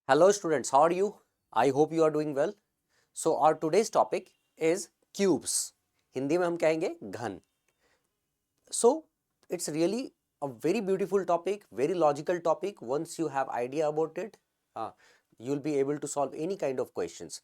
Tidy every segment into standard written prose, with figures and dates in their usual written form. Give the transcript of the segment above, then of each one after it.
Hello students, how are you? I hope you are doing well. So our today's topic is cubes. Hindi में हम कहेंगे घन. So it's really a very beautiful topic, very logical topic. Once you have idea about it, you'll be able to solve any kind of questions.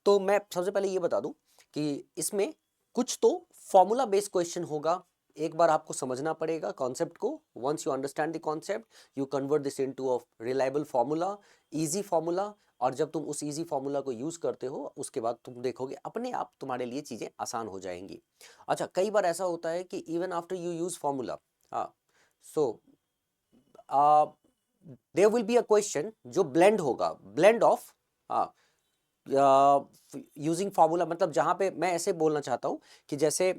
तो मैं सबसे पहले ये बता दूं कि इसमें कुछ तो फॉर्मूला बेस्ड क्वेश्चन होगा. एक बार आपको समझना पड़ेगा कॉन्सेप्ट को. Once you understand the concept you convert this into a reliable formula, easy formula. और जब तुम उस इजी फॉर्मूला को यूज करते हो उसके बाद तुम देखोगे अपने आप तुम्हारे लिए चीजें आसान हो जाएंगी. अच्छा, कई बार ऐसा होता है कि even after you use formula, so there will be a question जो ब्लेंड होगा, ब्लेंड ऑफ यूजिंग फॉर्मूला. मतलब जहां पे मैं ऐसे बोलना चाहता हूं कि जैसे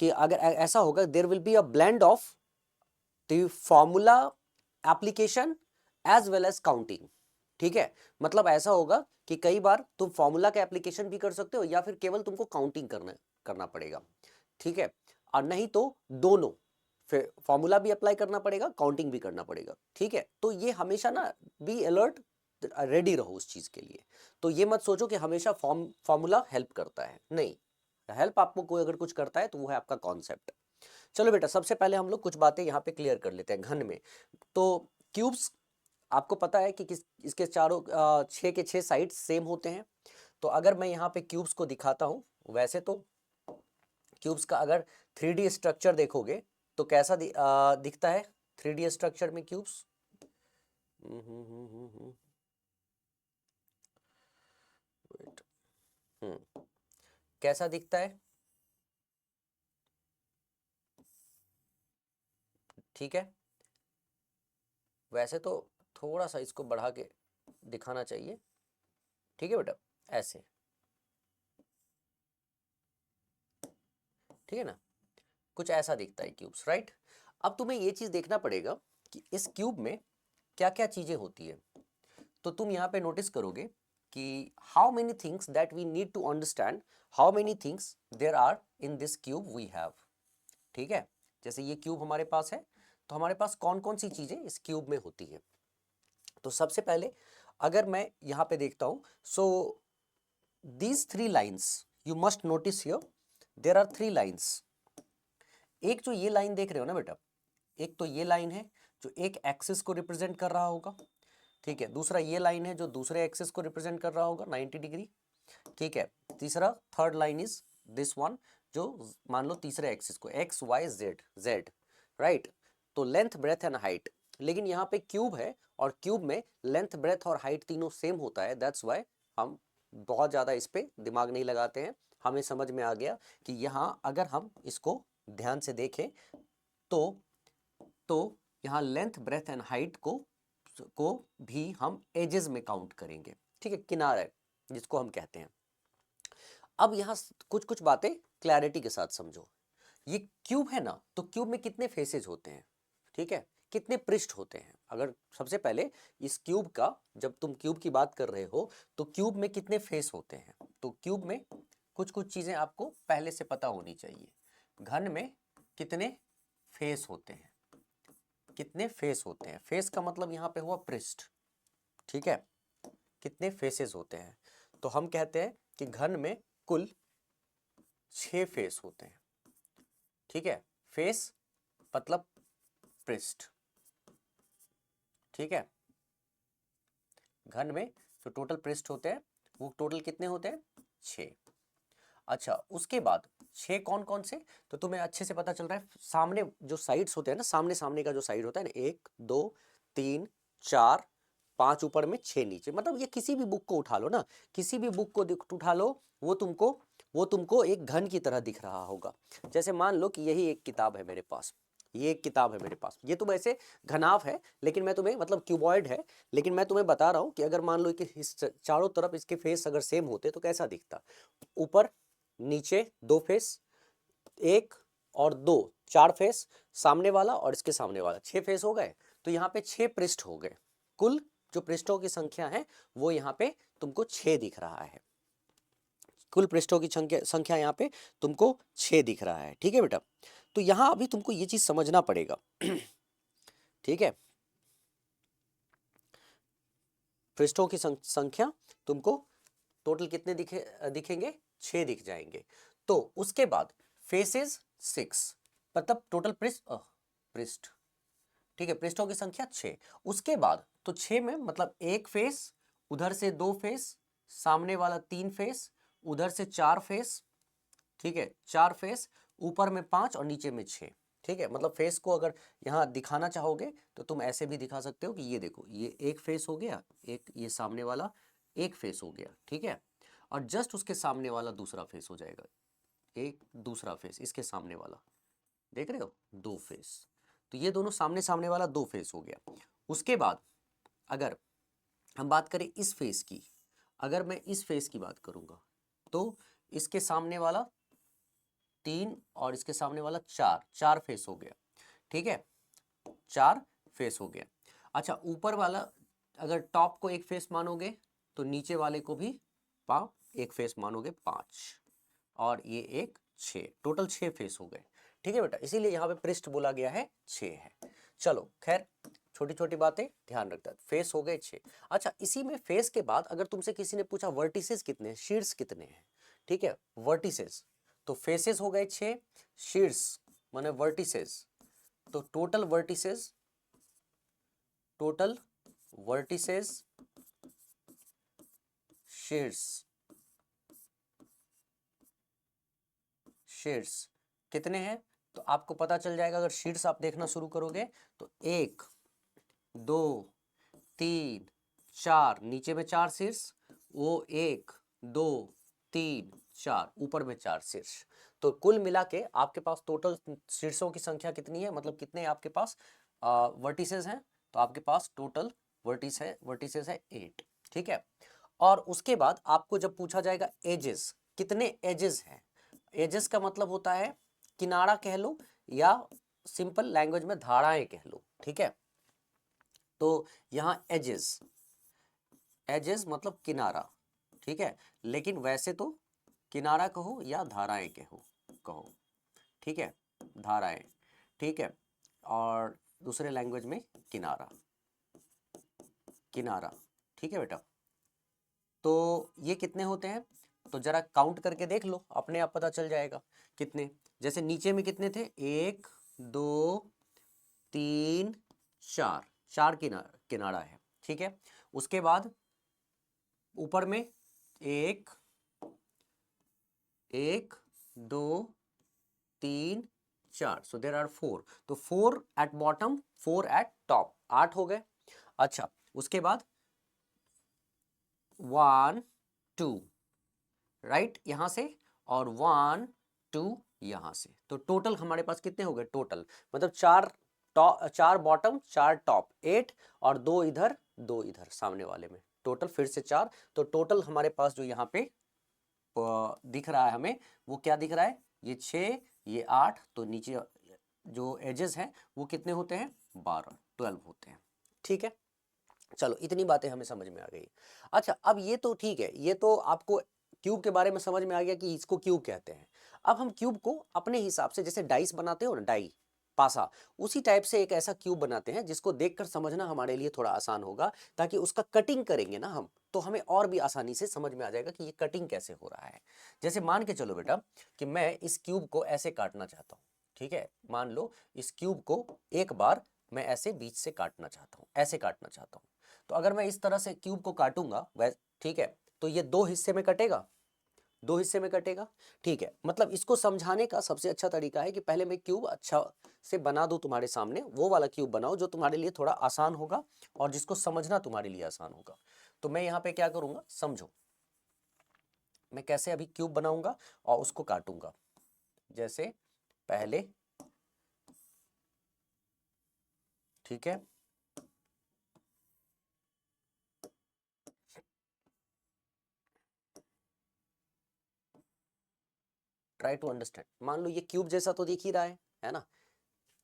कि अगर ऐसा होगा there will be a blend of the formula application as well as counting. ठीक है, मतलब ऐसा होगा कि कई बार तुम फॉर्मूला का एप्लीकेशन भी कर सकते हो या फिर केवल तुमको काउंटिंग करना पड़ेगा. ठीक है, और नहीं तो दोनों, फिर फॉर्मूला भी अप्लाई करना पड़ेगा, काउंटिंग भी करना पड़ेगा. ठीक है, तो ये हमेशा ना बी अलर्ट, रेडी रहो उस चीज के लिए. तो ये मत सोचो कि हमेशा फॉर्मूला हेल्प करता है. नहीं, हेल्प आपको कोई अगर कुछ करता है तो वो है आपका कॉन्सेप्ट. चलो बेटा, सबसे पहले हम लोग कुछ बातें यहाँ पे क्लियर कर लेते हैं घन में. तो क्यूब्स आपको पता है कि इसके चारों 6 के 6 साइड सेम होते हैं. तो अगर मैं यहाँ पे क्यूब्स को दिखाता हूँ, वैसे तो क्यूब्स का अगर 3D स्ट्रक्चर देखोगे तो कैसा दिखता है 3D स्ट्रक्चर में क्यूब्स. कैसा दिखता है? ठीक है, वैसे तो थोड़ा सा इसको बढ़ा के दिखाना चाहिए. ठीक है बेटा, ऐसे. ठीक है ना, कुछ ऐसा दिखता है क्यूब्स, राइट. अब तुम्हें ये चीज देखना पड़ेगा कि इस क्यूब में क्या क्या चीजें होती है. तो तुम यहाँ पे नोटिस करोगे कि how many things that we need to understand, how many things there are in this cube we have. ठीक है, जैसे ये क्यूब हमारे पास है तो हमारे पास कौन कौन सी चीजें इस क्यूब में होती है. तो सबसे पहले अगर मैं यहाँ पे देखता हूँ, so these 3 lines you must notice here, there are 3 lines. एक जो ये लाइन देख रहे हो ना बेटा, एक तो ये लाइन है जो एक एक्सिस को रिप्रेजेंट कर रहा होगा. ठीक है, दूसरा ये लाइन है जो दूसरे एक्सिस को रिप्रेजेंट कर रहा होगा 90 डिग्री. ठीक है, तीसरा third line is this one जो मान लो तीसरे एक्सिस को X Y Z, Z, right. तो लेंथ, ब्रेथ एंड हाइट. लेकिन यहाँ पे क्यूब है और क्यूब में लेंथ, ब्रेथ और हाइट तीनों सेम होता है. दैट्स वाई हम बहुत ज़्यादा इस पे दिमाग नहीं लगाते हैं. हमें समझ में आ गया कि यहाँ अगर हम इसको ध्यान से देखें तो यहाँ लेंथ, ब्रेथ एंड हाइट को भी हम एजेस में काउंट करेंगे. ठीक है, किनारे जिसको हम कहते हैं. अब यहाँ कुछ कुछ बातें क्लैरिटी के साथ समझो. ये क्यूब है ना, तो क्यूब में कितने फेसेज होते हैं? ठीक है, कितने पृष्ठ होते हैं? अगर सबसे पहले इस क्यूब का, जब तुम क्यूब की बात कर रहे हो तो क्यूब में कितने फेस होते हैं? तो क्यूब में कुछ कुछ चीजें आपको पहले से पता होनी चाहिए. घन में कितने फेस होते हैं? कितने फेस होते हैं? फेस का मतलब यहाँ पे हुआ पृष्ठ. ठीक है, कितने फेसेस होते हैं? तो हम कहते हैं कि घन में कुल 6 फेस होते हैं. ठीक है, फेस मतलब पृष्ठ. ठीक है, घन में जो टोटल पृष्ठ होते हैं वो टोटल कितने होते हैं? 6. अच्छा, उसके बाद 6 कौन कौन से? तो तुम्हें अच्छे से पता चल रहा है, सामने जो साइड्स होते हैं ना, सामने सामने का जो साइड होता है ना, 1 2 3 4 5 ऊपर में 6 नीचे. मतलब ये किसी भी बुक को उठा लो ना, किसी भी बुक को उठा लो, वो तुमको एक घन की तरह दिख रहा होगा. जैसे मान लो कि यही एक किताब है मेरे पास, ये एक किताब है मेरे पास, ये तो वैसे घनाभ है लेकिन मैं तुम्हें, मतलब क्यूबॉइड है, लेकिन मैं तुम्हें बता रहा हूँ कि अगर मान लो कि चारों तरफ इसके फेस अगर सेम होते तो कैसा दिखता. ऊपर नीचे 2 फेस, 1 और 2, 4 फेस, सामने वाला और इसके सामने वाला, 6 फेस हो गए. तो यहाँ पे 6 पृष्ठ हो गए. कुल जो पृष्ठों की संख्या है वो यहाँ पे तुमको 6 दिख रहा है. कुल पृष्ठों की संख्या यहाँ पे तुमको 6 दिख रहा है. ठीक है बेटा, तो यहाँ अभी तुमको ये चीज समझना पड़ेगा. ठीक है, पृष्ठों की संख्या तुमको टोटल कितने दिखेंगे? 6 दिख जाएंगे। तो उसके बाद फेसेस 6, मतलब टोटल पृष्ठ, ठीक है, पृष्ठों की संख्या 6। उसके बाद तो 6 में मतलब एक फेस, उधर से 2 फेस, सामने वाला 3 फेस, उधर से 4 फेस, ठीक है, 4 फेस, ऊपर में 5 और नीचे में 6, ठीक है। मतलब फेस को अगर यहाँ दिखाना चाहोगे तो तुम ऐसे भी दिखा सकते हो कि ये देखो, ये एक फेस हो गया, एक ये सामने वाला एक फेस हो गया, ठीक है, और जस्ट उसके सामने वाला दूसरा फेस हो जाएगा, एक दूसरा फेस इसके सामने वाला, देख रहे हो, 2 फेस। तो ये दोनों सामने सामने वाला 2 फेस हो गया। उसके बाद अगर हम बात करें इस फेस की, अगर मैं इस फेस की बात करूंगा तो इसके सामने वाला 3 और इसके सामने वाला 4, 4 फेस हो गया, ठीक है, 4 फेस हो गया। अच्छा, ऊपर वाला अगर टॉप को एक फेस मानोगे तो नीचे वाले को भी एक फेस मानोगे, 5 और ये एक 6, टोटल 6 फेस हो गए, ठीक है बेटा। इसीलिए यहाँ पे पृष्ठ बोला गया है 6 है। चलो खैर, छोटी छोटी बातें ध्यान रखता है। फेस हो गए 6। अच्छा, इसी में फेस के बाद अगर तुमसे किसी ने पूछा वर्टिसेस कितने हैं, शीर्ष कितने हैं, ठीक है, वर्टिसेस, तो फेसेस हो गए 6, शीर्ष माने वर्टिसेस, तो टोटल वर्टिसेस शीर्ष कितने हैं? तो आपको पता चल जाएगा, अगर शीर्ष आप देखना शुरू करोगे तो 1 2 3 4, नीचे में 4 शीर्ष, वो 1 2 3 4, ऊपर में 4 शीर्ष। तो कुल मिला के आपके पास टोटल शीर्षों की संख्या कितनी है, मतलब कितने आपके पास वर्टिसेस हैं? तो आपके पास टोटल वर्टिसेस है 8, ठीक है। और उसके बाद आपको जब पूछा जाएगा एजेस, कितने एजेस हैं, एजेस का मतलब होता है किनारा कह लो या सिंपल लैंग्वेज में धाराएं कह लो, ठीक है। तो यहाँ एजेस मतलब किनारा, ठीक है, लेकिन वैसे तो किनारा कहो या धाराएं कहो, ठीक है, धाराएं, ठीक है, और दूसरे लैंग्वेज में किनारा, ठीक है बेटा। तो ये कितने होते हैं? तो जरा काउंट करके देख लो, अपने आप पता चल जाएगा कितने। जैसे नीचे में कितने थे, 1 2 3 4, 4 किनारा है, ठीक है। उसके बाद ऊपर में 1 2 3 4, सो देयर आर 4, तो 4 एट बॉटम 4 एट टॉप, 8 हो गए। अच्छा, उसके बाद 1 2 राइट यहां से, और 1 2 यहां से, तो टोटल हमारे पास कितने हो गए, टोटल मतलब 4 बॉटम 4 टॉप 8, और 2 इधर 2 इधर सामने वाले में, टोटल फिर से 4। तो टोटल हमारे पास जो यहाँ पे दिख रहा है हमें, वो क्या दिख रहा है, ये 6 ये 8, तो नीचे जो एजेस हैं वो कितने होते हैं, 12 होते हैं, ठीक है। चलो, इतनी बातें हमें समझ में आ गई। अच्छा, अब ये तो ठीक है, ये तो आपको क्यूब के बारे में समझ में आ गया कि इसको क्यूब कहते हैं। अब हम क्यूब को अपने हिसाब से, जैसे डाइस बनाते हो ना, डाई पासा, उसी टाइप से एक ऐसा क्यूब बनाते हैं जिसको देखकर समझना हमारे लिए थोड़ा आसान होगा, ताकि उसका कटिंग करेंगे ना हम, तो हमें और भी आसानी से समझ में आ जाएगा कि ये कटिंग कैसे हो रहा है। जैसे मान के चलो बेटा कि मैं इस क्यूब को ऐसे काटना चाहता हूँ, ठीक है, मान लो इस क्यूब को एक बार मैं ऐसे बीच से काटना चाहता हूँ, ऐसे काटना चाहता हूँ। तो अगर मैं इस तरह से क्यूब को काटूंगा ठीक है, तो ये 2 हिस्से में कटेगा, 2 हिस्से में कटेगा, ठीक है। मतलब इसको समझाने का सबसे अच्छा तरीका है कि पहले मैं क्यूब अच्छा से बना दूं तुम्हारे सामने, वो वाला क्यूब बनाओ जो तुम्हारे लिए थोड़ा आसान होगा और जिसको समझना तुम्हारे लिए आसान होगा। तो मैं यहाँ पे क्या करूंगा, समझो मैं कैसे अभी क्यूब बनाऊंगा और उसको काटूंगा। जैसे पहले, ठीक है, ट्राई टू अंडरस्टैंड। मान लो ये क्यूब जैसा तो दिख ही रहा है ना,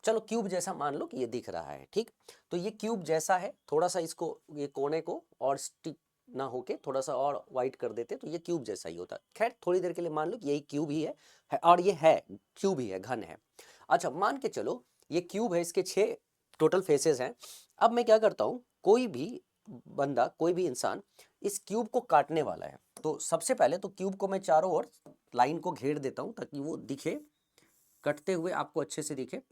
चलो क्यूब जैसा मान लो कि ये दिख रहा है, ठीक। तो ये क्यूब जैसा है, थोड़ा सा इसको ये कोने को और स्टिक ना होके थोड़ा सा और वाइट कर देते तो ये क्यूब जैसा ही होता। खैर थोड़ी देर के लिए मान लो कि यही क्यूब ही है और ये है क्यूब ही है, घन है। अच्छा, मान के चलो ये क्यूब है, इसके 6 टोटल फेसेस हैं। अब मैं क्या करता हूँ, कोई भी बंदा, कोई भी इंसान इस क्यूब को काटने वाला है, तो सबसे पहले तो क्यूब को मैं चारों ओर लाइन को घेर देता हूं ताकि वो दिखे, कटते हुए आपको अच्छे से दिखे,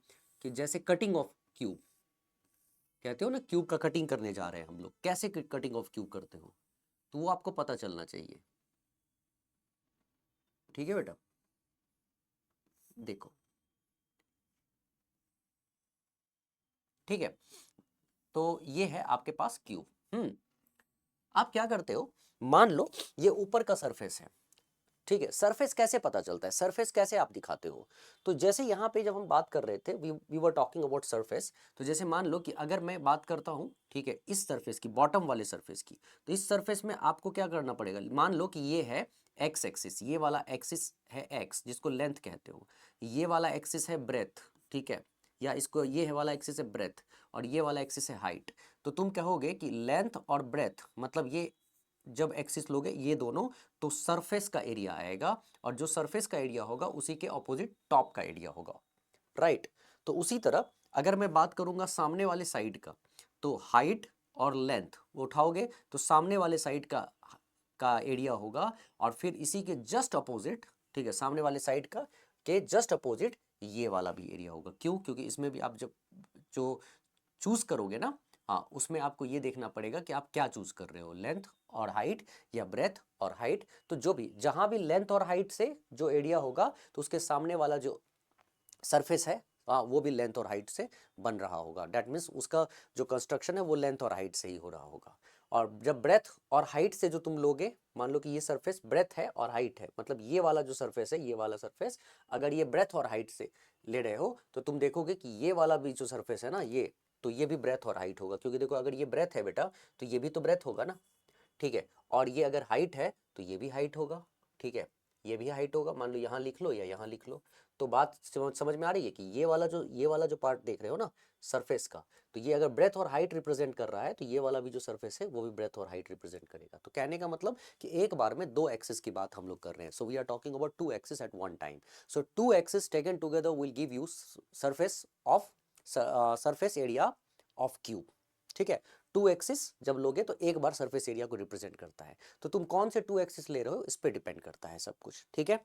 कि जैसे कटिंग ऑफ क्यूब कहते हो ना, क्यूब का कटिंग करने जा रहे हैं हम लोग, कैसे कटिंग ऑफ क्यूब करते हो, तो वो आपको पता चलना चाहिए। ठीक है बेटा, देखो, ठीक है, तो ये है आपके पास क्यूब। आप क्या करते हो, मान लो ये ऊपर का सरफेस है, ठीक है। सरफेस कैसे पता चलता है, सरफेस कैसे आप दिखाते हो, तो जैसे यहाँ पे जब हम बात कर रहे थे, we were talking about surface, तो जैसे मान लो कि अगर मैं बात करता हूँ, ठीक है, इस सरफेस की, बॉटम वाले सरफेस की, तो इस सरफेस में आपको क्या करना पड़ेगा, मान लो कि ये है एक्स एक्सिस, ये वाला एक्सिस है एक्स जिसको लेंथ कहते हो, ये वाला एक्सिस है ब्रेथ, ठीक है, या इसको ये है वाला एक्सिस है ब्रेथ, और ये वाला एक्सिस है हाइट। तो तुम कहोगे कि लेंथ और ब्रेथ, मतलब ये जब एक्सिस लोगे ये दोनों, तो सरफेस का एरिया आएगा, और जो सरफेस का एरिया होगा उसी के ऑपोजिट टॉप का एरिया होगा, राइट। तो उसी तरह अगर मैं बात करूंगा सामने वाले साइड का, तो हाइट और लेंथ वो उठाओगे तो सामने वाले साइड का एरिया होगा, और फिर इसी के जस्ट अपोजिट, ठीक है, सामने वाले साइड का के जस्ट अपोजिट ये वाला भी एरिया होगा। क्यों? क्योंकि इसमें भी आप जब जो चूज करोगे ना, हाँ, उसमें आपको ये देखना पड़ेगा कि आप क्या चूज कर रहे हो, लेंथ और हाइट या ब्रेथ और हाइट। तो जो भी, जहां भी लेंथ और हाइट से जो एरिया होगा, तो उसके सामने वाला जो सरफेस है, हाँ, वो भी लेंथ और हाइट से बन रहा होगा। डेट मीन्स उसका जो कंस्ट्रक्शन है वो लेंथ और हाइट से ही हो रहा होगा। और जब ब्रेथ और हाइट से जो तुम लोगे, मान लो कि ये सरफेस ब्रेथ है और हाइट है, मतलब ये वाला जो सरफेस है, ये वाला सरफेस, अगर ये ब्रेथ और हाइट से ले रहे हो, तो तुम देखोगे कि ये वाला भी जो सरफेस है ना, ये, तो ये भी ब्रेथ और हाइट होगा, क्योंकि देखो अगर ये ब्रेथ है बेटा, तो ये भी तो ब्रेथ होगा ना, ठीक है, और ये अगर हाइट है तो ये भी हाइट होगा, ठीक है, ये भी हाइट होगा। मान लो यहाँ लिख लो या यहाँ लिख लो। तो बात समझ में आ रही है कि ये वाला जो पार्ट देख रहे हो ना सरफेस का, तो ये अगर ब्रेथ और हाइट रिप्रेजेंट कर रहा है, तो ये वाला भी जो सरफेस है वो भी ब्रेथ और हाइट रिप्रेजेंट करेगा। तो कहने का मतलब कि एक बार में दो एक्सिस की बात हम लोग कर रहे हैं। So we are talking about two axis at one time. So two axis taken together will give you surface area of cube, ठीक है। टू एक्सिस जब लोगे तो एक बार सरफेस एरिया को रिप्रेजेंट करता है। तो तुम कौन से टू एक्सिस ले रहे हो, इस पे डिपेंड करता है सब कुछ, ठीक है।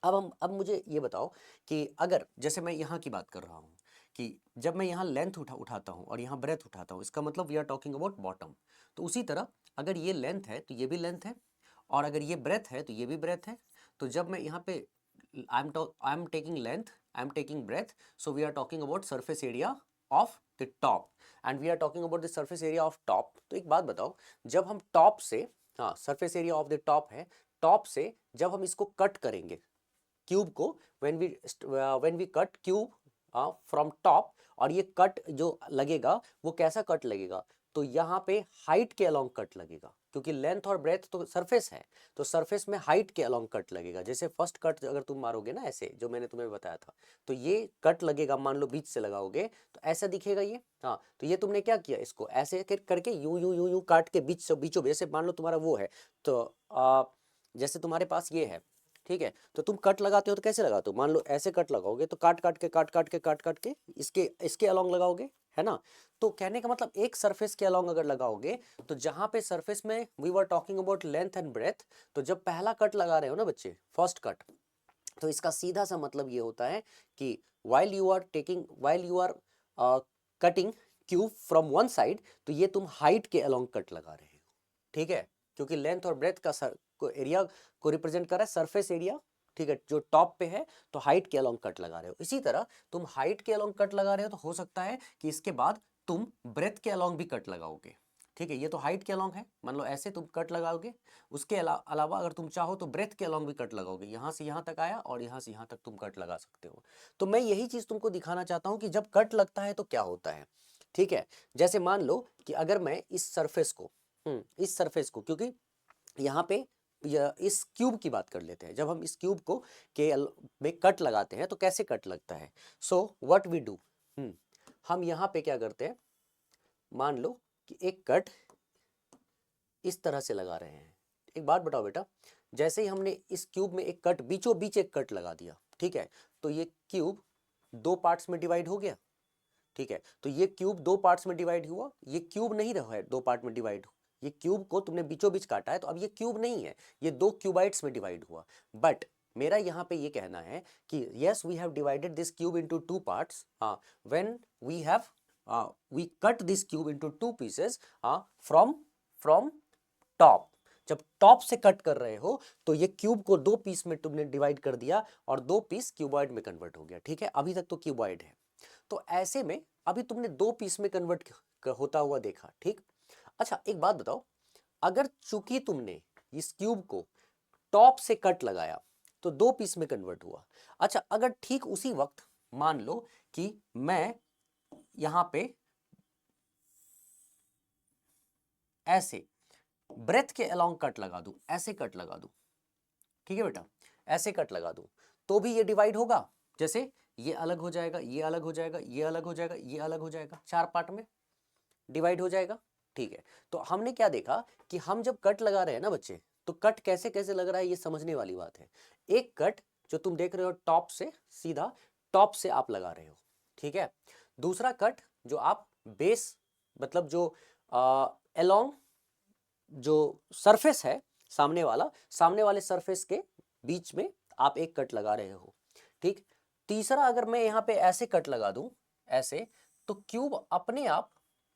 अब मुझे ये बताओ कि अगर जैसे मैं यहाँ की बात कर रहा हूँ, कि जब मैं यहाँ लेंथ उठाता हूँ और यहाँ ब्रेथ उठाता हूँ, इसका मतलब we are talking about bottom. तो उसी तरह अगर ये लेंथ है तो ये भी लेंथ है, और अगर ये ब्रेथ है तो ये भी ब्रेथ है। तो जब मैं यहाँ पे I am taking length, I am taking breadth, so we are talking about surface area of the top, and we are talking about the surface area of top. तो एक बात बताओ, जब हम टॉप से, हाँ, surface area of the top है, top से जब हम इसको कट करेंगे क्यूब को, when we cut cube from top, और ये कट जो लगेगा वो कैसा कट लगेगा, तो यहाँ पे हाइट के अलोंग कट लगेगा, क्योंकि लेंथ और ब्रेथ तो सरफेस है, तो सरफेस में हाइट के अलोंग कट लगेगा। जैसे फर्स्ट कट अगर तुम मारोगे ना ऐसे, जो मैंने तुम्हें बताया था, तो ये कट लगेगा, मान लो बीच से लगाओगे तो ऐसा दिखेगा ये, हाँ। तो ये तुमने क्या किया, इसको ऐसे करके यूं यूं यूं यूं काट के बीच से बीचों बीच, जैसे मान लो तुम्हारा वो है, तो जैसे तुम्हारे पास ये है, ठीक है, तो तुम कट लगाते हो तो कैसे लगाते हो, मान लो ऐसे कट लगाओगे तो काट काट के इसके इसके अलोंग लगाओगे, है ना। तो कहने का मतलब एक सरफेस के अलोंग अगर लगाओगे, तो जहां पे सरफेस में we were talking about length and breadth, तो जब पहला कट लगा रहे हो ना बच्चे, फर्स्ट कट, तो इसका सीधा सा मतलब ये होता है कि while you are cutting cube from one side, तो ये तुम हाइट के अलोंग कट लगा रहे हो, ठीक है, क्योंकि लेंथ और ब्रेथ का एरिया को रिप्रेजेंट कर रहा है सरफेस एरिया, ठीक है, जो टॉप पे है, तो हाइट के अलोंग कट लगा रहे हो। इसी तरह तुम हाइट के अलोंग कट लगा रहे हो, तो हो सकता है कि इसके बाद तुम ब्रेथ के अलोंग भी कट लगाओगे, ठीक है। ये तो हाइट के अलोंग है, मान लो ऐसे तुम कट लगाओगे, उसके अलावा अगर तुम चाहो तो ब्रेथ के अलोंग भी कट लगाओगे, यहाँ से यहाँ तक आया और यहाँ से यहाँ तक तुम कट लगा सकते हो। तो मैं यही चीज तुमको दिखाना चाहता हूँ कि जब कट लगता है तो क्या होता है, ठीक है। जैसे मान लो कि अगर मैं इस सरफेस को, क्योंकि यहाँ पे इस क्यूब की बात कर लेते हैं, जब हम इस क्यूब को में कट लगाते हैं तो कैसे कट लगता है। सो व्हाट वी डू, हम यहाँ पे क्या करते हैं, मान लो कि एक कट इस तरह से लगा रहे हैं। एक बात बताओ बेटा, जैसे ही हमने इस क्यूब में एक कट, बीचों बीच एक कट लगा दिया, ठीक है, तो ये क्यूब दो पार्ट्स में डिवाइड हो गया, ठीक है, तो ये क्यूब दो पार्ट्स में डिवाइड हुआ, ये क्यूब नहीं रहा है दो पार्ट में डिवाइड, ये क्यूब को तुमने बीचों बीच काटा है, तो अब ये क्यूब नहीं है, ये दो क्यूबाइट्स में डिवाइड हुआ। बट मेरा यहाँ पे ये कहना है कि yes we have divided this cube into two parts, when we have we cut this cube into two pieces from top. जब टॉप से कट कर रहे हो तो ये क्यूब को दो पीस में तुमने डिवाइड कर दिया और दो पीस क्यूबॉइड में कन्वर्ट हो गया। ठीक है, अभी तक तो क्यूबॉइड है, तो ऐसे में अभी तुमने दो पीस में कन्वर्ट होता हुआ देखा। ठीक, अच्छा एक बात बताओ, अगर चूंकि तुमने इस क्यूब को टॉप से कट लगाया तो दो पीस में कन्वर्ट हुआ। अच्छा, अगर ठीक उसी वक्त मान लो कि मैं यहां पे ऐसे ब्रेथ के अलोंग कट लगा दूं, ऐसे कट लगा दूं, ठीक है बेटा, ऐसे कट लगा दूं, तो भी ये डिवाइड होगा। जैसे ये अलग हो जाएगा, ये अलग हो जाएगा, ये अलग हो जाएगा, ये अलग हो जाएगा, चार पार्ट में डिवाइड हो जाएगा। ठीक है, तो हमने क्या देखा कि हम जब कट लगा रहे हैं ना बच्चे, तो कट कैसे कैसे लग रहा है ये समझने वाली बात है। एक कट जो तुम देख रहे हो टॉप से, सीधा टॉप से आप लगा रहे हो, ठीक है। दूसरा कट जो आप बेस, मतलब जो अलोंग जो सरफेस है सामने वाला, सामने वाले सरफेस के बीच में आप एक कट लगा रहे हो। ठीक, तीसरा अगर मैं यहाँ पे ऐसे कट लगा दूं, ऐसे, तो क्यूब अपने आप,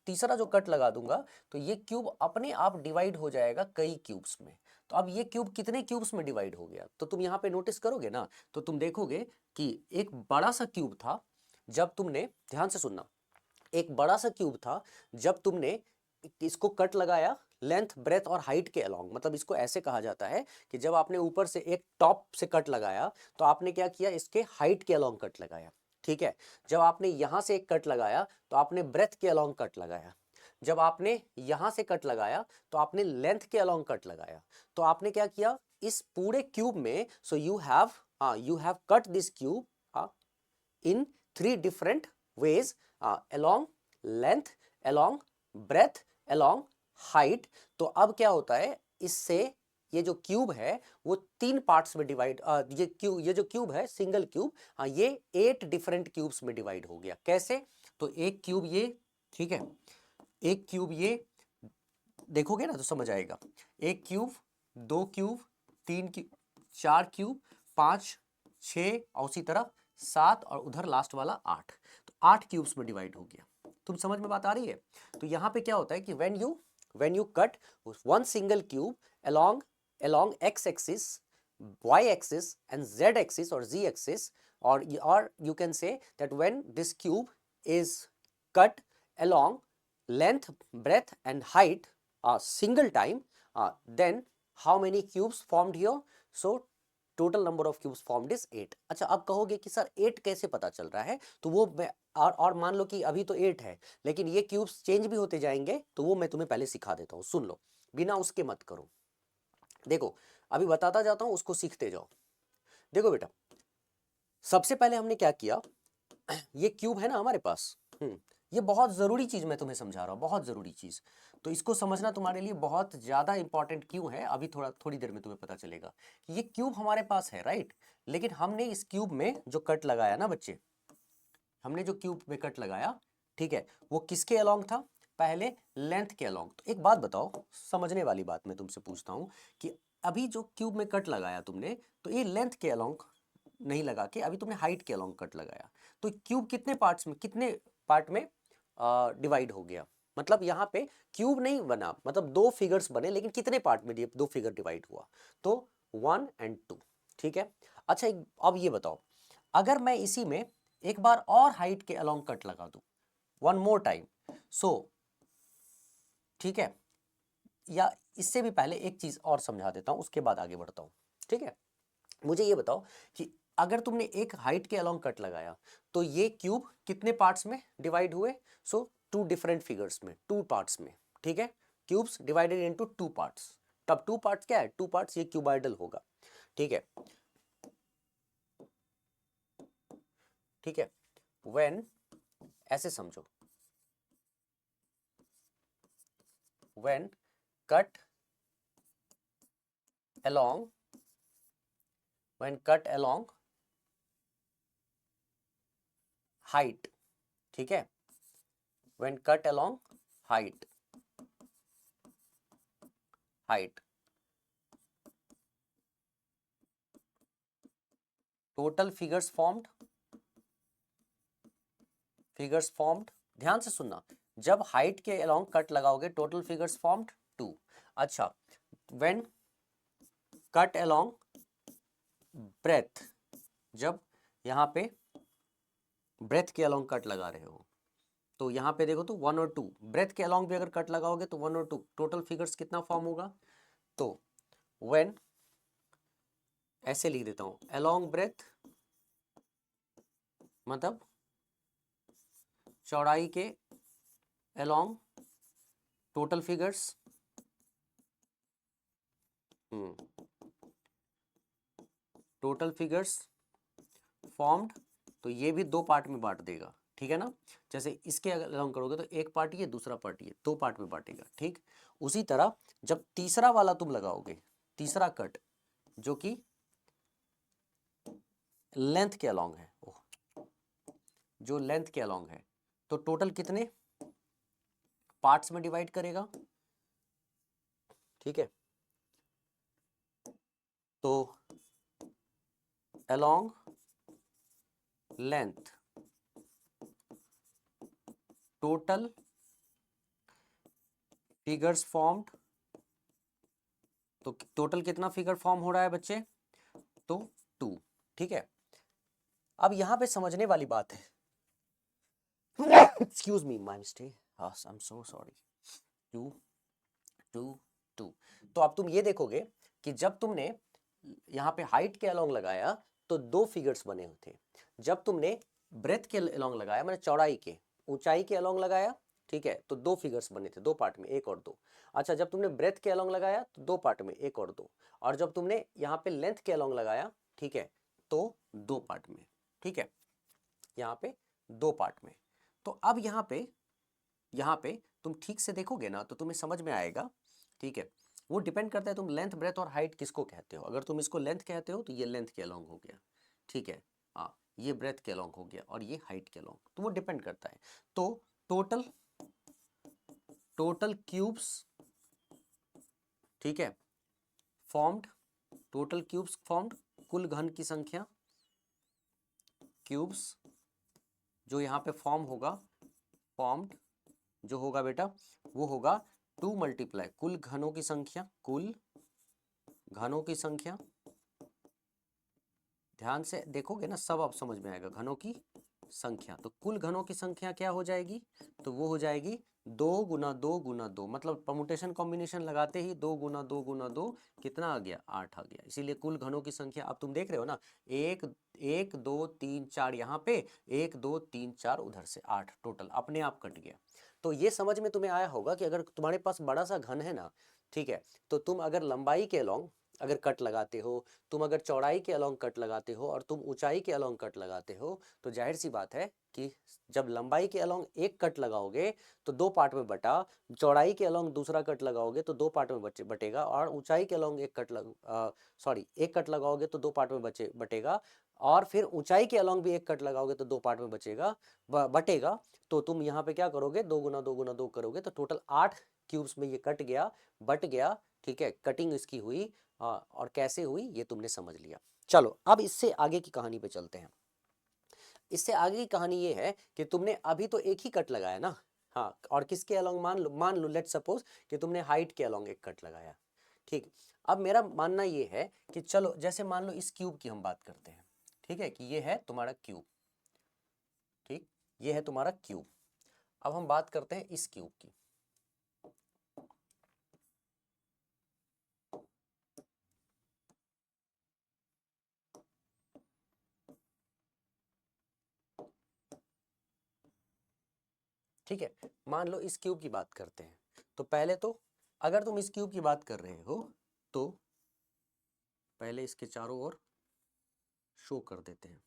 तीसरा जो कट लगा दूंगा तो ये क्यूब अपने आप डिवाइड हो जाएगा कई क्यूब्स में। तो अब ये क्यूब कितने क्यूब्स में डिवाइड हो गया, तो तुम यहाँ पे नोटिस करोगे ना, तो तुम देखोगे कि एक बड़ा सा क्यूब था, जब तुमने, ध्यान से सुनना, एक बड़ा सा क्यूब था जब तुमने इसको कट लगाया लेंथ ब्रेथ और हाइट के अलोंग, मतलब इसको ऐसे कहा जाता है कि जब आपने ऊपर से एक टॉप से कट लगाया तो आपने क्या किया, इसके हाइट के अलोंग कट लगाया। ठीक है, जब आपने यहां से एक कट लगाया तो आपने ब्रेथ के अलोंग कट लगाया, जब आपने यहां से कट लगाया तो आपने लेंथ के अलोंग कट लगाया। तो आपने क्या किया इस पूरे क्यूब में, सो you have cut this cube in three different ways, along length, along breadth, along height। तो अब क्या होता है, इससे ये जो क्यूब है वो तीन पार्ट्स में डिवाइड, ये जो क्यूब है सिंगल क्यूब, ये 8 डिफरेंट क्यूब्स में डिवाइड हो गया। कैसे, तो एक क्यूब ये, ठीक है, एक क्यूब ये देखोगे ना तो समझ आएगा, एक क्यूब, दो क्यूब, तीन क्यूब, चार क्यूब, पांच, छह, और उसी तरह सात, और उधर लास्ट वाला आठ, तो 8 क्यूब्स में डिवाइड हो गया। तुम समझ में बात आ रही है। तो यहां पे क्या होता है कि when you cut one single cube along x axis, y axis and z axis or z axis, or you can say that when this cube is cut along length, breadth and height a single time, then how many cubes formed here, so total number of cubes formed is 8। अच्छा, अब कहोगे कि sir 8 कैसे पता चल रहा है, तो वो मैं, और मान लो कि अभी तो 8 है लेकिन ये क्यूब्स चेंज भी होते जाएंगे, तो वो मैं तुम्हें पहले सिखा देता हूँ, सुन लो, बिना उसके मत करो। देखो अभी बताता जाता हूँ, उसको सीखते जाओ। देखो बेटा, सबसे पहले हमने क्या किया, ये क्यूब है ना हमारे पास, ये बहुत जरूरी चीज मैं तुम्हें समझा रहा हूँ, बहुत जरूरी चीज, तो इसको समझना तुम्हारे लिए बहुत ज्यादा इंपॉर्टेंट क्यों है, अभी थोड़ी देर में तुम्हें पता चलेगा। ये क्यूब हमारे पास है, राइट, लेकिन हमने इस क्यूब में जो कट लगाया ना बच्चे, हमने जो क्यूब में कट लगाया, ठीक है, वो किसके अलोंग था, पहले लेंथ के अलोंग। तो एक बात बताओ, समझने वाली बात मैं तुमसे पूछता हूँ कि अभी जो क्यूब में कट लगाया तुमने, तो ये लेंथ के अलोंग नहीं लगा के अभी तुमने हाइट के अलोंग कट लगाया, तो क्यूब कितने पार्ट्स में, कितने पार्ट में डिवाइड हो गया, मतलब यहाँ पे क्यूब नहीं बना, मतलब दो फिगर्स बने लेकिन कितने पार्ट में दो फिगर डिवाइड हुआ, तो 1 और 2। ठीक है, अच्छा अब ये बताओ, अगर मैं इसी में एक बार और हाइट के अलोंग कट लगा दूं, वन मोर टाइम, सो ठीक है, या इससे भी पहले एक चीज और समझा देता हूं, उसके बाद आगे बढ़ता हूं। ठीक है, मुझे ये बताओ कि अगर तुमने एक हाइट के अलोंग कट लगाया तो ये क्यूब कितने पार्ट्स में डिवाइड हुए, सो टू डिफरेंट फिगर्स में, टू पार्ट्स में। ठीक है, cubes divided into two parts, तब टू पार्ट्स क्या है, टू पार्ट्स ये क्यूबाइडल होगा। ठीक है, ठीक है, व्हेन, ऐसे समझो, when cut along, when cut along height, ठीक है, when cut along height, total figures formed, ध्यान से सुनना, जब हाइट के अलोंग कट लगाओगे टोटल फिगर्स फॉर्म्ड 2। अच्छा, व्हेन कट अलोंग ब्रेथ, जब यहाँ पे ब्रेथ के अलोंग कट लगा रहे हो तो यहाँ पे देखो तो 1 और 2, ब्रेथ के अलोंग भी अगर कट लगाओगे तो 1 और 2, टोटल फिगर्स कितना फॉर्म होगा? तो व्हेन, ऐसे लिख देता हूं, अलोंग ब्रेथ मतलब चौड़ाई के along total figures, total figures formed, तो ये भी दो पार्ट में बांट देगा, ठीक है ना। जैसे इसके अलोंग करोगे तो एक पार्ट ये, दूसरा पार्ट ये, दो पार्ट में बांटेगा, ठीक। उसी तरह जब तीसरा वाला तुम लगाओगे, तीसरा कट जो कि लेंथ के अलोंग है, जो लेंथ के अलोंग है, तो टोटल कितने पार्ट्स में डिवाइड करेगा, ठीक है। तो along length total figures formed, तो टोटल कितना फिगर फॉर्म हो रहा है बच्चे? तो 2, ठीक है। अब यहां पे समझने वाली बात है, excuse me, my mistake, I am so sorry, 2 2 2। तो अब तुम ये देखोगे कि जब तुमने यहाँ पे हाइट के अलोंग लगाया तो दो फिगर्स बने हुए थे, जब तुमने ब्रेथ के अलोंग लगाया मैंने चौड़ाई के, ऊंचाई के अलोंग लगाया, ठीक है, तो दो फिगर्स बने थे, दो पार्ट में, एक और दो। अच्छा, जब तुमने ब्रेथ के अलोंग लगाया तो दो पार्ट में, एक और दो, और जब तुमने यहाँ पे लेंथ के अलोंग लगाया, ठीक है, तो दो पार्ट में, ठीक है, यहाँ पे दो पार्ट में। तो अब यहाँ पे तुम ठीक से देखोगे ना तो तुम्हें समझ में आएगा, ठीक है। वो डिपेंड करता है तुम लेंथ, ब्रेथ और हाइट किसको कहते हो। अगर तुम इसको लेंथ कहते हो तो ये लेंथ के अलोंग हो गया, ठीक है, हाँ, ये ब्रेथ के अलोंग हो गया और ये हाइट के अलोंग, तो वो डिपेंड करता है। तो टोटल क्यूब्स, ठीक है, फॉर्म्ड, टोटल क्यूब्स फॉर्म्ड, कुल घन की संख्या, क्यूब्स जो यहाँ पे फॉर्म होगा, फॉर्म्ड जो होगा बेटा वो होगा 2 मल्टीप्लाई कुल घनों की संख्या, कुल घनों की संख्या, ध्यान से देखोगे ना सब आप समझ में आएगा, घनों की संख्या। तो कुल घनों की संख्या क्या हो जाएगी? तो वो हो जाएगी 2 गुना 2 गुना 2, मतलब परमुटेशन कॉम्बिनेशन लगाते ही 2 गुना 2 गुना 2 कितना आ गया? 8 आ गया। इसीलिए कुल घनों की संख्या, अब तुम देख रहे हो ना, 1 1 2 3 4 यहाँ पे, 1 2 3 4 उधर से, 8 टोटल अपने आप कट गया। तो ये समझ में तुम्हें आया होगा कि अगर तुम्हारे पास बड़ा सा घन है ना, ठीक है, तो तुम अगर लंबाई के अलोंग अगर कट लगाते हो, तुम अगर चौड़ाई के अलोंग कट लगाते हो और तुम ऊंचाई के अलोंग कट लगाते हो, तो जाहिर सी बात है कि जब लंबाई के अलोंग एक कट लगाओगे तो दो पार्ट में बटा, चौड़ाई के अलोंग दूसरा कट लगाओगे तो दो पार्ट में बटेगा, और ऊंचाई के अलोंग एक कट लगाओगे तो दो पार्ट में बटेगा, और फिर ऊंचाई के अलोंग भी एक कट लगाओगे तो दो पार्ट में बटेगा। तो तुम यहाँ पे क्या करोगे? 2 गुना 2 गुना 2 करोगे तो टोटल 8 क्यूब्स में ये कट गया, बट गया, ठीक है, कटिंग इसकी हुई। हाँ, और कैसे हुई ये तुमने समझ लिया। चलो अब इससे आगे की कहानी पे चलते हैं। इससे आगे की कहानी ये है कि तुमने अभी तो एक ही कट लगाया ना, हाँ, और किसके अलोंग? मान लो लेट्स सपोज कि तुमने हाइट के अलोंग एक कट लगाया, ठीक। अब मेरा मानना ये है कि चलो जैसे मान लो इस क्यूब की हम बात करते हैं, ठीक है, कि ये है तुम्हारा क्यूब, ठीक, ये है तुम्हारा क्यूब। अब हम बात करते हैं इस क्यूब की। ठीक है, मान लो इस क्यूब की बात करते हैं। तो पहले तो अगर तुम इस क्यूब की बात कर रहे हो तो पहले इसके चारों ओर शो कर देते हैं।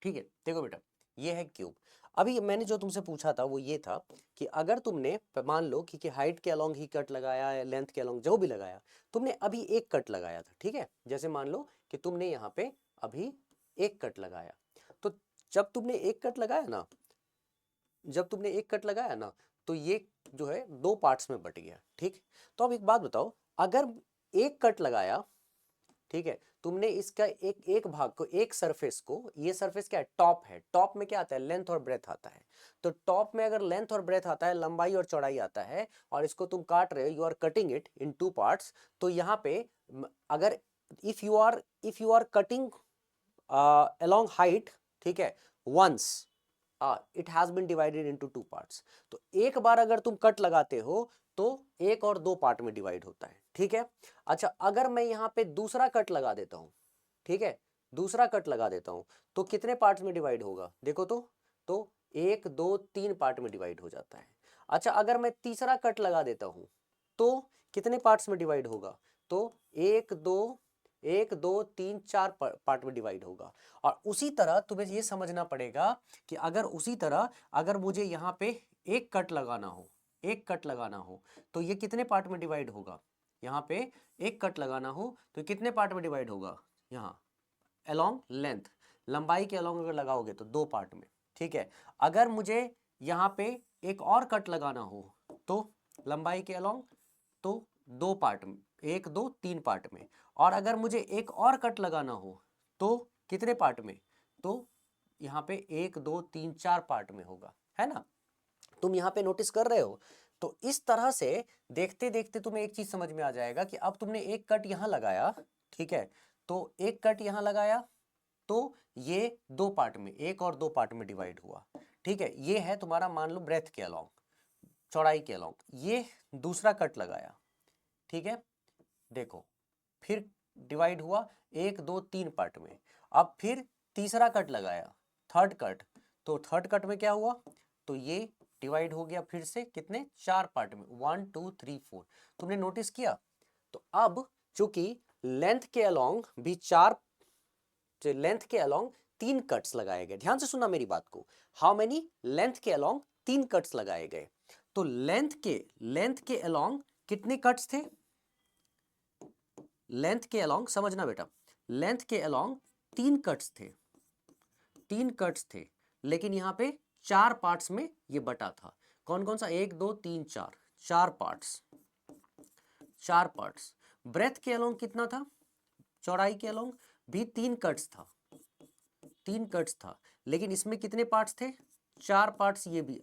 ठीक है, देखो बेटा ये है क्यूब। अभी मैंने जो तुमसे पूछा था वो ये था कि अगर तुमने मान लो कि हाइट के अलोंग ही कट लगाया है, लेंथ के अलोंग जो भी लगाया, तुमने अभी एक कट लगाया था, ठीक है, जैसे मान लो कि तुमने यहाँ पे अभी एक कट लगाया, तो जब तुमने एक कट लगाया ना, जब तुमने एक कट लगाया ना, तो ये जो है दो पार्ट्स में बट गया, ठीक। तो अब एक बात बताओ, अगर एक कट लगाया, ठीक है, तुमने इसका एक एक भाग को, एक सरफेस को, ये सरफेस क्या है, टॉप है, टॉप में क्या आता है, लेंथ और ब्रेथ आता है, तो टॉप में अगर लेंथ और ब्रेथ आता है, लंबाई और चौड़ाई आता है, और इसको तुम काट रहे हो, you are cutting it in two parts, तो यहाँ पे अगर if you are cutting along height, ठीक है, once it has been divided into two parts, तो एक बार अगर तुम कट लगाते हो तो एक और दो पार्ट में डिवाइड होता है, ठीक है। अच्छा, अगर मैं यहाँ पे दूसरा कट लगा देता हूँ, ठीक है, दूसरा कट लगा देता हूँ, तो कितने पार्ट्स में डिवाइड होगा, देखो तो एक दो तीन पार्ट में डिवाइड हो जाता है। अच्छा, अगर मैं तीसरा कट लगा देता हूँ तो कितने पार्ट्स में डिवाइड होगा, तो एक दो तीन चार पार्ट में डिवाइड होगा। और उसी तरह तुम्हें ये समझना पड़ेगा कि अगर उसी तरह अगर मुझे यहाँ पे एक कट लगाना हो, एक कट लगाना हो, तो ये कितने पार्ट में डिवाइड होगा, यहाँ पे एक कट लगाना हो तो कितने पार्ट में डिवाइड होगा, यहाँ अलोंग लेंथ, लंबाई के अलोंग अगर लगाओगे तो दो पार्ट में, ठीक है। अगर मुझे यहाँ पे एक और कट लगाना हो तो लंबाई के अलोंग, तो दो पार्ट में, एक दो तीन पार्ट में, और अगर मुझे एक और कट लगाना हो तो कितने पार्ट में, तो यहाँ पे एक दो तीन चार पार्ट में होगा, है ना। तुम यहाँ पे नोटिस कर रहे हो, तो इस तरह से देखते देखते तुम्हें एक चीज समझ में आ जाएगा कि अब तुमने एक कट यहाँ लगाया, ठीक है, तो एक कट यहाँ लगाया तो ये दो पार्ट में, एक और दो पार्ट में डिवाइड हुआ, ठीक है। ये है तुम्हारा मान लो ब्रेथ के अलोंग, चौड़ाई के अलोंग, ये दूसरा कट लगाया, ठीक है, देखो फिर डिवाइड हुआ एक दो तीन पार्ट में। अब फिर तीसरा कट लगाया, थर्ड कट, तो थर्ड कट में क्या हुआ, तो ये डिवाइड हो गया फिर से कितने, चार पार्ट में, 1 2 3 4। तुमने नोटिस किया, तो अब चूंकि लेंथ के अलोंग भी चार, लेंथ के अलोंग तीन कट्स लगाए गए, ध्यान से सुनना मेरी बात को, हाउ मेनी, लेंथ के अलोंग तीन कट्स लगाए गए, तो लेंथ के अलोंग कितने कट्स थे, लेंथ के अलोंग समझना बेटा, लेंथ के अलोंग तीन कट्स थे, तीन कट्स थे, लेकिन यहां पे चार पार्ट्स में ये बटा था, कौन कौन सा, एक दो तीन चार, चार पार्ट्स, चार पार्ट्स। ब्रेथ के अलोंग कितना था, चौड़ाई के अलोंग भी तीन कट्स था, तीन कट्स था, लेकिन इसमें कितने पार्ट्स थे, चार पार्ट्स ये भी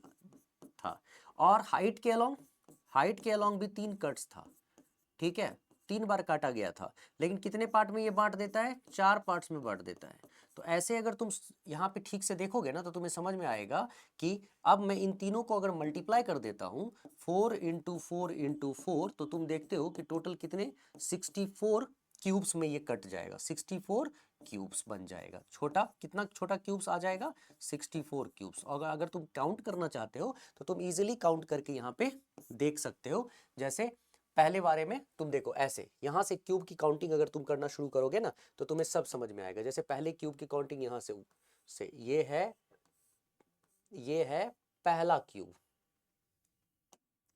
था। और हाइट के अलोंग, हाइट के अलोंग भी तीन कट्स था, ठीक है, तीन बार काटा गया था, लेकिन कितने पार्ट में ये बांट देता है, चार पार्ट्स में बांट देता है। तो ऐसे अगर तुम यहाँ पे ठीक से देखोगे ना, तो तुम्हें समझ में आएगा कि अब मैं इन तीनों को अगर मल्टीप्लाई कर देता हूँ, 4 इंटू 4 इंटू 4, तो तुम देखते हो कि टोटल कितने, 64 क्यूब्स में ये कट जाएगा, 64 क्यूब्स बन जाएगा, छोटा कितना छोटा क्यूब्स आ जाएगा, 64 क्यूब्स। और अगर तुम काउंट करना चाहते हो तो तुम इजीली काउंट करके यहाँ पे देख सकते हो। जैसे पहले बारे में तुम देखो, ऐसे यहां से क्यूब की काउंटिंग अगर तुम करना शुरू करोगे ना, तो तुम्हें सब समझ में आएगा। जैसे पहले क्यूब की काउंटिंग यहां से ये है पहला cube,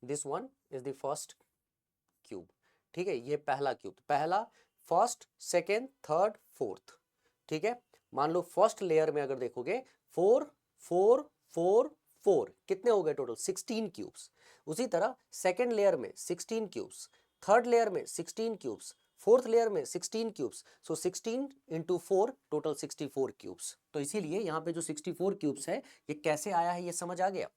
this one is the first cube, ठीक है, ये पहला क्यूब, पहला, फर्स्ट, सेकेंड, थर्ड, फोर्थ, ठीक है। मान लो फर्स्ट लेयर में अगर देखोगे, 4 4 4 4, कितने हो गए टोटल, 16 क्यूब्स। उसी तरह सेकेंड लेयर में 16 क्यूब्स, थर्ड लेयर में 16 क्यूब्स, फोर्थ लेयर में 16 क्यूब्स, सो 16 इंटू 4 टोटल 64 क्यूब्स। तो इसीलिए यहाँ पे जो 64 क्यूब्स है, ये कैसे आया है, ये समझ आ गया।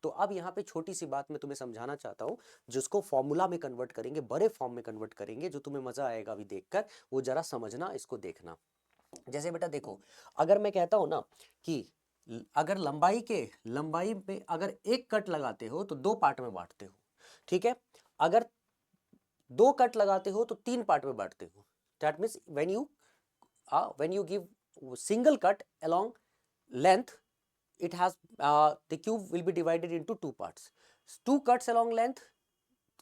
तो अब यहाँ पे छोटी सी बात मैं तुम्हें समझाना चाहता हूँ, जिसको फॉर्मूला में कन्वर्ट करेंगे, बड़े फॉर्म में कन्वर्ट करेंगे, जो तुम्हें मजा आएगा अभी देखकर, वो जरा समझना, इसको देखना। जैसे बेटा देखो, अगर मैं कहता हूं ना कि अगर लंबाई पे अगर एक कट लगाते हो तो दो पार्ट में बांटते हो, ठीक है। अगर दो कट लगाते हो तो तीन पार्ट में बांटते हो। That means when you give single cut along length, it has the cube will be divided into two parts. Two cuts along length,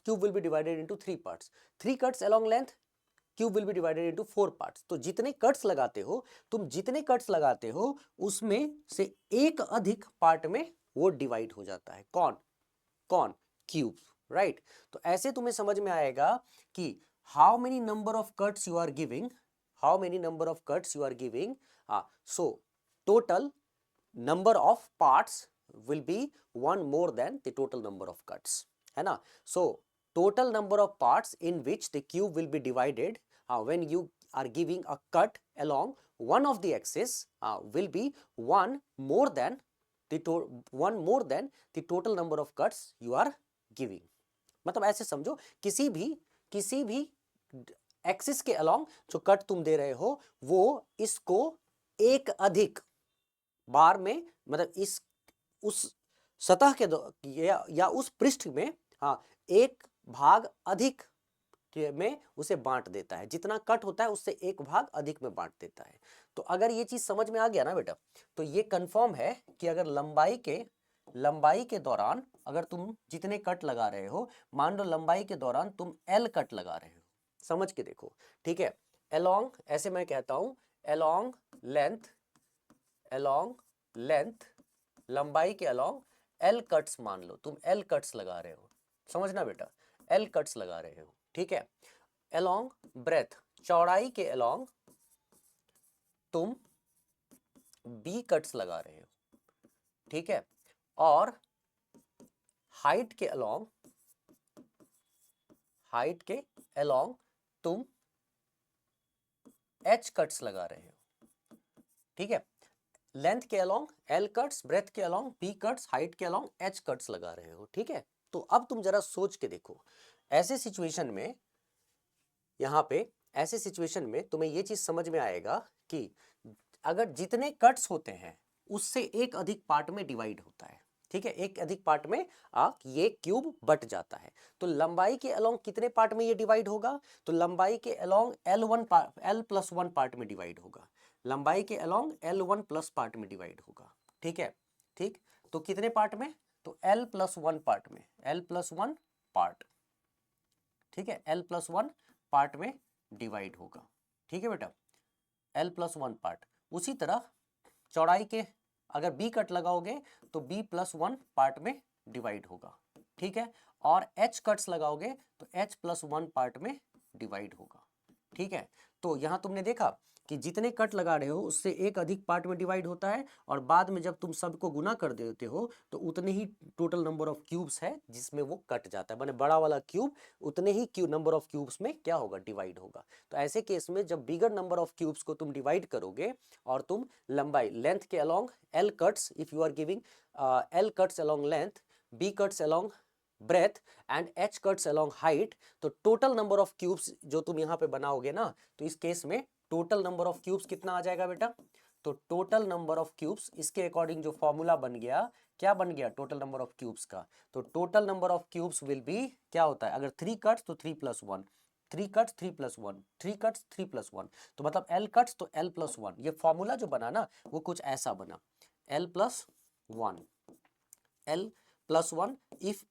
cube will be divided into three parts. Three cuts along length, cube will be divided into 4 parts. तो जितने cuts लगाते हो, तुम जितने cuts लगाते हो उसमें से एक अधिक पार्ट में वो डिवाइड हो जाता है। कौन कौन क्यूब, राइट। तो ऐसे तुम्हें समझ में आएगा कि how many number of cuts you are giving, how many number of cuts you are giving, so total number of parts will be one more than the total number of cuts, है ना। so total number of parts in which the cube will be divided when you are giving a cut along one of the axis will be one more than the total number of cuts you are giving। मतलब ऐसे समझो, किसी भी axis के along जो cut तुम दे रहे हो वो इसको एक अधिक बार में, मतलब इस उस सतह के या उस पृष्ठ में एक भाग अधिक में उसे बांट देता है। जितना कट होता है उससे एक भाग अधिक में बांट देता है। तो अगर ये चीज समझ में आ गया ना बेटा, तो ये कंफर्म है कि अगर लंबाई के दौरान अगर तुम जितने कट लगा रहे हो, मान लो लंबाई के दौरान तुम एल कट लगा रहे हो, समझ के देखो, ठीक है। अलोंग, ऐसे मैं कहता हूं अलोंग लेंथ, लंबाई के अलोंग एल कट्स, मान लो तुम एल कट्स लगा रहे हो, समझना बेटा, एल कट्स लगा रहे हो, ठीक है। अलोंग ब्रेथ, चौड़ाई के अलोंग तुम बी कट्स लगा रहे हो, ठीक है। और हाइट के अलोंग तुम एच कट्स लगा रहे हो, ठीक है। लेंथ के अलोंग एल कट्स, ब्रेथ के अलोंग बी कट्स, हाइट के अलोंग एच कट्स लगा रहे हो, ठीक है। तो अब तुम जरा सोच के देखो, ऐसे सिचुएशन में, यहां पे ऐसे सिचुएशन में तुम्हें ये चीज समझ में आएगा कि अगर जितने कट्स होते हैं उससे एक अधिक पार्ट में डिवाइड होता है, ठीक है। एक अधिक पार्ट में ये क्यूब बट जाता है। तो लंबाई के अलोंग कितने पार्ट में ये डिवाइड होगा, तो लंबाई के अलोंग L+1 पार्ट में डिवाइड होगा, लंबाई के अलोंग L1+ पार्ट में डिवाइड होगा, ठीक है। ठीक, तो कितने पार्ट में, तो L+1 पार्ट में, L+1 पार्ट, ठीक है, L+1 पार्ट में डिवाइड होगा, ठीक है बेटा, L+1 पार्ट। उसी तरह चौड़ाई के अगर बी कट लगाओगे तो B+1 पार्ट में डिवाइड होगा, ठीक है। और H कट्स लगाओगे तो H+1 पार्ट में डिवाइड होगा, ठीक है। तो यहां तुमने देखा कि जितने कट लगा रहे हो उससे एक अधिक पार्ट में डिवाइड होता है, और बाद में जब तुम सबको गुना कर देते हो तो उतने ही टोटल नंबर ऑफ क्यूब्स है जिसमें वो कट जाता है, माने बड़ा वाला क्यूब उतने ही नंबर ऑफ क्यूब्स में क्या होगा, डिवाइड होगा। तो ऐसे केस में जब बिगर नंबर ऑफ क्यूब्स को तुम डिवाइड करोगे और तुम लंबाई लेंथ के along L cuts, if you are giving L cuts along length, B cuts along breadth and H cuts along height, तो टोटल नंबर ऑफ क्यूब्स जो तुम यहाँ पे बनाओगे ना, तो इस केस में टोटल नंबर ऑफ क्यूब्स कितना आ जाएगा बेटा, तो टोटल नंबर ऑफ क्यूब्स इसके अकॉर्डिंग जो फॉर्मूला बन गया, क्या बन गया टोटल नंबर ऑफ क्यूब्स का, तो total number of cubes will be, क्या होता है, अगर 3 कट्स तो 3+1, 3 कट्स 3+1, 3 कट्स 3+1, तो मतलब L कट्स तो L+1। ये फॉर्मूला जो बना ना वो कुछ ऐसा बना, L+1, L+1 इफ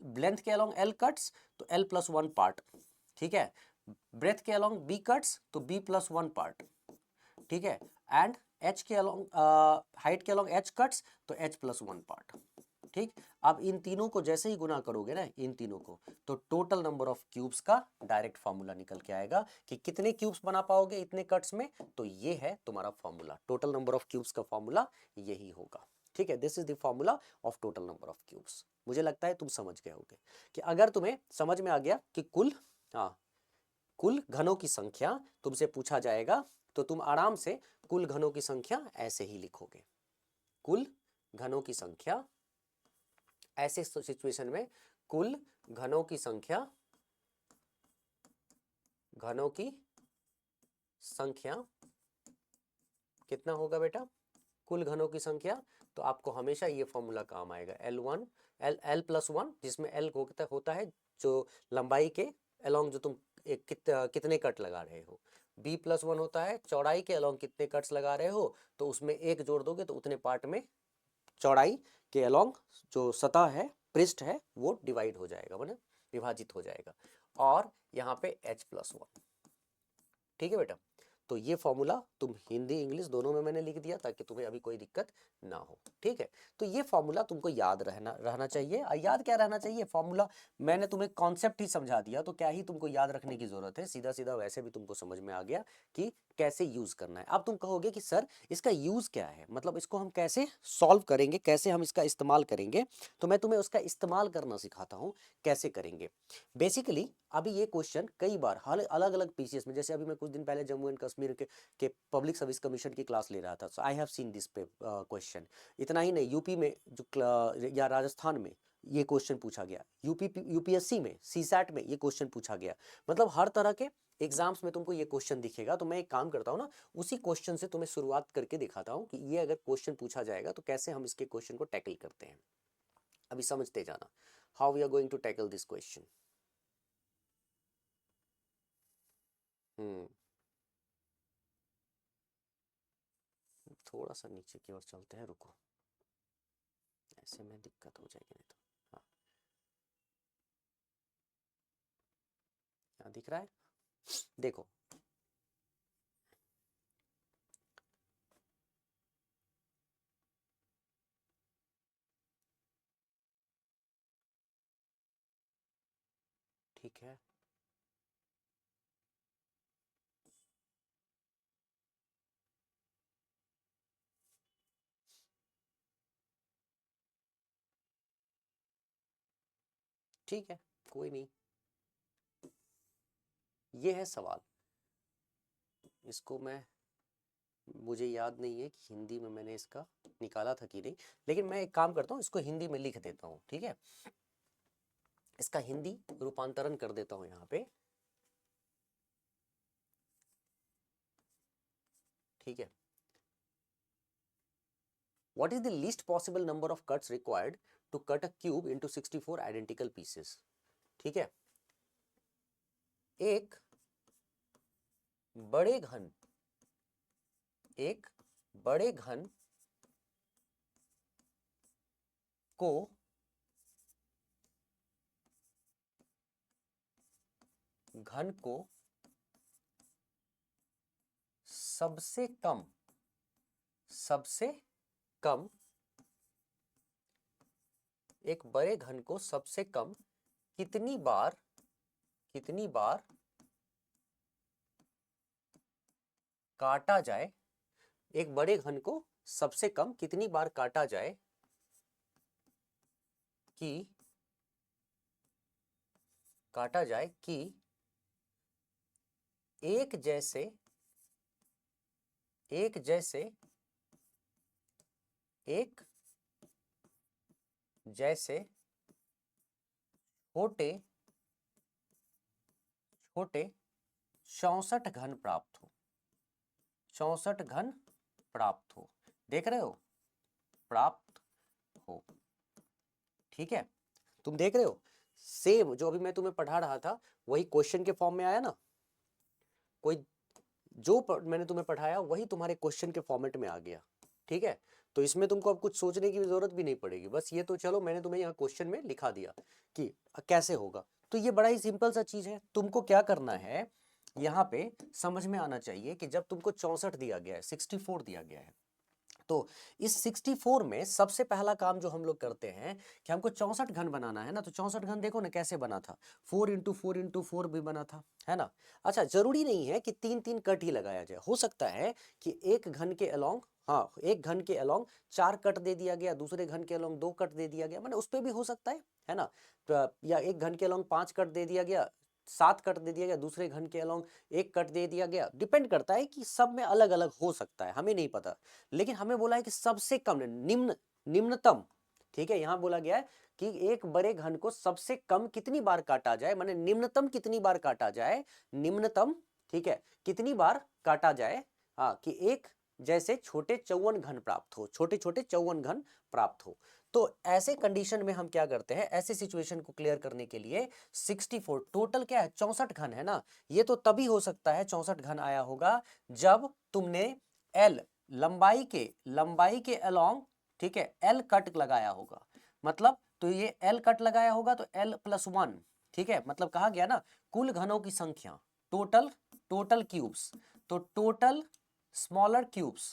लेंथ के अलोंग L कट्स तो L+1 पार्ट, ठीक है। ब्रेथ के अलोंग B कट्स तो B+1 पार्ट, ठीक है। एंड H के अलोंग हाइट के अलोंग H कट्स तो H+1 पार्ट, ठीक। अब इन तीनों को जैसे ही गुना करोगे ना, इन तीनों को, तो टोटल नंबर ऑफ क्यूब्स का डायरेक्ट फॉर्मूला निकल के आएगा कि कितने क्यूब्स बना पाओगे इतने कट्स में, तो ये है तुम्हारा formula, total number of cubes का फॉर्मूला यही होगा, ठीक है। This is the formula of total number of cubes. मुझे लगता है तुम समझ गए होगे कि अगर तुम्हें समझ में आ गया कि कुल घनों की संख्या तुमसे पूछा जाएगा तो तुम आराम से कुल घनों की संख्या ऐसे ही लिखोगे, कुल घनों की संख्या, ऐसे सिचुएशन में कुल घनों की संख्या कितना होगा बेटा, कुल घनों की संख्या, तो आपको हमेशा ये फॉर्मूला काम आएगा, L+1 जिसमें L होता है जो लंबाई के अलोंग जो तुम कितने कट लगा रहे हो, B+1 होता है चौड़ाई के अलोंग कितने कट्स लगा रहे हो, तो उसमें एक जोड़ दोगे तो उतने पार्ट में चौड़ाई के अलोंग जो सतह है, पृष्ठ है, वो डिवाइड हो जाएगा, माने विभाजित हो जाएगा। और यहाँ पे H+1, ठीक है बेटा। तो ये फॉर्मूला तुम हिंदी इंग्लिश दोनों में मैंने लिख दिया ताकि तुम्हें अभी कोई दिक्कत ना हो, ठीक है। तो ये फॉर्मूला तुमको याद रहना चाहिए। याद क्या रहना चाहिए फॉर्मूला, मैंने तुम्हें कॉन्सेप्ट ही समझा दिया, तो क्या ही तुमको याद रखने की जरूरत है, सीधा सीधा वैसे भी तुमको समझ में आ गया कि कैसे यूज करना है। अब तुम कहोगे कि सर इसका यूज क्या है, मतलब इसको हम कैसे सॉल्व करेंगे, कैसे हम इसका इस्तेमाल करेंगे। तो मैं तुम्हें उसका इस्तेमाल करना सिखाता हूँ, कैसे करेंगे। बेसिकली अभी ये क्वेश्चन कई बार अलग अलग पीसीएस में, जैसे अभी मैं कुछ दिन पहले जम्मू एंड कश्मीर के पब्लिक सर्विस कमीशन की क्लास ले रहा था, so I have seen this question. इतना ही नहीं, यूपी में या राजस्थान में ये क्वेश्चन पूछा गया, यूपीएससी में सीसैट में ये क्वेश्चन पूछा गया। मतलब हर तरह के एग्जाम्स में तुमको ये क्वेश्चन दिखेगा। तो मैं एक काम करता हूँ ना, उसी क्वेश्चन से तुम्हें शुरुआत करके दिखाता हूँ कि ये अगर क्वेश्चन पूछा जाएगा तो कैसे हम इसके क्वेश्चन को टैकल करते हैं। अभी समझते जाना, how we are going to tackle this question. थोड़ा सा नीचे की ओर चलते हैं, रुको, ऐसे में दिक्कत हो जाएगी नहीं तो। हाँ, यहाँ दिख रहा है, देखो ठीक है। ठीक है, कोई नहीं, ये है सवाल। इसको मैं, मुझे याद नहीं है कि हिंदी में मैंने इसका निकाला था कि नहीं, लेकिन मैं एक काम करता हूँ, इसको हिंदी में लिख देता हूँ, ठीक है। इसका हिंदी रूपांतरण कर देता हूँ यहाँ पे, ठीक है। What is the least possible number of cuts required to cut a cube into 64 identical pieces? ठीक है, एक बड़े घन को सबसे कम एक बड़े घन को सबसे कम कितनी बार काटा जाए, एक बड़े घन को सबसे कम कितनी बार काटा जाए कि एक जैसे छोटे 64 घन प्राप्त हो। देख रहे हो, प्राप्त हो, ठीक है। तुम देख रहे हो, सेम जो अभी मैं तुम्हें पढ़ा रहा था वही क्वेश्चन के फॉर्म में आया ना, कोई जो मैंने तुम्हें पढ़ाया वही तुम्हारे क्वेश्चन के फॉर्मेट में आ गया, ठीक है। तो इसमें तुमको अब कुछ सोचने की जरूरत भी नहीं पड़ेगी, बस ये तो चलो मैंने तुम्हें यहाँ क्वेश्चन में लिखा दिया कि कैसे होगा। तो ये बड़ा ही सिंपल सा चीज है। तुमको क्या करना है, यहाँ पे समझ में आना चाहिए कि जब तुमको 64 दिया गया है, 64 दिया गया है, तो इस 64 में सबसे पहला काम जो हम लोग करते हैं कि हमको 64 घन बनाना है ना। तो 64 घन देखो ना कैसे बना था, 4 इंटू 4 इंटू 4 भी बना था, है ना। अच्छा, जरूरी नहीं है कि 3-3 कट ही लगाया जाए, हो सकता है कि एक घन के अलोंग, हाँ, एक घन के अलोंग 4 कट दे दिया गया, दूसरे घन के अलोंग 2 कट दे दिया गया, मतलब उस पर भी हो सकता है ना। या एक घन के अलोंग 5 कट दे दिया गया, 7 कट दे दिया गया, दूसरे घन के अलोंग 1 कट दे दिया गया। डिपेंड करता है कि सब में अलग अलग हो सकता है, हमें नहीं पता। लेकिन हमें बोला है कि सबसे कम, निम्नतम, ठीक है। यहां बोला गया है कि एक बड़े घन को सबसे कम कितनी बार काटा जाए, माने निम्नतम कितनी बार काटा जाए, निम्नतम, ठीक है, कितनी बार काटा जाए, हाँ, कि एक जैसे छोटे 54 घन प्राप्त हो, छोटे 54 घन प्राप्त हो। तो ऐसे कंडीशन में हम क्या करते हैं, ऐसे सिचुएशन को क्लियर करने के लिए 64 टोटल क्या है, 64 घन है ना। ये तो तभी हो सकता है 64 घन आया होगा जब तुमने एल लंबाई के अलोंग, ठीक है, एल कट लगाया होगा। मतलब तो ये एल कट लगाया होगा तो L+1, ठीक है। मतलब कहा गया ना कुल घनों की संख्या, टोटल टोटल क्यूब्स, तो टोटल स्मॉलर क्यूब्स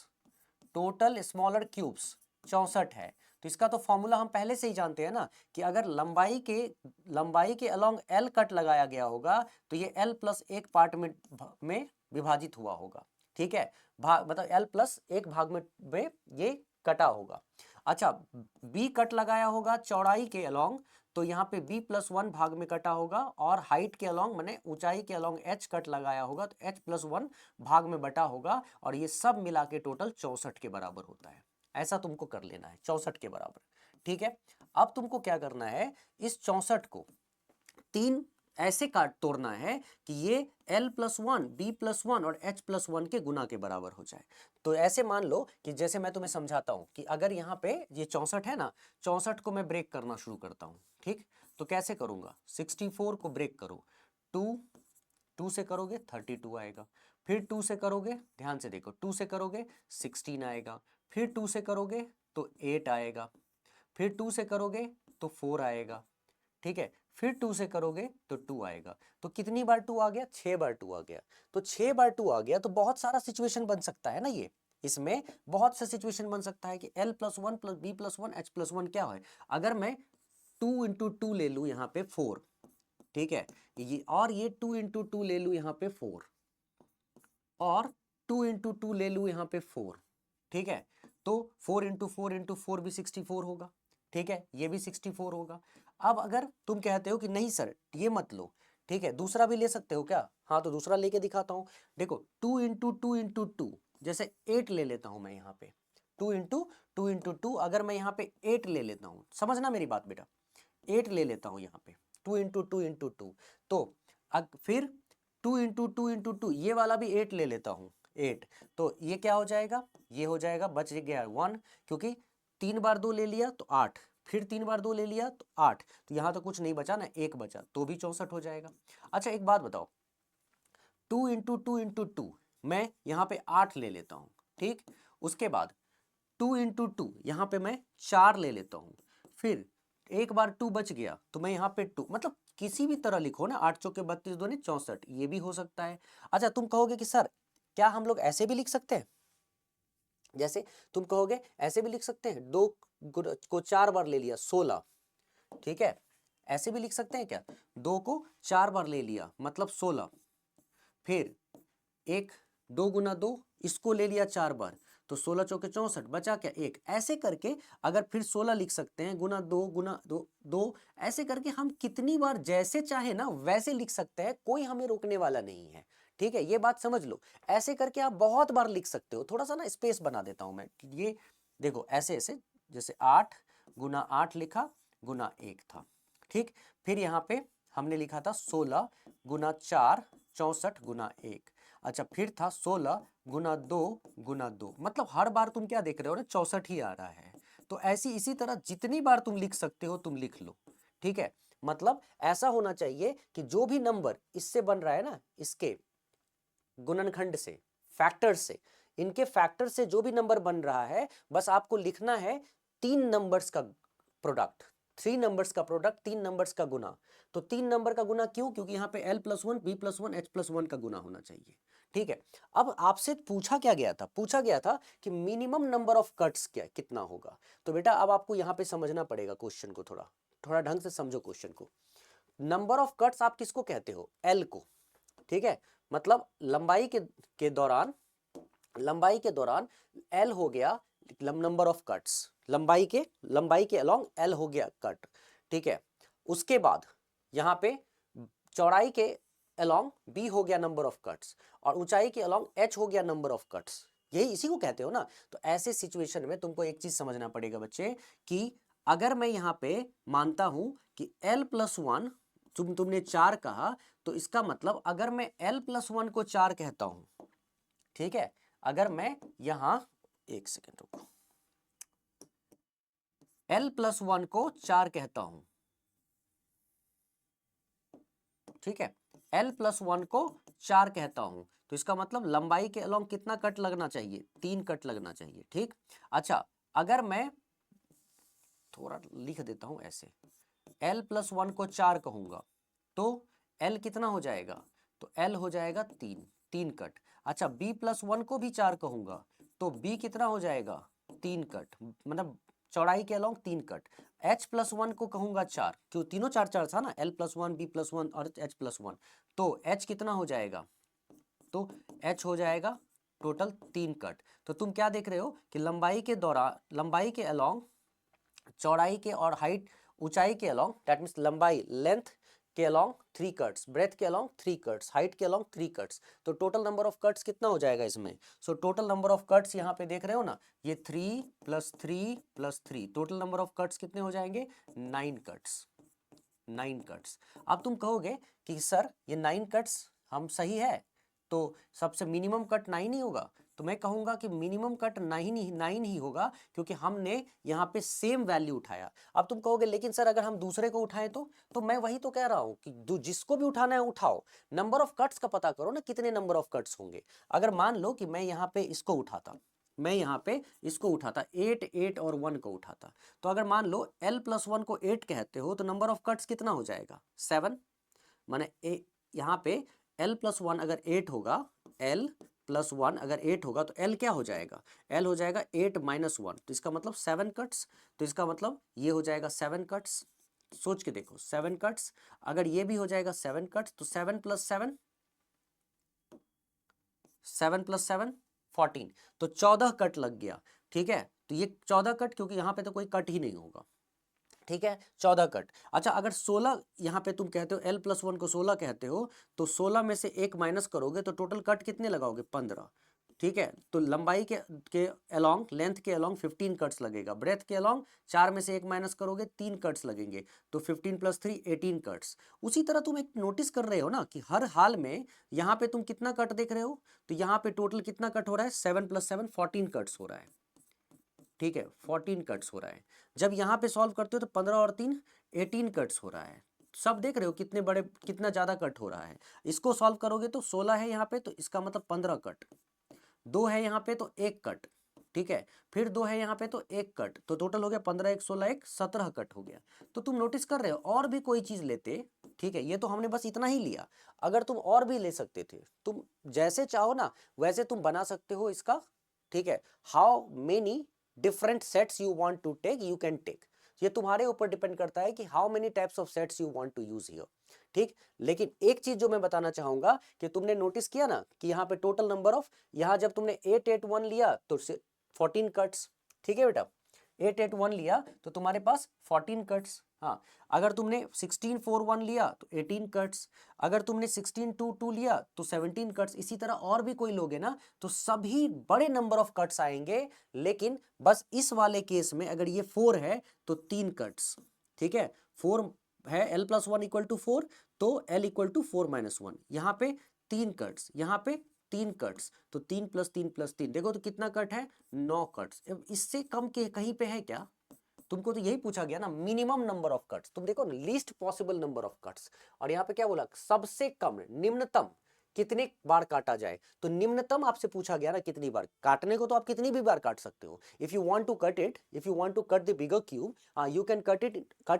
64 है। तो इसका तो फॉर्मूला हम पहले से ही जानते हैं ना कि अगर लंबाई के अलोंग एल कट लगाया गया होगा तो ये एल प्लस एक पार्ट में विभाजित हुआ होगा, ठीक है, मतलब एल प्लस एक भाग में ये कटा होगा। अच्छा, बी कट लगाया होगा चौड़ाई के अलोंग, तो यहाँ पे b प्लस 1 भाग में कटा होगा, और हाइट के अलोंग माने ऊंचाई के अलोंग h कट लगाया होगा तो h प्लस 1 भाग में बटा होगा, और ये सब मिला के टोटल 64 के बराबर होता है। ऐसा तुमको कर लेना है, 64 के बराबर, ठीक है। अब तुमको क्या करना है, इस 64 को 3 ऐसे काट तोड़ना है कि ये l प्लस 1, b प्लस 1 और h प्लस 1 के गुना के बराबर हो जाए। तो ऐसे मान लो कि जैसे मैं तुम्हें समझाता हूं कि अगर यहाँ पे ये 64 है ना, 64 को मैं ब्रेक करना शुरू करता हूं, ठीक। तो कैसे करूंगा, 64 को ब्रेक करो, 2 से करोगे 32 आएगा, फिर 2 से करोगे, ध्यान से देखो, 2 से करोगे 16 आएगा, फिर 2 से करोगे तो 8 आएगा, फिर 2 से करोगे तो 4 आएगा, ठीक है, फिर 2 से करोगे तो 2 आएगा। तो कितनी बार 2 आ गया, 6 बार 2 आ गया। तो 6 बार 2 आ गया तो बहुत सारा सिचुएशन बन सकता है ना, ये इसमें बहुत सा सिचुएशन बन सकता है कि l plus 1 plus B plus 1 h plus 1 क्या है। अगर मैं 2 इंटू 2 ले लूँ यहाँ पे 4, ठीक है, ये और ये 2 इंटू 2 ले लूँ यहाँ पे 4, और 2 इंटू 2 ले लूँ यहाँ पे 4, ठीक है, तो 4 इंटू 4 इंटू 4 भी 64 होगा, ठीक है, ये भी 64 होगा। अब अगर तुम कहते हो कि नहीं सर ये मत लो, ठीक है, दूसरा भी ले सकते हो क्या, हाँ तो दूसरा लेके दिखाता हूँ। देखो 2 इंटू 2 इंटू 2, जैसे 8 ले लेता हूँ मैं यहाँ पे, 2 इंटू 2 इंटू 2, अगर मैं यहाँ पे 8 ले लेता हूँ, समझना मेरी बात बेटा, 8 ले लेता हूँ यहाँ पे, 2 इंटू 2 इंटू 2, तो फिर 2 इंटू 2 इंटू 2, ये वाला भी 8 ले लेता हूँ, 8, तो ये क्या हो जाएगा, ये हो जाएगा, बच गया 1, क्योंकि 3 बार 2 ले लिया तो 8, फिर 3 बार 2 ले लिया तो 8, तो यहाँ तो कुछ नहीं बचा ना, 1 बचा, तो भी 64 हो जाएगा। अच्छा एक बात बताओ, 2 इंटू 2 इंटू 2, मैं यहाँ पे 8 ले लेता हूँ, ठीक, उसके बाद 2 इंटू 2, यहाँ पे मैं 4 ले लेता हूँ, फिर एक बार 2 बच गया तो मैं यहाँ पे 2, मतलब किसी भी तरह लिखो ना, 8 चौके 32 दूनी 64, ये भी हो सकता है। अच्छा तुम कहोगे कि सर क्या हम लोग ऐसे भी लिख सकते हैं, जैसे तुम कहोगे ऐसे भी लिख सकते हैं, 2 को 4 बार ले लिया 16, ठीक है, ऐसे भी लिख सकते हैं क्या, 2 को 4 बार ले लिया मतलब 16, फिर 1 2 गुना 2, इसको ले लिया 4 बार तो 16 चौके 64, बचा क्या 1, ऐसे करके अगर फिर 16 लिख सकते हैं, गुना 2 ऐसे करके हम कितनी बार जैसे चाहे ना वैसे लिख सकते हैं, कोई हमें रोकने वाला नहीं है, ठीक है, ये बात समझ लो। ऐसे करके आप बहुत बार लिख सकते हो, थोड़ा सा ना स्पेस बना देता हूं मैं, ये देखो ऐसे ऐसे, जैसे 8 गुना 8 लिखा, गुना 1 था, ठीक, फिर यहाँ पे हमने लिखा था 16 गुना 4 64 गुना 1, अच्छा फिर था 16 गुना 2 गुना 2, मतलब हर बार तुम क्या देख रहे हो ना, 64 ही आ रहा है। तो ऐसी इसी तरह जितनी बार तुम लिख सकते हो तुम लिख लो, ठीक है, मतलब ऐसा होना चाहिए कि जो भी नंबर इससे बन रहा है ना, इसके गुणनखंड से, फैक्टर से, इनके फैक्टर से जो भी नंबर बन रहा है, बस आपको लिखना है 3 नंबर्स का प्रोडक्ट, 3 नंबर्स का प्रोडक्ट, 3 नंबर्स का गुना। तो 3 नंबर का गुना क्यों, क्योंकि यहाँ पे l plus 1 b plus 1 h plus 1 का गुना होना चाहिए, ठीक है। अब आपसे पूछा क्या गया था, पूछा गया था कि मिनिमम नंबर ऑफ कट्स क्या कितना होगा। तो बेटा अब आपको यहाँ पे समझना पड़ेगा क्वेश्चन को, थोड़ा थोड़ा ढंग से समझो क्वेश्चन को। नंबर ऑफ कट्स आप किसको कहते हो, एल को, ठीक है, मतलब लंबाई के दौरान एल हो गया नंबर ऑफ कट्स, लंबाई के अलोंग एल हो गया कट, ठीक है। उसके बाद यहाँ पे चौड़ाई के अलोंग बी हो गया नंबर ऑफ कट्स, और ऊंचाई के अलोंग एच हो गया नंबर ऑफ कट्स, यही इसी को कहते हो ना। तो ऐसे सिचुएशन में तुमको एक चीज समझना पड़ेगा बच्चे, कि अगर मैं यहाँ पे मानता हूं कि l प्लस 1, तुमने 4 कहा, तो इसका मतलब अगर मैं l प्लस 1 को 4 कहता हूं, ठीक है, अगर मैं यहां एक सेकेंड रुको, l प्लस 1 को 4 कहता हूं, ठीक है, l प्लस 1 को 4 कहता हूं, तो इसका मतलब लंबाई के अलोंग कितना कट लगना चाहिए, 3 कट लगना चाहिए, ठीक। अच्छा अगर मैं थोड़ा लिख देता हूं ऐसे, l प्लस 1 को 4 कहूंगा तो l कितना हो जाएगा, तो l हो जाएगा 3, 3 कट। अच्छा b+1 को भी 4 कहूंगा तो b कितना हो जाएगा 3 कट, मतलब चौड़ाई के अलॉन्ग 3 कट। h+1 को कहूंगा 4, क्यों तीनों 4 4 था ना, l+1 b+1 और h+1, तो h कितना हो जाएगा, तो h हो जाएगा टोटल 3 कट। तो तुम क्या देख रहे हो कि लंबाई के दौरान, लंबाई के अलॉन्ग, चौड़ाई के और हाइट, ऊंचाई के अलॉन्ग, दैट मीन्स लंबाई लेंथ के अलॉन्ग 3 कट्स, ब्रेथ के अलॉन्ग 3 कट्स, हाइट के अलॉन्ग 3 कट्स, तो टोटल नंबर ऑफ कट्स कितना हो जाएगा इसमें। So total number of cuts यहाँ पे देख रहे हो ना, ये 3 + 3 + 3, टोटल नंबर ऑफ कट्स कितने हो जाएंगे 9 कट्स, 9 कट्स। अब तुम कहोगे कि सर ये 9 कट्स हम सही है, तो सबसे मिनिमम कट 9 ही होगा, तो मैं कहूंगा कि मिनिमम कट 9 ही होगा, क्योंकि हमने यहाँ पे सेम वैल्यू उठाया। अब तुम कहोगे लेकिन सर अगर हम दूसरे को उठाएं तो मैं वही तो कह रहा हूं कि जिसको भी उठाना है उठाओ, नंबर ऑफ कट्स का पता करो ना, कितने नंबर ऑफ कट्स होंगे। अगर मान लो कि मैं यहाँ पे इसको उठाता, मैं यहाँ पे इसको उठाता 8 8 और 1 को उठाता, तो अगर मान लो l+1 को 8 कहते हो तो नंबर ऑफ कट्स कितना हो जाएगा 7, माने यहाँ पे l+1 अगर 8 होगा, l+1 अगर 8 होगा तो l क्या हो जाएगा, l हो जाएगा 8 - 1, तो इसका मतलब 7 कट्स, तो इसका मतलब ये हो जाएगा 7 कट्स। सोच के देखो 7 कट्स, अगर ये भी हो जाएगा 7 कट्स तो 7 + 7, 7 + 7 14, तो 14 कट लग गया। ठीक है, तो ये 14 कट, क्योंकि यहाँ पे तो कोई कट ही नहीं होगा। ठीक है 14 कट। अच्छा अगर 16 यहाँ पे तुम कहते हो l+1 को 16 कहते हो, तो 16 में से 1 माइनस करोगे तो टोटल कट कितने लगाओगे 15। ठीक है, तो लंबाई के अलोंग, लेंथ के अलोंग 15 कट्स लगेगा, ब्रेथ के अलोंग 4 में से 1 माइनस करोगे 3 कट्स लगेंगे, तो 15 + 3 18 कट्स। उसी तरह तुम एक नोटिस कर रहे हो ना कि हर हाल में यहाँ पे तुम कितना कट देख रहे हो, तो यहाँ पे टोटल कितना कट हो रहा है 7 + 7 14 कट्स हो रहा है। ठीक है 14 कट्स हो रहा है। जब यहाँ पे सॉल्व करते हो तो 15 और 3 18 कट्स हो रहा है। सब देख रहे हो कितने बड़े, कितना ज्यादा कट हो रहा है। इसको सॉल्व करोगे तो 16 है यहाँ पे, तो इसका मतलब 15 कट, 2 है यहाँ पे तो 1 कट। ठीक है, फिर 2 है यहाँ पे तो 1 कट, तो टोटल हो गया 15 1 16 1 17 कट हो गया। तो तुम नोटिस कर रहे हो और भी कोई चीज लेते, ठीक है, ये तो हमने बस इतना ही लिया, अगर तुम और भी ले सकते थे, तुम जैसे चाहो ना वैसे तुम बना सकते हो इसका। ठीक है, how many different sets you want to take you can take, ये तुम्हारे ऊपर डिपेंड करता है कि how many types of sets you want to use here. ठीक, लेकिन एक चीज जो मैं बताना चाहूंगा कि तुमने नोटिस किया ना कि यहाँ पे टोटल नंबर ऑफ, यहाँ जब तुमने 8 8 1 लिया तो 14 कट्स। ठीक है बेटा, 8 8 1 लिया तो तुम्हारे पास 14 कट्स। हाँ, अगर तुमने 16 4 1 लिया तो 18 कट्स, अगर तुमने 16 2 2 लिया तो 17 कट्स। इसी तरह और भी कोई लोगे ना तो सभी बड़े नंबर ऑफ कट्स आएंगे, लेकिन बस इस वाले केस में अगर ये 4 है तो 3 कट्स। ठीक है, 4 है, l+1 = 4, तो l = 4 - 1, यहाँ पे 3 कट्स, यहाँ पे 3 कट्स, तो 3 + 3 + 3, देखो तो कितना कट है 9 कट्स। इससे कम के कहीं पे है क्या, तुमको तो यही पूछा गया ना मिनिमम नंबर ऑफ कट्स, तुम देखो ना least possible number of cuts, और यहाँ पे क्या बोला सबसे कम, निम्नतम कितने बार काटा जाए, तो निम्नतम आपसे पूछा गया ना कितनी बार काटने को, तो आप कितनी भी बार काट सकते हो। If you want to cut it, if you want to cut the bigger cube, you can cut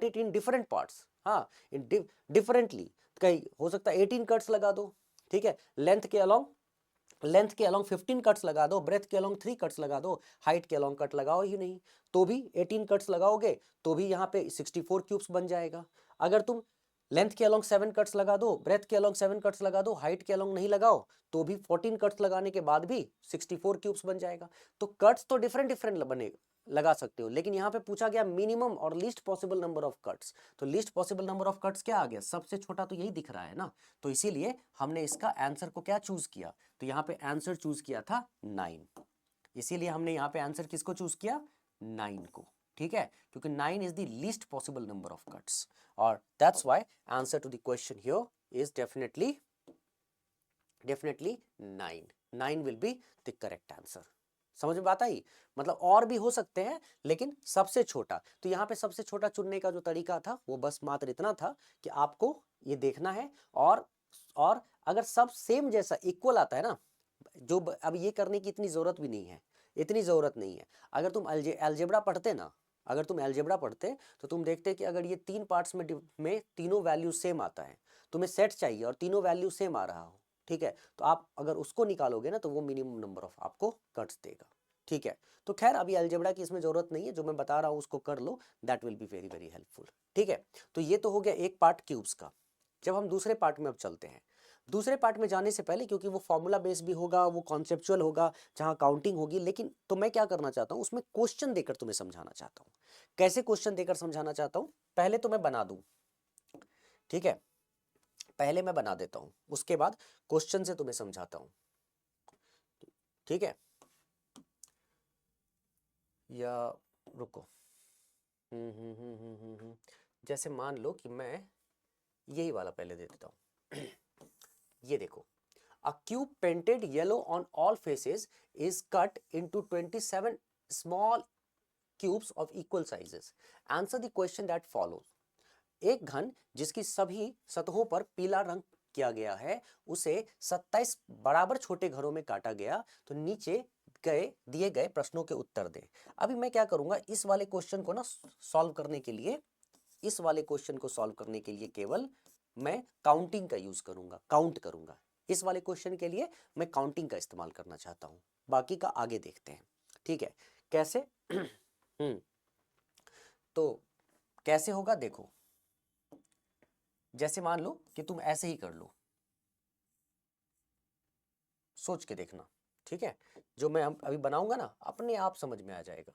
it in different parts, हाँ इन डिफरेंटली, कहीं हो सकता है 18 कट्स लगा दो। ठीक है, लेंथ के अलोंग 15 कट्स लगा दो, ब्रेथ के अलोंग 3 कट्स लगा दो, हाइट के अलोंग कट लगाओ ही नहीं तो भी 18 कट्स लगाओगे तो भी यहाँ पे 64 क्यूब्स बन जाएगा। अगर तुम लेंथ के अलोंग 7 कट्स लगा दो, ब्रेथ के अलोंग 7 कट्स लगा दो, हाइट के अलोंग नहीं लगाओ तो भी 14 कट्स लगाने के बाद भी 64 क्यूब्स बन जाएगा। तो कट्स तो डिफरेंट डिफरेंट बने लगा सकते हो, लेकिन यहाँ पे पूछा गया मिनिमम और least possible number of cuts, तो least possible number of cuts क्या आ गया, सबसे छोटा तो यही दिख रहा है ना, तो इसीलिए हमने इसका आंसर को क्या चूज किया, तो यहाँ पे आंसर चूज किया था 9, इसीलिए हमने यहाँ पे आंसर किसको चूज किया 9 को। ठीक है, क्योंकि 9 is the least possible number of cuts, और that's why answer to the question here is definitely 9, 9 will be the correct answer. समझ में बात आई, मतलब और भी हो सकते हैं लेकिन सबसे छोटा, तो यहाँ पे सबसे छोटा चुनने का जो तरीका था वो बस मात्र इतना था कि आपको ये देखना है, और अगर सब सेम जैसा इक्वल आता है ना, जो अब ये करने की इतनी जरूरत भी नहीं है, इतनी जरूरत नहीं है। अगर तुम अलजेब्रा पढ़ते ना, अगर तुम अलजेब्रा पढ़ते तो तुम देखते कि अगर ये 3 पार्ट्स में तीनों वैल्यू सेम आता है, तुम्हें सेट चाहिए और तीनों वैल्यू सेम आ रहा हो, ठीक है, तो आप अगर उसको निकालोगे ना तो वो मिनिमम नंबर ऑफ आपको कट्स देगा। ठीक है, तो खैर अभी अलजेब्रा की इसमें जरूरत नहीं है, जो मैं बता रहा हूँ उसको कर लो, that will be very very helpful. ठीक है, तो ये तो हो गया एक पार्ट क्यूब्स का। जब हम दूसरे पार्ट में अब चलते हैं, दूसरे पार्ट में जाने से पहले, क्योंकि वो फॉर्मूला बेस भी होगा, वो कॉन्सेप्चुअल होगा, जहां काउंटिंग होगी, लेकिन तो मैं क्या करना चाहता हूं, उसमें क्वेश्चन देकर तुम्हें समझाना चाहता हूं। कैसे क्वेश्चन देकर समझाना चाहता हूं, पहले तो मैं बना दूं। ठीक है, पहले मैं बना देता हूं, उसके बाद क्वेश्चन से तुम्हें समझाता हूं। ठीक है, या रुको, जैसे मान लो कि मैं यही वाला पहले दे देता हूं। ये देखो, a cube painted yellow on all faces is cut into 27 small cubes of equal sizes. Answer the question that follows. एक घन जिसकी सभी सतहों पर पीला रंग किया गया है, उसे 27 बराबर छोटे घरों में काटा गया, तो नीचे दिए गए प्रश्नों के उत्तर दें। अभी मैं क्या करूंगा, इस वाले क्वेश्चन को ना सॉल्व करने के लिए, इस वाले क्वेश्चन को सॉल्व करने के लिए केवल मैं काउंटिंग का यूज करूंगा, काउंट करूंगा। इस वाले क्वेश्चन के लिए मैं काउंटिंग का इस्तेमाल करना चाहता हूं, बाकी का आगे देखते हैं। ठीक है, कैसे? तो कैसे होगा देखो, जैसे मान लो कि तुम ऐसे ही कर लो, सोच के देखना। ठीक है, जो मैं अभी बनाऊंगा ना, अपने आप समझ में आ जाएगा।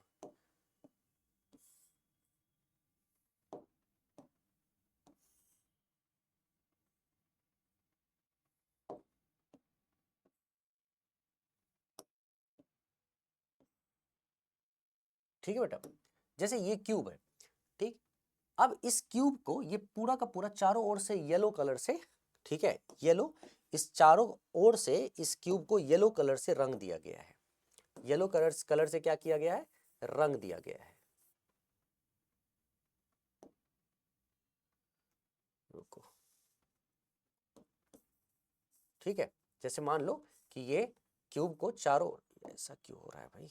ठीक है बेटा, जैसे ये क्यूब है, ठीक, अब इस क्यूब को ये पूरा का पूरा चारों ओर से येलो कलर से, ठीक है, येलो, इस चारों ओर से इस क्यूब को येलो कलर से रंग दिया गया है। येलो कलर से क्या किया गया है, रंग दिया गया है। रुको, ठीक है, जैसे मान लो कि ये क्यूब को चारों, ऐसा क्यों हो रहा है भाई,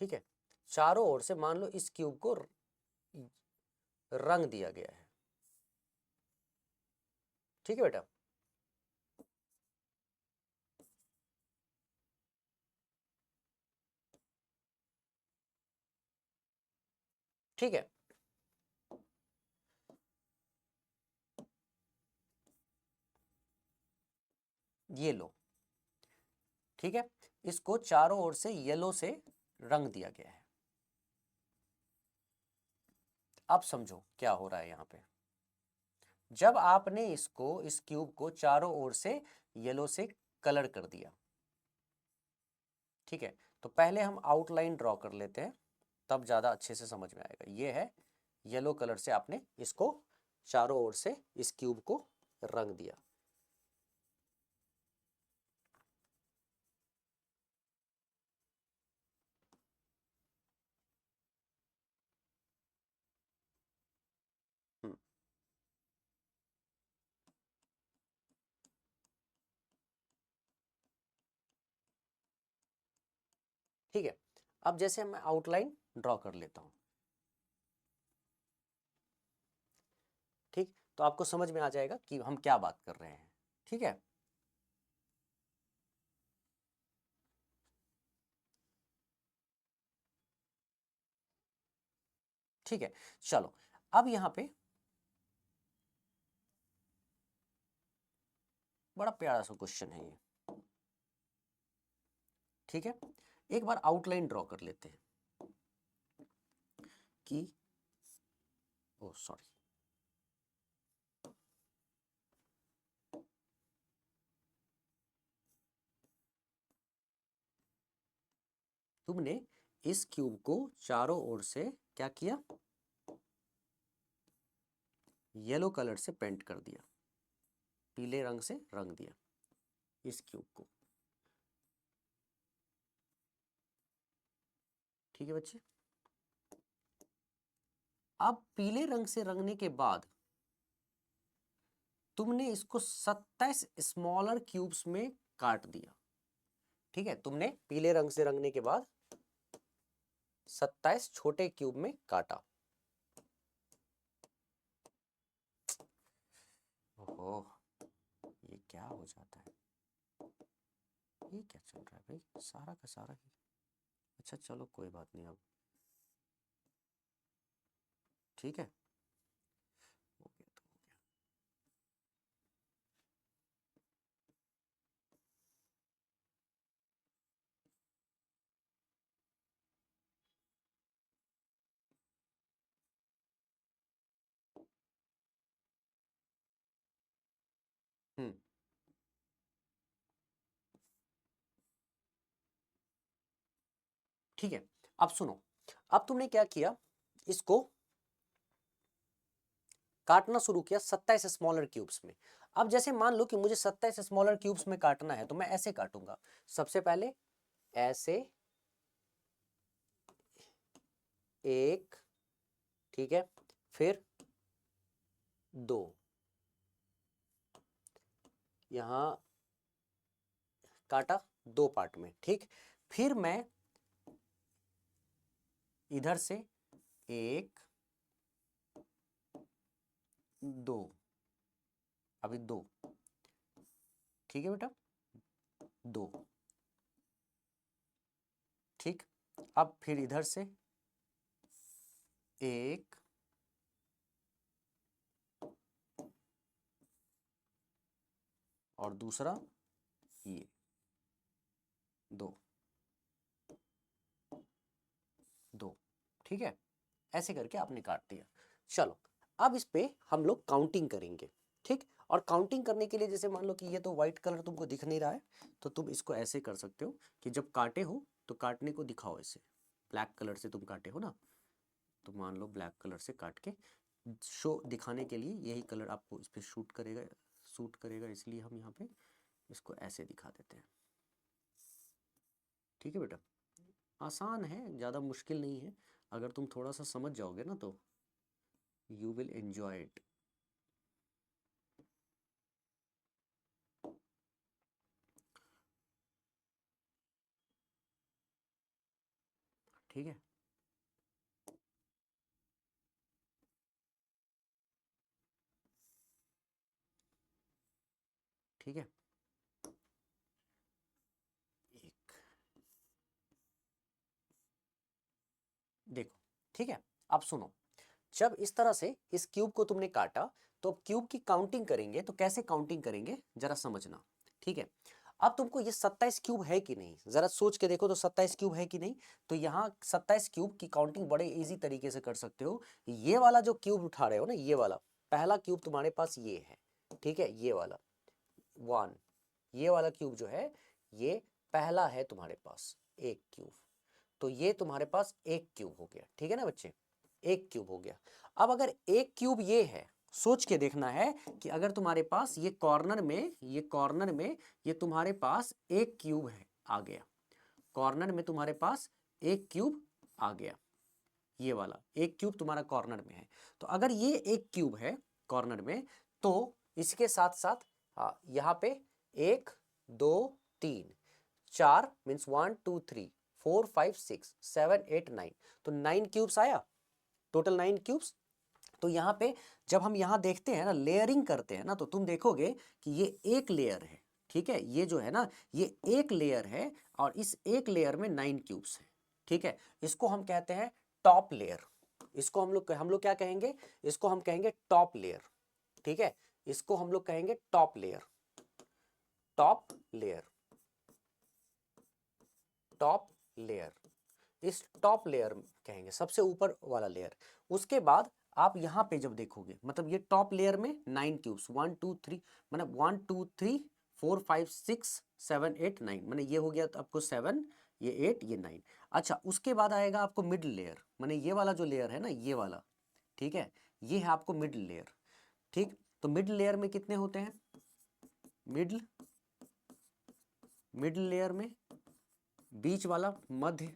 ठीक है, चारों ओर से मान लो इस क्यूब को रंग दिया गया है। ठीक है बेटा, ठीक है, ये लो, ठीक है, इसको चारों ओर से येलो से रंग दिया गया है। अब समझो क्या हो रहा है यहां पे, जब आपने इसको, इस क्यूब को चारों ओर से येलो से कलर कर दिया, ठीक है, तो पहले हम आउटलाइन ड्रॉ कर लेते हैं, तब ज्यादा अच्छे से समझ में आएगा। ये है येलो कलर से आपने इसको चारों ओर से इस क्यूब को रंग दिया। ठीक है, अब जैसे मैं आउटलाइन ड्रॉ कर लेता हूं, ठीक, तो आपको समझ में आ जाएगा कि हम क्या बात कर रहे हैं। ठीक है, ठीक है, चलो, अब यहां पे बड़ा प्यारा सा क्वेश्चन है ये। ठीक है, एक बार आउटलाइन ड्रॉ कर लेते हैं कि, ओ सॉरी, तुमने इस क्यूब को चारों ओर से क्या किया, येलो कलर से पेंट कर दिया, पीले रंग से रंग दिया इस क्यूब को। ठीक है बच्चे, अब पीले रंग से रंगने के बाद तुमने इसको 27 स्मॉलर क्यूब्स में काट दिया। ठीक है, तुमने पीले रंग से रंगने के बाद 27 छोटे क्यूब में काटा। ओहो, ये क्या हो जाता है, ये क्या चल रहा है भाई, सारा का सारा ही। अच्छा चलो कोई बात नहीं, अब ठीक है, हो गया तो हो गया। ठीक है, अब सुनो, अब तुमने क्या किया, इसको काटना शुरू किया 27 स्मॉलर क्यूब्स में। अब जैसे मान लो कि मुझे 27 स्मॉलर क्यूब्स में काटना है, तो मैं ऐसे काटूंगा, सबसे पहले ऐसे एक, ठीक है, फिर दो, यहां काटा दो पार्ट में, ठीक, फिर मैं इधर से एक, दो, अभी दो, ठीक है बेटा, दो, ठीक, अब फिर इधर से एक, और दूसरा ये दो, दो, ठीक है, ऐसे करके आपने काट दिया। चलो अब इस पे हम लोग काउंटिंग करेंगे, ठीक, और काउंटिंग करने के लिए जैसे मान लो कि ये तो व्हाइट कलर तुमको दिख नहीं रहा है, तो तुम इसको ऐसे कर सकते हो कि जब काटे हो तो काटने को दिखाओ ऐसे, ब्लैक कलर से तुम काटे हो ना, तो मान लो ब्लैक कलर से काट के शो दिखाने के लिए यही कलर आपको इस पर सूट करेगा, इसलिए हम यहाँ पे इसको ऐसे दिखा देते हैं। ठीक है बेटा, आसान है, ज़्यादा मुश्किल नहीं है, अगर तुम थोड़ा सा समझ जाओगे ना तो यू विल एंजॉय इट। ठीक है, ठीक है, एक, देखो, ठीक है, अब सुनो, जब इस तरह से इस क्यूब को तुमने काटा, तो अब क्यूब की काउंटिंग करेंगे, तो कैसे काउंटिंग करेंगे जरा समझना, ठीक है। अब तुमको ये 27 क्यूब है कि नहीं, जरा सोच के देखो तो 27 क्यूब है कि नहीं, तो यहाँ 27 क्यूब की काउंटिंग बड़े इजी तरीके से कर सकते हो। ये वाला जो क्यूब उठा रहे हो ना, ये वाला पहला क्यूब तुम्हारे पास ये है, ठीक है, ये वाला 1, ये वाला क्यूब जो है ये पहला है तुम्हारे पास, एक क्यूब, तो ये तुम्हारे पास एक क्यूब हो गया, ठीक है ना बच्चे, एक क्यूब हो गया। अब अगर एक क्यूब ये है, सोच के देखना है कि अगर तुम्हारे पास ये कॉर्नर में, ये तुम्हारे पास एक क्यूब है, आ गया कॉर्नर में, तुम्हारे पास एक क्यूब आ गया, ये वाला एक क्यूब तुम्हारा कॉर्नर में है, तो अगर ये एक क्यूब है कॉर्नर में, तो इसके साथ साथ यहाँ पे एक, दो, तीन, चार, मीन्स 1 2 3 4 5 6 7 8 9, तो 9 क्यूब्स आया, टोटल 9 क्यूब्स। तो यहाँ पे जब हम यहाँ देखते हैं ना, लेयरिंग करते हैं ना, तो तुम देखोगे कि ये एक लेयर है, ठीक है, ये जो है ना ये एक लेयर है, और इस एक लेयर में 9 क्यूब्स है, ठीक है, इसको हम कहते हैं टॉप लेयर, इसको हम लोग क्या कहेंगे, इसको हम कहेंगे टॉप लेयर, ठीक है, इसको हम लोग कहेंगे top layer, top layer, top layer, इस टॉप लेयर कहेंगे, सबसे ऊपर वाला लेयर। उसके बाद आप यहाँ पे जब देखोगे, मतलब ये टॉप लेयर में 9 क्यूब्स, 1 2 3, मतलब 1 2 3 4 5 6 7 8 9, मैंने ये हो गया तो आपको 7, ये 8, ये 9। अच्छा, उसके बाद आएगा आपको मिडिल लेयर, मैंने ये वाला जो लेयर है ना, ये वाला, ठीक है, ये है आपको मिडिल लेयर, ठीक, तो मिडिल लेयर में कितने होते हैं, मिडिल मिडिल लेयर में बीच वाला मध्य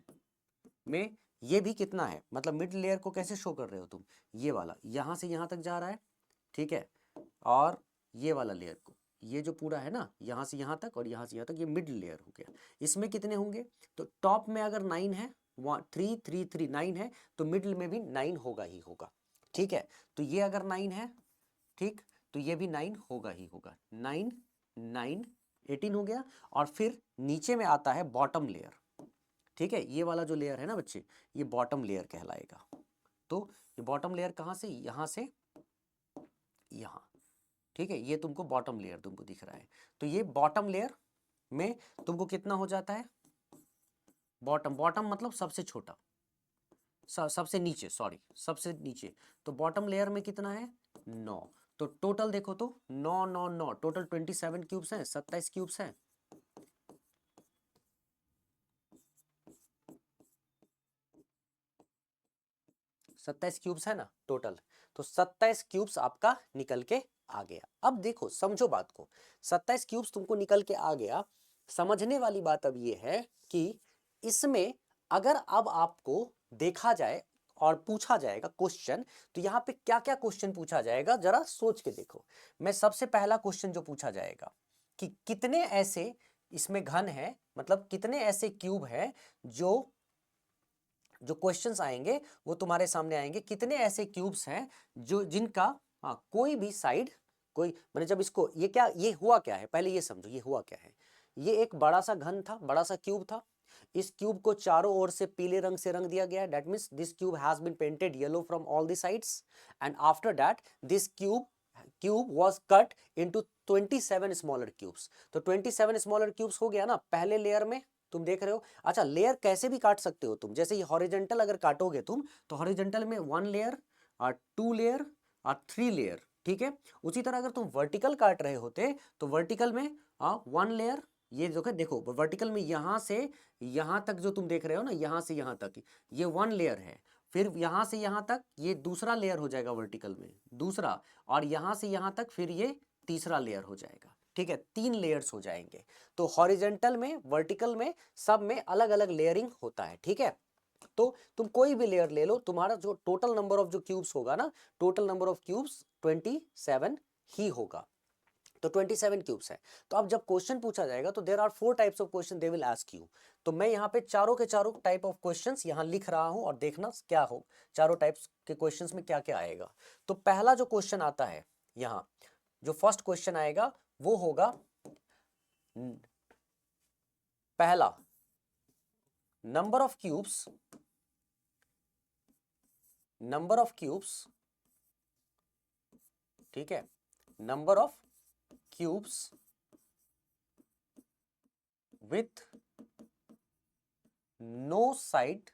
में, ये भी कितना है, मतलब मिड लेयर को कैसे शो कर रहे हो तुम, ये वाला यहां से यहां तक जा रहा है, ठीक है, और ये वाला लेयर को, ये जो पूरा है ना यहां से यहां तक और यहां से यहां तक, ये मिड लेयर हो गया, इसमें कितने होंगे, तो टॉप में अगर 9 है 3 3 3 9 है, तो मिडिल में भी 9 होगा ही होगा। ठीक है, तो ये अगर 9 है, ठीक, तो ये भी 9 होगा ही होगा। 9 9 18 हो गया। और फिर नीचे में आता है बॉटम लेयर। ठीक है, ये वाला जो लेयर है ना बच्चे, ये बॉटम लेयर कहलाएगा। तो ये बॉटम लेयर कहाँ से, यहाँ से यहाँ। ठीक है, ये तुमको बॉटम लेयर तुमको दिख रहा है। तो ये बॉटम लेयर में तुमको कितना हो जाता है, बॉटम, बॉटम मतलब सबसे छोटा, सबसे नीचे, सॉरी सबसे नीचे। तो बॉटम लेयर में कितना है, 9। तो टोटल देखो तो 9 9 9, टोटल 27 क्यूब्स हैं, 27 क्यूब्स हैं। 27 क्यूब्स है ना टोटल। तो 27 क्यूब्स आपका निकल के आ गया। अब देखो समझो बात को, 27 क्यूब्स तुमको निकल के आ गया। समझने वाली बात अब ये है कि इसमें अगर अब आपको देखा जाए और पूछा जाएगा क्वेश्चन, तो यहाँ पे क्या क्या क्वेश्चन पूछा जाएगा जरा सोच के देखो। मैं सबसे पहला क्वेश्चन जो पूछा जाएगा कि कितने ऐसे इसमें घन है, मतलब कितने ऐसे क्यूब है, जो क्वेश्चंस आएंगे वो तुम्हारे सामने आएंगे, कितने ऐसे क्यूब्स हैं जो जिनका कोई भी साइड, कोई मैंने जब इसको, ये क्या, ये हुआ क्या है, पहले ये समझो ये हुआ क्या है। ये एक बड़ा सा घन था, बड़ा सा क्यूब था। इस क्यूब को चारों ओर से पीले रंग से रंग दिया गया है। That means this cube has been painted yellow from all the sides, and after that this cube was cut into 27 smaller cubes. तो 27 स्मॉलर क्यूब्स हो गया ना पहले लेयर में, तुम देख रहे हो। अच्छा, लेयर कैसे भी काट सकते हो तुम, जैसे ये हॉरिजॉन्टल अगर काटोगे तुम, तो हॉरिजॉन्टल में 1 लेयर और 2 लेयर और 3 लेयर। ठीक है, उसी तरह अगर तुम वर्टिकल काट रहे होते तो वर्टिकल में 1 लेयर, ये जो है देखो वर्टिकल में यहां से यहां तक जो तुम देख रहे हो ना, यहां से यहां तक ये 1 लेयर है। फिर यहां से यहां तक ये दूसरा लेयर हो जाएगा वर्टिकल में, दूसरा, और यहां से यहां तक फिर ये तीसरा लेयर हो जाएगा। ठीक है, 3 लेयर्स हो जाएंगे। तो हॉरिजेंटल में, वर्टिकल में, सब में अलग अलग लेयरिंग होता है। ठीक है, तो तुम कोई भी लेयर ले लो, तुम्हारा जो टोटल नंबर ऑफ जो क्यूब्स होगा ना, टोटल नंबर ऑफ क्यूब्स 27 ही होगा। तो 27 क्यूब्स है। तो अब जब क्वेश्चन पूछा जाएगा तो there are 4 types of question they will ask you. तो मैं यहाँ पे चारों के चारों टाइप ऑफ क्वेश्चंस यहाँ लिख रहा हूँ, और देखना क्या हो चारों टाइप्स के क्वेश्चंस में क्या क्या आएगा। तो पहला जो क्वेश्चन आता है यहाँ, जो फर्स्ट क्वेश्चन आएगा वो होगा पहला, number of cubes, number of cubes, ठीक है, number of cubes with no side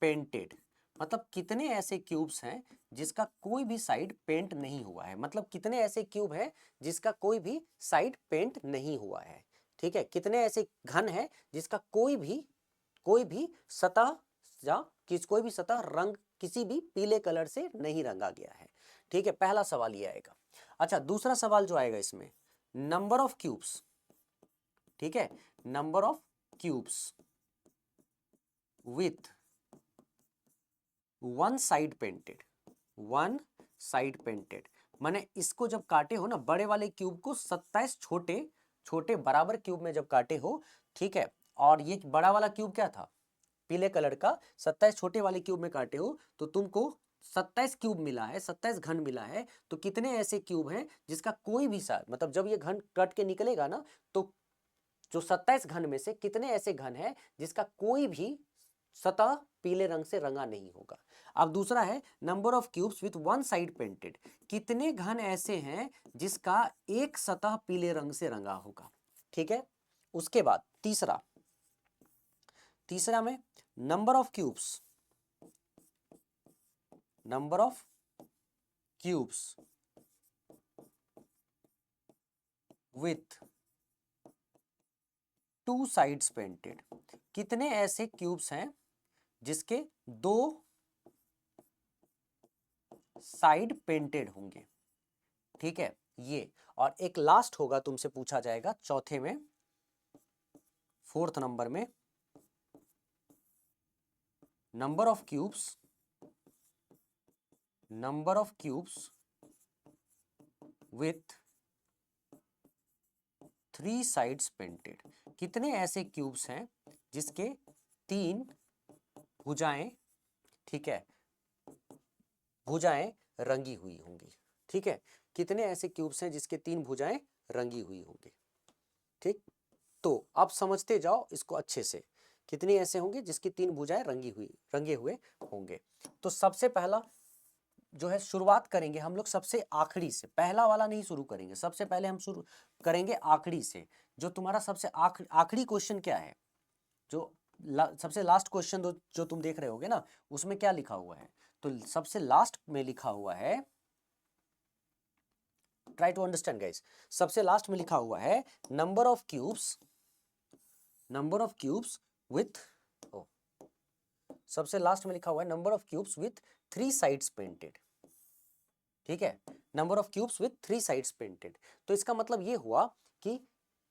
painted. मतलब कितने ऐसे क्यूब्स हैं जिसका कोई भी साइड पेंट नहीं हुआ है, मतलब कितने ऐसे क्यूब हैं जिसका कोई भी साइड पेंट नहीं हुआ है। ठीक है, कितने ऐसे घन है जिसका कोई भी सतह या कोई भी सतह रंग किसी भी पीले कलर से नहीं रंगा गया है। ठीक है, पहला सवाल ये आएगा। अच्छा, दूसरा सवाल जो आएगा इसमें, नंबर ऑफ क्यूब्स, ठीक है, number of cubes with one side painted, one side painted. मैंने इसको जब काटे हो ना, बड़े वाले क्यूब को 27 छोटे छोटे बराबर क्यूब में जब काटे हो, ठीक है, और ये बड़ा वाला क्यूब क्या था, पीले कलर का, 27 छोटे वाले क्यूब में काटे हो, तो तुमको 27 क्यूब मिला है, 27 घन मिला है। तो कितने ऐसे क्यूब हैं जिसका कोई भी साइड, मतलब जब ये घन कट के निकलेगा ना, तो जो 27 घन में से कितने ऐसे घन है जिसका कोई भी सतह पीले रंग से रंगा नहीं होगा। अब दूसरा है number of cubes with one side painted. कितने घन ऐसे हैं जिसका एक सतह पीले रंग से रंगा होगा। ठीक है, उसके बाद तीसरा, तीसरा में number of cubes, number of cubes with two sides painted. कितने ऐसे क्यूब्स हैं जिसके दो साइड पेंटेड होंगे। ठीक है, ये, और एक लास्ट होगा तुमसे पूछा जाएगा चौथे में, फोर्थ नंबर में, number of cubes, number of cubes with 3 sides painted. कितने ऐसे क्यूब्स हैं जिसके तीन भुजाएं, ठीक है, भुजाएं रंगी हुई होंगी। ठीक है, कितने ऐसे क्यूब्स हैं जिसके तीन भुजाएं रंगी हुई होंगी। ठीक, तो अब समझते जाओ इसको अच्छे से, कितने ऐसे होंगे जिसकी तीन भुजाएं रंगे हुए होंगे। तो सबसे पहला जो है शुरुआत करेंगे हम लोग सबसे आखिरी से, पहला वाला नहीं शुरू करेंगे, सबसे पहले हम शुरू करेंगे आखिरी से। जो तुम्हारा सबसे आखिरी क्वेश्चन क्या है, जो सबसे लास्ट क्वेश्चन जो तुम देख रहे होगे ना, उसमें क्या लिखा हुआ है, तो सबसे लास्ट में लिखा हुआ है, ट्राई टू अंडरस्टैंड गाइस, सबसे लास्ट में लिखा हुआ है नंबर ऑफ क्यूब्स विथ, सबसे लास्ट में लिखा हुआ है number of cubes with 3 sides painted. ठीक है, number of cubes with 3 sides painted. तो इसका मतलब ये हुआ कि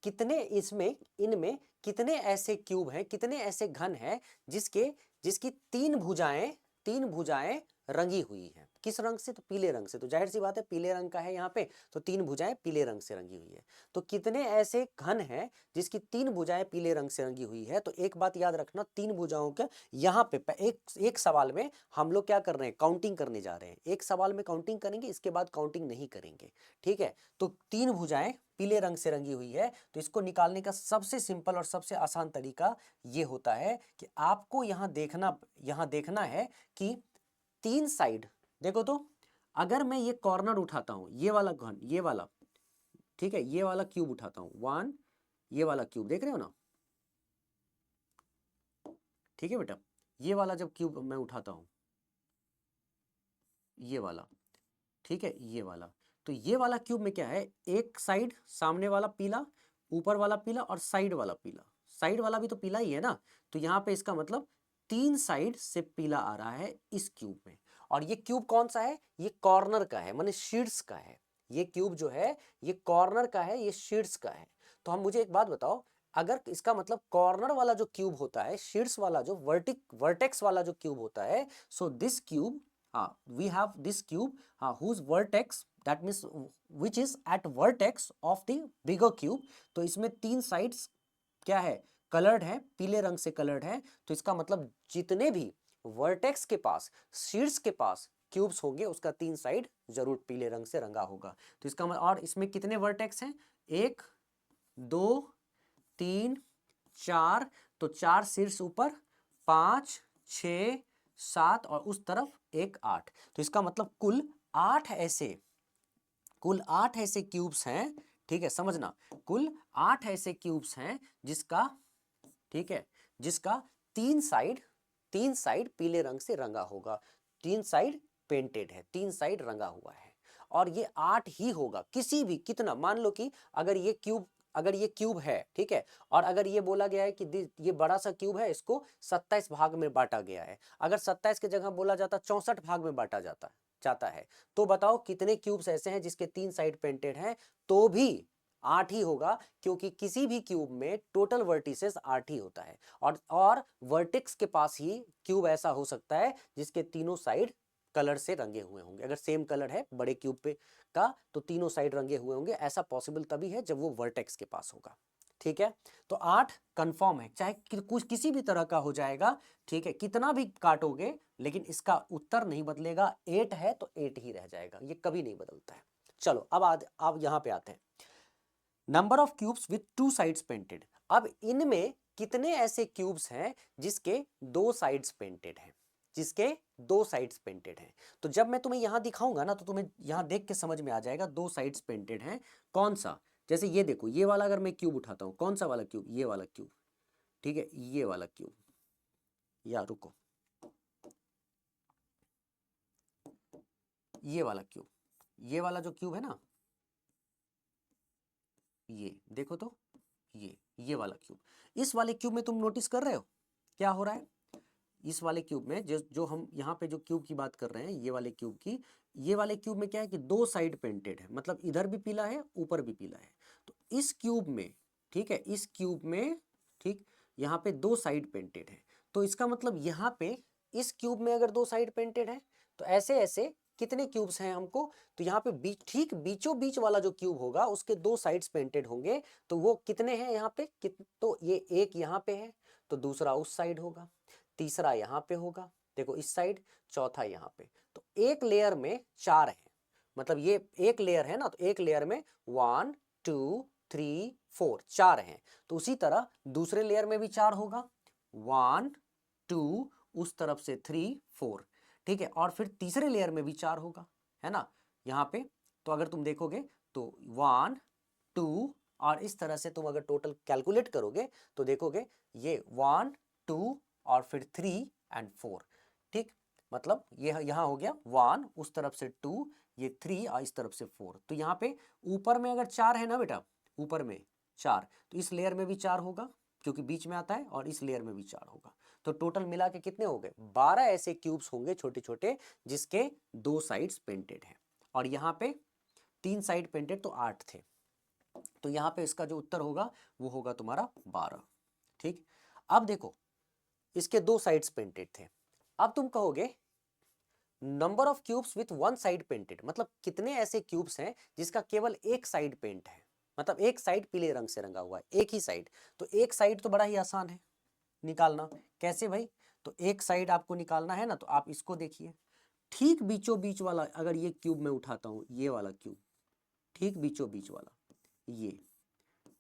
कितने इनमें कितने ऐसे क्यूब हैं, कितने ऐसे घन हैं जिसकी तीन भुजाएं रंगी हुई हैं। किस रंग से, तो पीले रंग से। तो जाहिर सी बात है पीले रंग का है यहाँ पे, तो तीन भुजाएं पीले रंग से रंगी हुई है। तो कितने ऐसे घन हैं जिसकी तीन भुजाएं पीले रंग से रंगी हुई है। तो एक बात याद रखना, तीन भुजाओं के यहाँ पे एक सवाल में हम लोग क्या कर रहे हैं, काउंटिंग करने जा रहे हैं। एक सवाल में काउंटिंग करेंगे, इसके बाद काउंटिंग नहीं करेंगे। ठीक है, तो तीन भुजाएं पीले रंग से रंगी हुई है। तो इसको निकालने का सबसे सिंपल और सबसे आसान तरीका ये होता है कि आपको यहाँ देखना है कि तीन साइड देखो। तो अगर मैं ये कॉर्नर उठाता हूं, ये वाला घन, ये वाला, ठीक है, ये वाला क्यूब उठाता हूं, वन, ये वाला क्यूब देख रहे हो ना, ठीक है बेटा, ये वाला जब क्यूब मैं उठाता हूं, ये वाला, ठीक है, ये वाला, तो ये वाला क्यूब में क्या है, एक साइड सामने वाला पीला, ऊपर वाला पीला और साइड वाला पीला। साइड वाला भी तो पीला ही है ना, तो यहां पे इसका मतलब तीन साइड से पीला आ रहा है इस क्यूब में। और ये क्यूब कौन सा है, ये कॉर्नर का है, माने शीर्ष का है। ये क्यूब जो है ये कॉर्नर का है, ये शीर्ष का है। तो हम मुझे एक बात बताओ, अगर इसका मतलब कॉर्नर वाला जो क्यूब होता है, शीर्ष वाला जो वर्टेक्स वाला जो क्यूब होता है, so this cube, we have this cube whose vertex, that means which is at vertex of the bigger cube। तो इसमें तीन साइड्स क्या है, कलर्ड है, पीले रंग से कलर्ड है। तो इसका मतलब जितने भी वर्टेक्स के पास, शीर्ष के पास क्यूब्स होंगे, उसका तीन साइड जरूर पीले रंग से रंगा होगा। तो इसका मतलब, और इसमें कितने वर्टेक्स हैं, एक, दो, तीन, चार, तो चार शीर्ष ऊपर, पांच, छ, सात और उस तरफ एक, आठ। तो इसका मतलब कुल आठ ऐसे क्यूब्स हैं। ठीक है, समझना, कुल 8 ऐसे क्यूब्स हैं जिसका, ठीक है, जिसका तीन साइड पीले रंग से रंगा होगा, तीन साइड पेंटेड है, तीन साइड रंगा हुआ है। और ये 8 ही होगा, किसी भी, कितना, मान लो कि अगर ये क्यूब है, ठीक है, और अगर ये बोला गया है कि ये बड़ा सा क्यूब है, इसको 27 भाग में बांटा गया है, अगर 27 की जगह बोला जाता 64 भाग में बांटा जाता है, तो बताओ कितने क्यूब्स ऐसे हैं जिसके तीन साइड पेंटेड हैं, तो भी 8 ही होगा, क्योंकि किसी भी क्यूब में टोटल वर्टिसेस 8 ही होता है। और वर्टेक्स के पास ही क्यूब ऐसा हो सकता है जिसके तीनों साइड कलर से रंगे हुए होंगे। अगर सेम कलर है बड़े क्यूब पे का, तो तीनों साइड रंगे हुए होंगे। ऐसा पॉसिबल तभी है जब वो वर्टेक्स के पास होगा। ठीक है, तो 8 कंफर्म है, चाहे कुछ किसी भी तरह का हो जाएगा। ठीक है, कितना भी काटोगे लेकिन इसका उत्तर नहीं बदलेगा। 8 है तो 8 ही रह जाएगा, ये कभी नहीं बदलता है। चलो अब यहां पे आते हैं, number of cubes with 2 sides painted. अब इनमें कितने ऐसे क्यूब्स हैं जिसके दो साइड्स पेंटेड हैं, तो जब मैं तुम्हें यहां दिखाऊंगा ना, तो तुम्हें यहां देख के समझ में आ जाएगा दो साइड्स पेंटेड हैं कौन सा। जैसे ये देखो, ये वाला अगर मैं क्यूब उठाता हूं, कौन सा वाला क्यूब, ये वाला क्यूब, ठीक है, ये वाला क्यूब, या रुको, ये वाला क्यूब, ये वाला जो क्यूब है ना, ये देखो, तो ये वाला क्यूब, इस वाले क्यूब में तुम नोटिस कर रहे हो क्या हो रहा है। इस वाले क्यूब में जो हम यहाँ पे जो क्यूब की बात कर रहे हैं, ये वाले क्यूब की, ये वाले क्यूब में क्या है कि दो साइड पेंटेड है, मतलब इधर भी पीला है, ऊपर भी पीला है। तो इस क्यूब में, ठीक है, इस क्यूब में, ठीक, यहाँ पे दो साइड पेंटेड है। तो इसका मतलब यहाँ पे इस क्यूब में अगर दो साइड पेंटेड है, तो ऐसे ऐसे कितने क्यूब्स हैं हमको, तो यहाँ पे ठीक बीचों बीच वाला जो क्यूब होगा उसके दो साइड्स पेंटेड होंगे। तो वो कितने हैं यहाँ पे, तो ये एक यहाँ पे है, तो दूसरा उस साइड होगा, तीसरा यहाँ पे होगा, देखो इस साइड, चौथा यहाँ पे। तो एक लेयर में 4 है, मतलब ये एक लेयर है ना, तो एक लेयर में 1 2 3 4 4 हैं। तो उसी तरह दूसरे लेयर में भी 4 होगा, 1 2 उस तरफ से 3 4, ठीक है। और फिर तीसरे लेयर में भी 4 होगा, है ना, यहाँ पे। तो अगर तुम देखोगे तो 1 2 और इस तरह से तुम अगर टोटल कैलकुलेट करोगे तो देखोगे ये 1 2 और फिर 3 एंड 4, ठीक। मतलब ये यहाँ हो गया 1, उस तरफ से 2, ये 3 और इस तरफ से 4। तो यहाँ पे ऊपर में अगर 4 है ना बेटा, ऊपर में 4, तो इस लेयर में भी 4 होगा क्योंकि बीच में आता है, और इस लेयर में भी 4 होगा। तो टोटल मिला के कितने हो गए, 12 ऐसे क्यूब्स होंगे छोटे छोटे जिसके 2 साइड्स पेंटेड हैं, और यहाँ पे 3 साइड पेंटेड, तो 8 थे। तो यहाँ पे इसका जो उत्तर होगा वो होगा तुम्हारा 12, ठीक। अब देखो इसके 2 साइड्स पेंटेड थे। अब तुम कहोगे number of cubes with 1 side painted, मतलब कितने ऐसे क्यूब्स हैं जिसका केवल एक साइड पेंट है, मतलब एक साइड पीले रंग से रंगा हुआ है, एक ही साइड। तो एक साइड तो बड़ा ही आसान है निकालना। कैसे भाई, तो एक साइड आपको निकालना है ना, तो आप इसको देखिए, ठीक बीचों बीच वाला अगर ये क्यूब मैं उठाता हूं, ये वाला क्यूब, ठीक बीचों बीच वाला ये,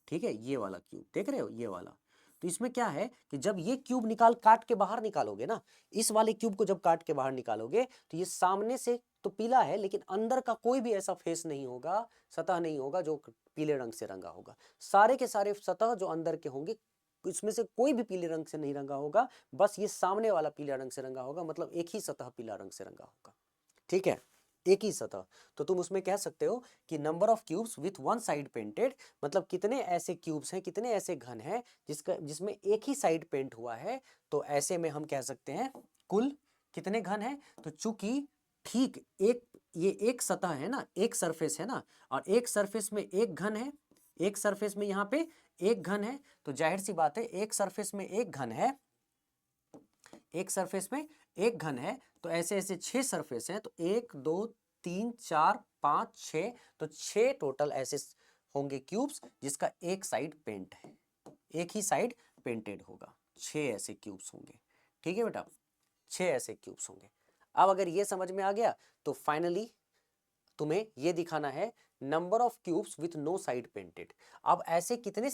ठीक है, ये वाला क्यूब देख रहे हो, ये वाला। तो इसमें क्या है कि जब ये क्यूब काट के बाहर निकालोगे ना, इस वाले क्यूब को जब काट के बाहर निकालोगे तो ये सामने से तो पीला है, लेकिन अंदर का कोई भी ऐसा फेस नहीं होगा, सतह नहीं होगा जो पीले रंग से रंगा होगा। सारे के सारे सतह जो अंदर के होंगे, इसमें से कोई भी पीले रंग से नहीं रंगा होगा, बस ये सामने वाला पीला रंग से रंगा होगा, मतलब एक ही सतह पीला रंग से रंगा होगा, ठीक है, एक ही सतह। तो तुम उसमें कह सकते हो कि number of cubes with 1 side painted, मतलब कितने ऐसे क्यूब्स हैं, कितने ऐसे घन हैं जिसमें एक ही साइड पेंट हुआ है। तो ऐसे में हम कह सकते हैं कुल कितने घन हैं। तो चूंकि ठीक ये एक सतह है ना, एक सरफेस है ना, और एक सरफेस में एक घन है, एक सरफेस में यहाँ पे एक घन है, तो जाहिर सी बात है एक सरफेस में एक घन है, एक सरफेस में एक घन है, तो ऐसे ऐसे 6 सरफेस हैं, तो 1 2 3 4 5 6, तो 6 टोटल ऐसे होंगे क्यूब्स जिसका एक साइड पेंट है, एक ही साइड पेंटेड होगा। 6 ऐसे क्यूब्स होंगे, ठीक है बेटा, 6 ऐसे क्यूब्स होंगे। अब अगर ये समझ में आ गया तो फाइनली तुम्हें ये दिखाना है number of cubes with no side painted. अब ऐसे कितने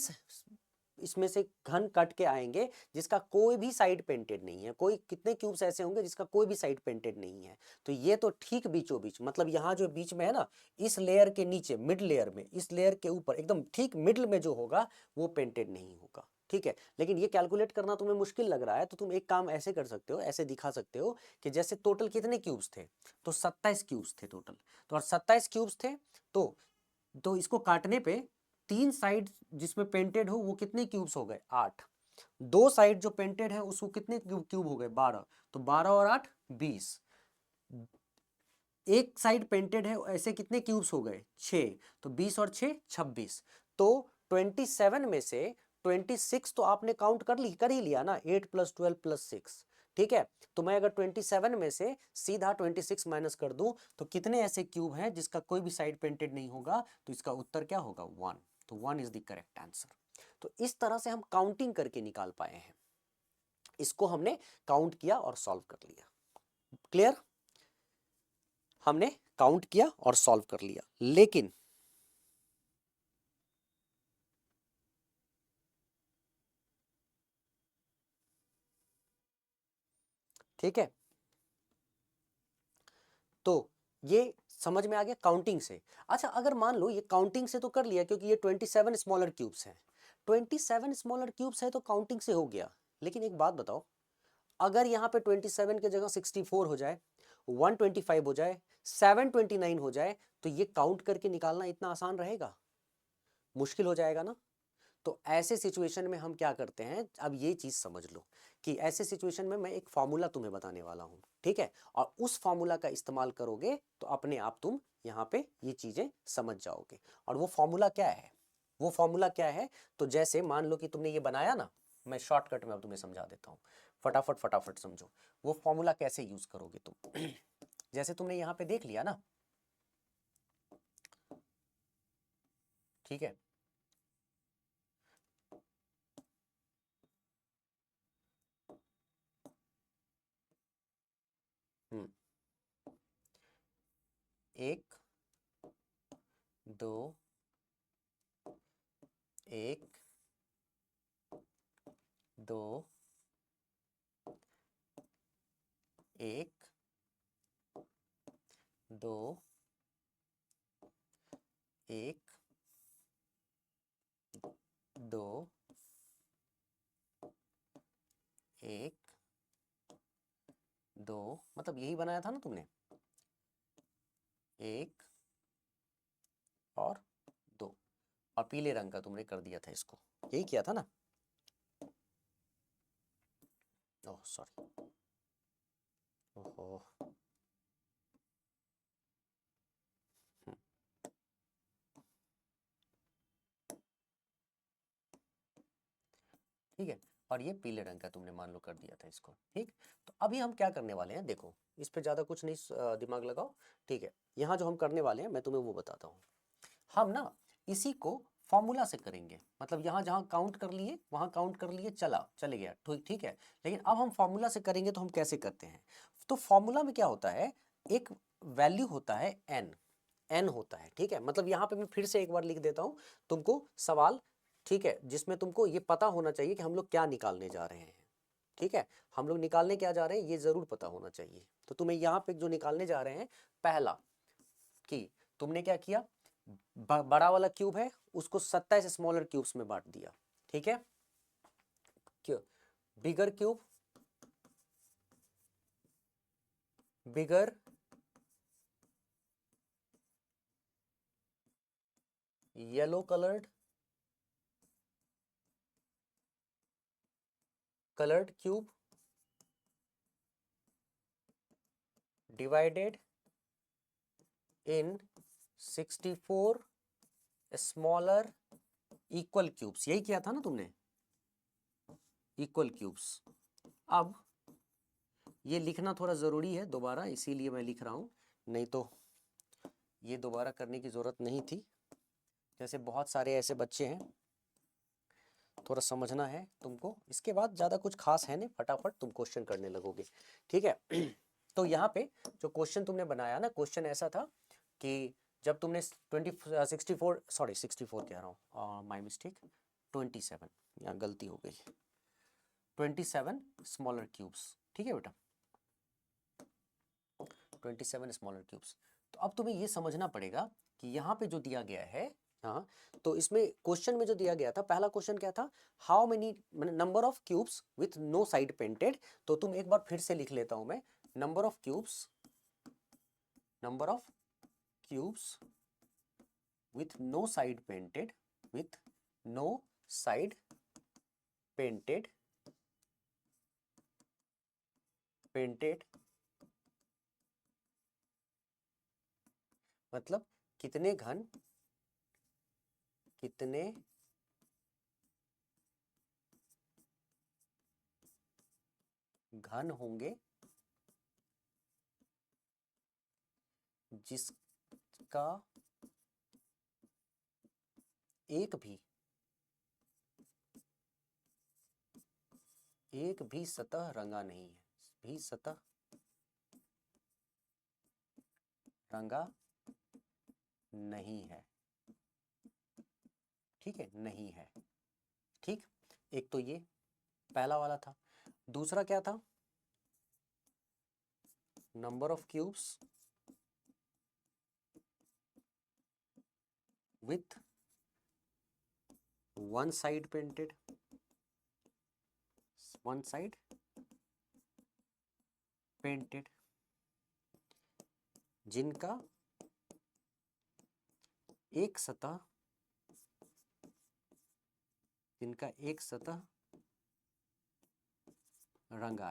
इसमें से घन कट के आएंगे जिसका कोई भी साइड पेंटेड नहीं है, कोई कितने क्यूब्स ऐसे होंगे जिसका कोई भी साइड पेंटेड नहीं है। तो ये तो ठीक बीचों बीच, मतलब यहाँ जो बीच में है ना, इस लेयर के नीचे मिड लेयर में, इस लेयर के ऊपर एकदम ठीक मिडल में जो होगा वो पेंटेड नहीं होगा, ठीक है। लेकिन ये कैलकुलेट करना तुम्हें मुश्किल लग रहा है, तो तुम एक काम ऐसे कर सकते हो, ऐसे दिखा सकते हो कि जैसे टोटल कितने क्यूब्स थे, तो 27 क्यूब्स थे टोटल। तो और 27 क्यूब्स थे, तो इसको काटने पे 3 साइड जिसमें पेंटेड हो वो कितने क्यूब्स हो गए, 8। 2 साइड जो पेंटेड है उसको कितने क्यूब हो गए, 12। तो 12 और 8 20। एक साइड पेंटेड है, ऐसे कितने क्यूब्स हो गए, 6। तो 20 और 6 26। तो 27 में से 26 तो आपने काउंट कर ही लिया ना, 8 + 12 + 6, ठीक है। तो मैं अगर 27 में से सीधा 26 माइनस कर दूं तो कितने ऐसे क्यूब हैं जिसका कोई भी साइड पेंटेड नहीं होगा, तो इसका उत्तर क्या होगा, 1। तो 1 इज द करेक्ट आंसर। तो इस तरह से हम काउंटिंग करके निकाल पाए हैं, इसको हमने काउंट किया और सॉल्व कर लिया। क्लियर, हमने काउंट किया और सॉल्व कर लिया। लेकिन ठीक है, तो ये समझ में आ गया काउंटिंग से। अच्छा, अगर मान लो ये काउंटिंग से तो कर लिया क्योंकि ये 27 स्मॉलर क्यूब्स हैं, 27 स्मॉलर क्यूब्स है तो काउंटिंग से हो गया। लेकिन एक बात बताओ, अगर यहाँ पे 27 की जगह 64 हो जाए, 125 हो जाए, 729 हो जाए, तो ये काउंट करके निकालना इतना आसान रहेगा, मुश्किल हो जाएगा ना। तो ऐसे सिचुएशन में हम क्या करते हैं, अब ये चीज समझ लो कि ऐसे सिचुएशन में मैं एक फॉर्मूला तुम्हें बताने वाला हूं, ठीक है, और उस फॉर्मूला का इस्तेमाल करोगे तो अपने आप तुम यहाँ पे ये चीजें समझ जाओगे। और वो फॉर्मूला क्या है, वो फॉर्मूला क्या है, तो जैसे मान लो कि तुमने ये बनाया ना, मैं शॉर्टकट में अब तुम्हें समझा देता हूँ, फटाफट फटाफट समझो। वो फॉर्मूला कैसे यूज करोगे तुम जैसे तुमने यहाँ पे देख लिया ना, ठीक है, एक, दो, एक, दो, एक, दो, एक, दो, एक, दो, मतलब यही बनाया था ना तुमने, एक और दो, और पीले रंग का तुमने कर दिया था इसको, यही किया था ना। ओह सॉरी, ओहो, ठीक है, और ये पीले रंग का तुमने मान लो कर दिया था इसको, ठीक। तो अभी हम क्या करने वाले हैं, देखो इस पे ज़्यादा कुछ नहीं दिमाग लगाओ, ठीक है। यहाँ जो हम करने वाले हैं मैं तुम्हें वो बताता हूँ। हम ना इसी को फॉर्मूला से करेंगे, मतलब यहाँ जहाँ काउंट कर लिए वहाँ काउंट कर लिए, चले गया, ठीक है। लेकिन अब हम फॉर्मूला से करेंगे, तो हम कैसे करते हैं, तो फॉर्मूला में क्या होता है, एक वैल्यू होता है एन होता है, ठीक है। मतलब यहाँ पे मैं फिर से एक बार लिख देता हूँ तुमको सवाल, ठीक है, जिसमें तुमको ये पता होना चाहिए कि हम लोग क्या निकालने जा रहे हैं, ठीक है। हम लोग निकालने क्या जा रहे हैं ये जरूर पता होना चाहिए। तो तुम्हें यहाँ पे जो निकालने जा रहे हैं, पहला कि तुमने क्या किया, बड़ा वाला क्यूब है उसको 27 स्मॉलर क्यूब्स में बांट दिया, ठीक है। क्यों, बिगर cube, bigger yellow coloured cube divided in 64 smaller equal cubes, यही किया था ना तुमने, इक्वल क्यूब्स। अब ये लिखना थोड़ा ज़रूरी है दोबारा, इसीलिए मैं लिख रहा हूँ, नहीं तो ये दोबारा करने की ज़रूरत नहीं थी। जैसे बहुत सारे ऐसे बच्चे हैं, थोड़ा समझना है तुमको, इसके बाद ज़्यादा कुछ खास है नहीं, फटाफट तुम क्वेश्चन करने लगोगे, ठीक है। तो यहाँ पे जो क्वेश्चन तुमने बनाया ना, क्वेश्चन ऐसा था कि जब तुमने 64 सॉरी 64 कह रहा हूँ, माई मिस्टेक, 27, यहाँ गलती हो गई, 27 स्मॉलर क्यूब्स, ठीक है बेटा, 27 स्मॉलर क्यूब्स। तो अब तुम्हें ये समझना पड़ेगा कि यहाँ पे जो दिया गया है, हाँ, तो इसमें क्वेश्चन में जो दिया गया था, पहला क्वेश्चन क्या था, how many number of cubes with no side painted. तो तुम एक बार फिर से लिख लेता हूं मैं, number of cubes with no side painted, with no side painted, मतलब कितने घन होंगे जिसका एक भी सतह रंगा नहीं है, भी सतह रंगा नहीं है, ठीक है, नहीं है, ठीक। एक तो ये पहला वाला था। दूसरा क्या था, number of cubes with one side painted, जिनका एक सतह रंगा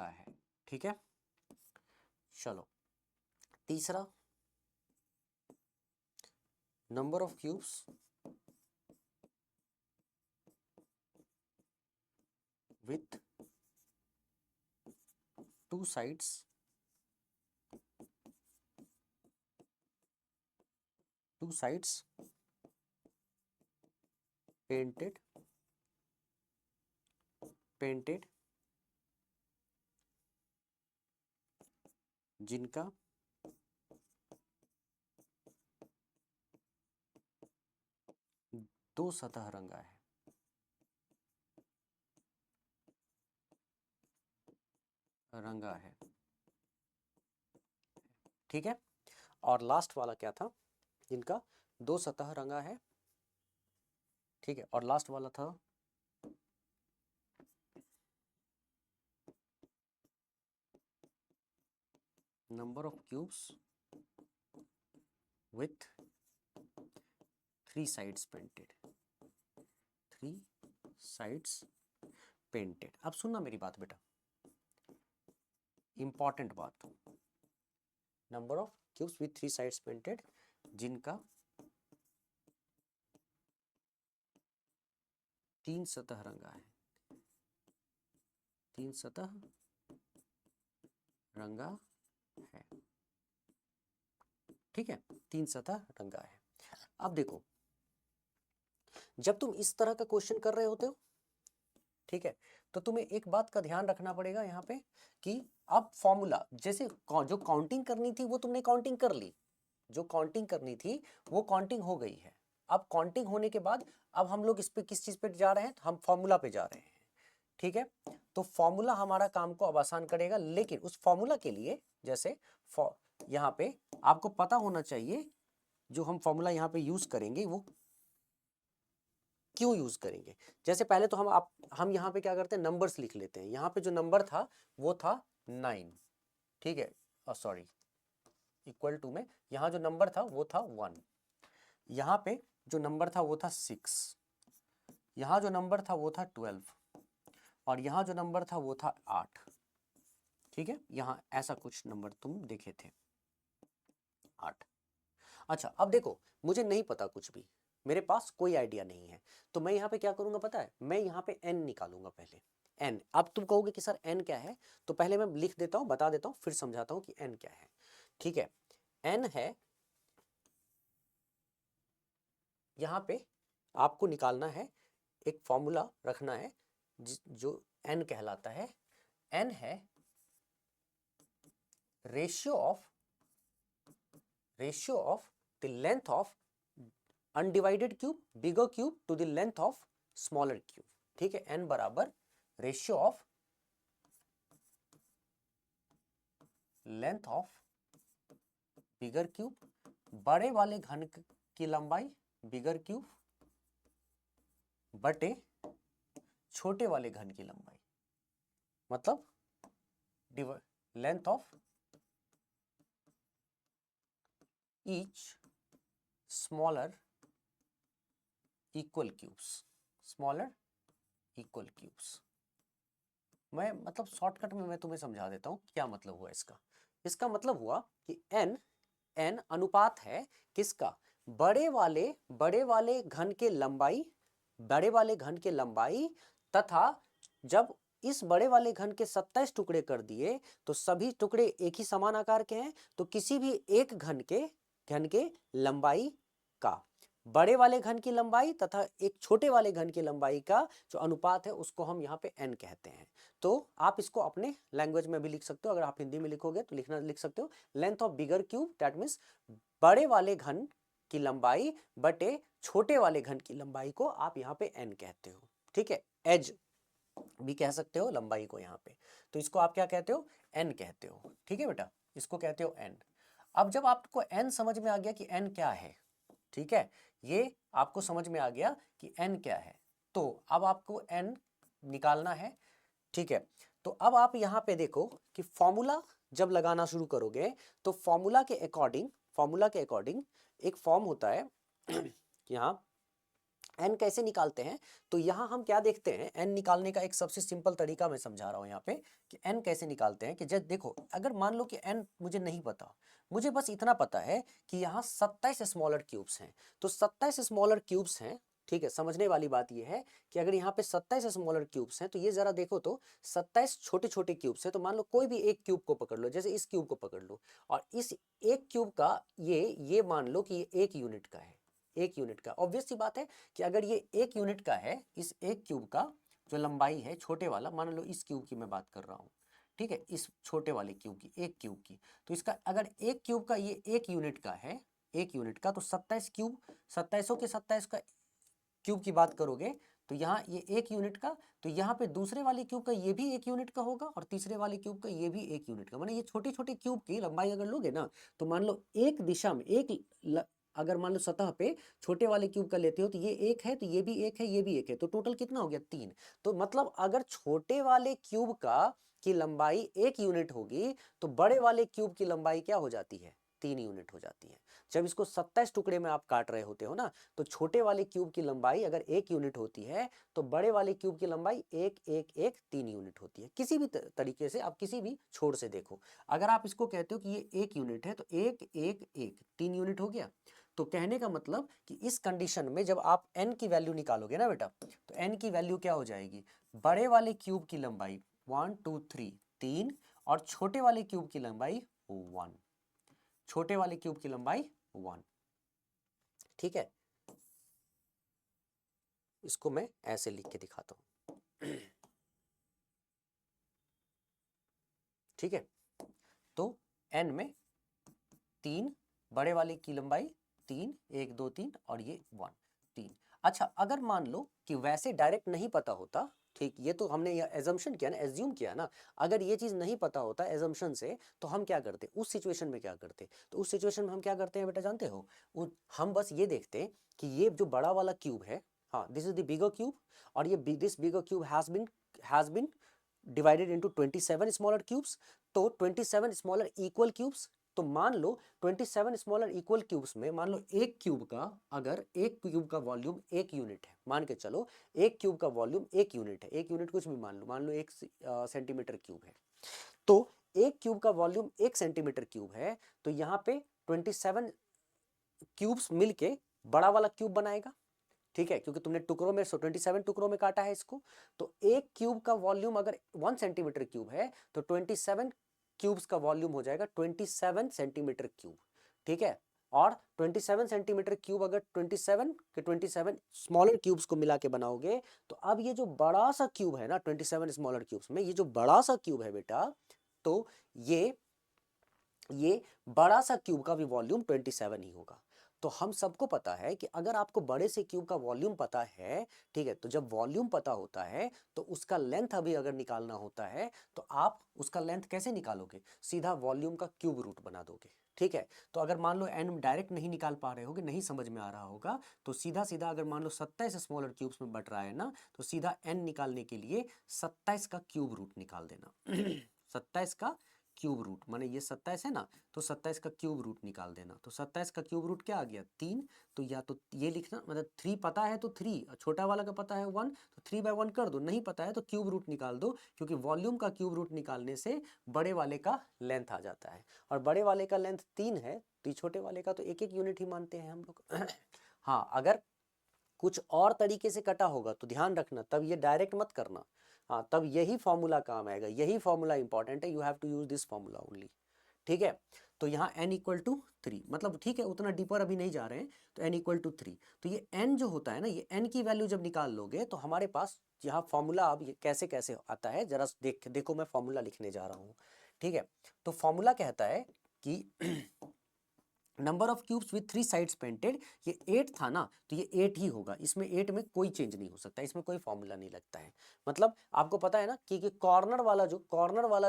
है, ठीक है। चलो तीसरा, number of cubes with two sides painted जिनका दो सतह रंगा है, रंगा है, ठीक है। और लास्ट वाला क्या था, जिनका दो सतह रंगा है, ठीक है। और लास्ट वाला था number of cubes with 3 sides painted, 3 sides painted. अब सुनना मेरी बात बेटा, इंपॉर्टेंट बात, number of cubes with 3 sides painted जिनका 3 सतह रंगा है, 3 सतह रंगा है, ठीक है, 3 सतह रंगा है। अब देखो, जब तुम इस तरह का क्वेश्चन कर रहे होते हो, ठीक है, तो तुम्हें एक बात का ध्यान रखना पड़ेगा यहाँ पे कि अब फॉर्मूला जैसे जो काउंटिंग करनी थी वो तुमने काउंटिंग कर ली, जो काउंटिंग करनी थी वो काउंटिंग हो गई है। अब काउंटिंग होने के बाद अब हम लोग इस पे किस चीज पे जा रहे हैं, हम फॉर्मूला पे जा रहे हैं, ठीक है। तो फॉर्मूला हमारा काम को अब आसान करेगा, लेकिन उस फॉर्मूला के लिए जैसे यहाँ पे आपको पता होना चाहिए जो हम फॉर्मूला यहाँ पे यूज करेंगे वो क्यों यूज करेंगे। जैसे पहले तो हम यहाँ पे क्या करते हैं, नंबर्स लिख लेते हैं। यहाँ पे जो नंबर था वो था 9, ठीक है, सॉरी, इक्वल टू में यहाँ जो नंबर था वो था 1, यहाँ पे जो नंबर था वो था 6, यहाँ जो नंबर था वो था 12, और यहाँ जो नंबर था वो था 8, ठीक है। यहाँ ऐसा कुछ नंबर तुम देखे थे 8। अच्छा, अब देखो, मुझे नहीं पता कुछ भी, मेरे पास कोई आइडिया नहीं है, तो मैं यहाँ पे क्या करूंगा पता है, मैं यहाँ पे n निकालूंगा पहले। n, अब तुम कहोगे कि सर n क्या है, तो पहले मैं लिख देता हूँ, बता देता हूँ, फिर समझाता हूँ कि n क्या है, ठीक है। n है, यहाँ पे आपको निकालना है, एक फॉर्मूला रखना है जो n कहलाता है। n है ratio of the length of undivided cube bigger cube two the length of smaller cube, ठीक है। n बराबर ratio of length of bigger cube, बड़े वाले घन की लंबाई बिगर क्यूब बटे छोटे वाले घन की लंबाई, मतलब length of each smaller equal cubes, smaller equal cubes. मैं मतलब शॉर्टकट में मैं तुम्हें समझा देता हूं क्या मतलब हुआ इसका। इसका मतलब हुआ कि n अनुपात है किसका, बड़े वाले घन के लंबाई, बड़े वाले घन के लंबाई, तथा जब इस बड़े वाले घन के 27 टुकड़े कर दिए तो सभी टुकड़े एक ही समान आकार के हैं, तो किसी भी एक घन के लंबाई का बड़े वाले घन की लंबाई तथा एक छोटे वाले घन की लंबाई का जो अनुपात है उसको हम यहाँ पे n कहते हैं। तो आप इसको अपने लैंग्वेज में भी लिख सकते हो, अगर आप हिंदी में लिखोगे तो लिख सकते हो length of bigger cube, that means बड़े वाले घन की लंबाई बटे छोटे वाले घन की लंबाई को आप यहाँ पे n कहते हो, ठीक है। एज भी कह सकते हो लंबाई को यहाँ पे, तो इसको आप क्या कहते हो, n कहते हो, ठीक है बेटा, इसको कहते हो n। अब जब आपको n समझ में आ गया कि n क्या है, ठीक है, ये आपको समझ में आ गया कि n क्या है, तो अब आपको n निकालना है, ठीक है। तो अब आप यहाँ पे देखो कि फॉर्मूला जब लगाना शुरू करोगे तो फॉर्मूला के अकॉर्डिंग एक फॉर्म होता है यहाँ n कैसे निकालते हैं। तो यहाँ हम क्या देखते हैं, n निकालने का एक सबसे सिंपल तरीका मैं समझा रहा हूँ यहाँ पे कि n कैसे निकालते हैं। कि जब देखो, अगर मान लो कि n मुझे नहीं पता, मुझे बस इतना पता है कि यहाँ 27 स्मॉलर क्यूब्स हैं, तो 27 स्मॉलर क्यूब्स हैं, ठीक है। समझने वाली बात यह है कि अगर यहाँ पे 27 स्मॉलर क्यूब्स हैं तो ये जरा देखो तो 27 छोटे छोटे क्यूब्स हैं। तो मान लो कोई भी एक क्यूब को पकड़ लो, जैसे इस क्यूब को पकड़ लो, और इस एक क्यूब का ये मान लो कि ये 1 यूनिट का है, 1 यूनिट का। ऑब्वियस सी बात है कि अगर ये 1 यूनिट का है, इस एक क्यूब का जो लंबाई है छोटे वाला, मान लो इस क्यूब की मैं बात कर रहा हूँ, ठीक है, इस छोटे वाले क्यूब की, एक क्यूब की। तो इसका अगर एक क्यूब का ये एक यूनिट का है, एक यूनिट का, तो 27 क्यूब, 2700 के 27 का क्यूब की बात करोगे तो यहाँ ये एक यूनिट का, तो यहाँ पे दूसरे वाले क्यूब का ये भी एक यूनिट का होगा और तीसरे वाले क्यूब का ये भी एक यूनिट का। माने ये छोटे छोटे क्यूब की लंबाई अगर लोगे ना, तो मान लो एक दिशा में अगर मान लो सतह पे छोटे वाले क्यूब का लेते हो तो ये एक है, तो ये भी एक है, ये भी एक है, तो टोटल कितना हो गया 3। तो मतलब अगर छोटे वाले क्यूब का की लंबाई 1 यूनिट होगी तो बड़े वाले क्यूब की लंबाई क्या हो जाती है, 3 यूनिट हो जाती है। जब इसको 27 टुकड़े में आप काट रहे होते हो ना, तो छोटे वाले क्यूब की लंबाई अगर 1 यूनिट होती है तो बड़े वाले क्यूब की लंबाई 3 यूनिट होती है। किसी भी तरीके से आप किसी भी छोर से देखो, अगर आप इसको कहते हो कि ये 1 यूनिट है तो 3 यूनिट हो गया। तो कहने का मतलब कि इस कंडीशन में जब आप n की वैल्यू निकालोगे ना बेटा, तो n की वैल्यू क्या हो जाएगी, बड़े वाले क्यूब की लंबाई 1 2 3 3 और छोटे वाले क्यूब की लंबाई 1, छोटे वाले क्यूब की लंबाई 1। ठीक है, इसको मैं ऐसे लिख के दिखाता हूं। ठीक है, तो n में 3, बड़े वाले की लंबाई 3, 1 2 3 और ये 1 3। अच्छा, अगर मान लो कि वैसे डायरेक्ट नहीं पता होता, ठीक, ये तो हमने ये एजम्पशन किया ना, एज्यूम किया ना, अगर ये चीज नहीं पता होता एजम्पशन से, तो हम क्या करते, उस सिचुएशन में क्या करते, तो उस सिचुएशन में हम क्या करते हैं बेटा जानते हो, हम बस ये देखते हैं कि ये जो बड़ा वाला क्यूब है, हाँ this is the bigger cube, और ये this bigger cube has been divided into 27 smaller cubes. तो 27 स्मॉलर इक्वल क्यूब्स, तो मान लो 27 स्मॉलर इक्वल क्यूब्स में मान लो एक क्यूब का, अगर एक क्यूब का वॉल्यूम 1 यूनिट है, मान के चलो एक क्यूब का वॉल्यूम 1 यूनिट है, 1 यूनिट कुछ भी मान लो 1 सेंटीमीटर क्यूब है, तो एक क्यूब का वॉल्यूम 1 सेंटीमीटर क्यूब है, तो यहाँ पे 27 क्यूब्स मिलके बड़ा वाला क्यूब बनाएगा। ठीक है, क्योंकि तुमने टुकड़ों में 27 टुकड़ों में काटा है इसको, तो एक क्यूब का वॉल्यूम अगर 1 सेंटीमीटर क्यूब है तो 27 क्यूब्स का वॉल्यूम हो जाएगा 27 सेंटीमीटर क्यूब। ठीक है, और 27 सेंटीमीटर क्यूब अगर 27 के 27 स्मॉलर क्यूब्स को मिला के बनाओगे, तो अब ये जो बड़ा सा क्यूब है ना 27 स्मॉलर क्यूब्स में, ये जो बड़ा सा क्यूब है बेटा, तो ये बड़ा सा क्यूब का भी वॉल्यूम 27 ही होगा। तो हम सबको पता है कि अगर आपको बड़े से क्यूब का वॉल्यूम पता है, ठीक है, तो जब वॉल्यूम पता होता है तो उसका लेंथ अभी अगर निकालना होता है तो आप उसका लेंथ कैसे निकालोगे, सीधा वॉल्यूम का क्यूब रूट बना दोगे। ठीक है, तो अगर मान लो एन डायरेक्ट नहीं निकाल पा रहे होगे, नहीं समझ में आ रहा होगा, तो सीधा सीधा अगर मान लो 27 स्मॉलर क्यूब्स में बट रहा है ना, तो सीधा एन निकालने के लिए 27 का क्यूब रूट निकाल देना। 27 का क्यूब रूट, माने ये 27 है ना, तो 27 का क्यूब रूट निकाल देना। तो 27 का क्यूब रूट क्या आ गया 3, तो या तो ये लिखना, मतलब 3 पता है तो 3, छोटा वाला का पता है 1, तो 3/1 कर दो, नहीं पता है तो क्यूब रूट निकाल दो, क्योंकि वॉल्यूम का क्यूब रूट निकालने से बड़े वाले का लेंथ आ जाता है, और बड़े वाले का लेंथ 3 है, तो छोटे वाले का तो 1 यूनिट ही मानते हैं हम लोग। हाँ, अगर कुछ और तरीके से कटा होगा तो ध्यान रखना, तब ये डायरेक्ट मत करना, हाँ तब यही फॉर्मूला काम आएगा, यही फॉर्मूला इंपॉर्टेंट है, you have to use this formula only. ठीक है, तो यहाँ n इक्वल टू 3, मतलब ठीक है उतना डीपर अभी नहीं जा रहे हैं, तो n इक्वल टू 3, तो ये n जो होता है ना, ये n की वैल्यू जब निकाल लोगे तो हमारे पास यहाँ फॉर्मूला अब ये कैसे कैसे आता है, जरा देखो मैं फॉर्मूला लिखने जा रहा हूँ। ठीक है, तो फॉर्मूला कहता है कि number of cubes with 3 sides painted, ये 8 था ना, तो ये 8 ही होगा, इसमें 8 में कोई चेंज नहीं हो सकता, इसमें कोई फॉर्मूला नहीं लगता है। मतलब आपको पता है ना कि कॉर्नर वाला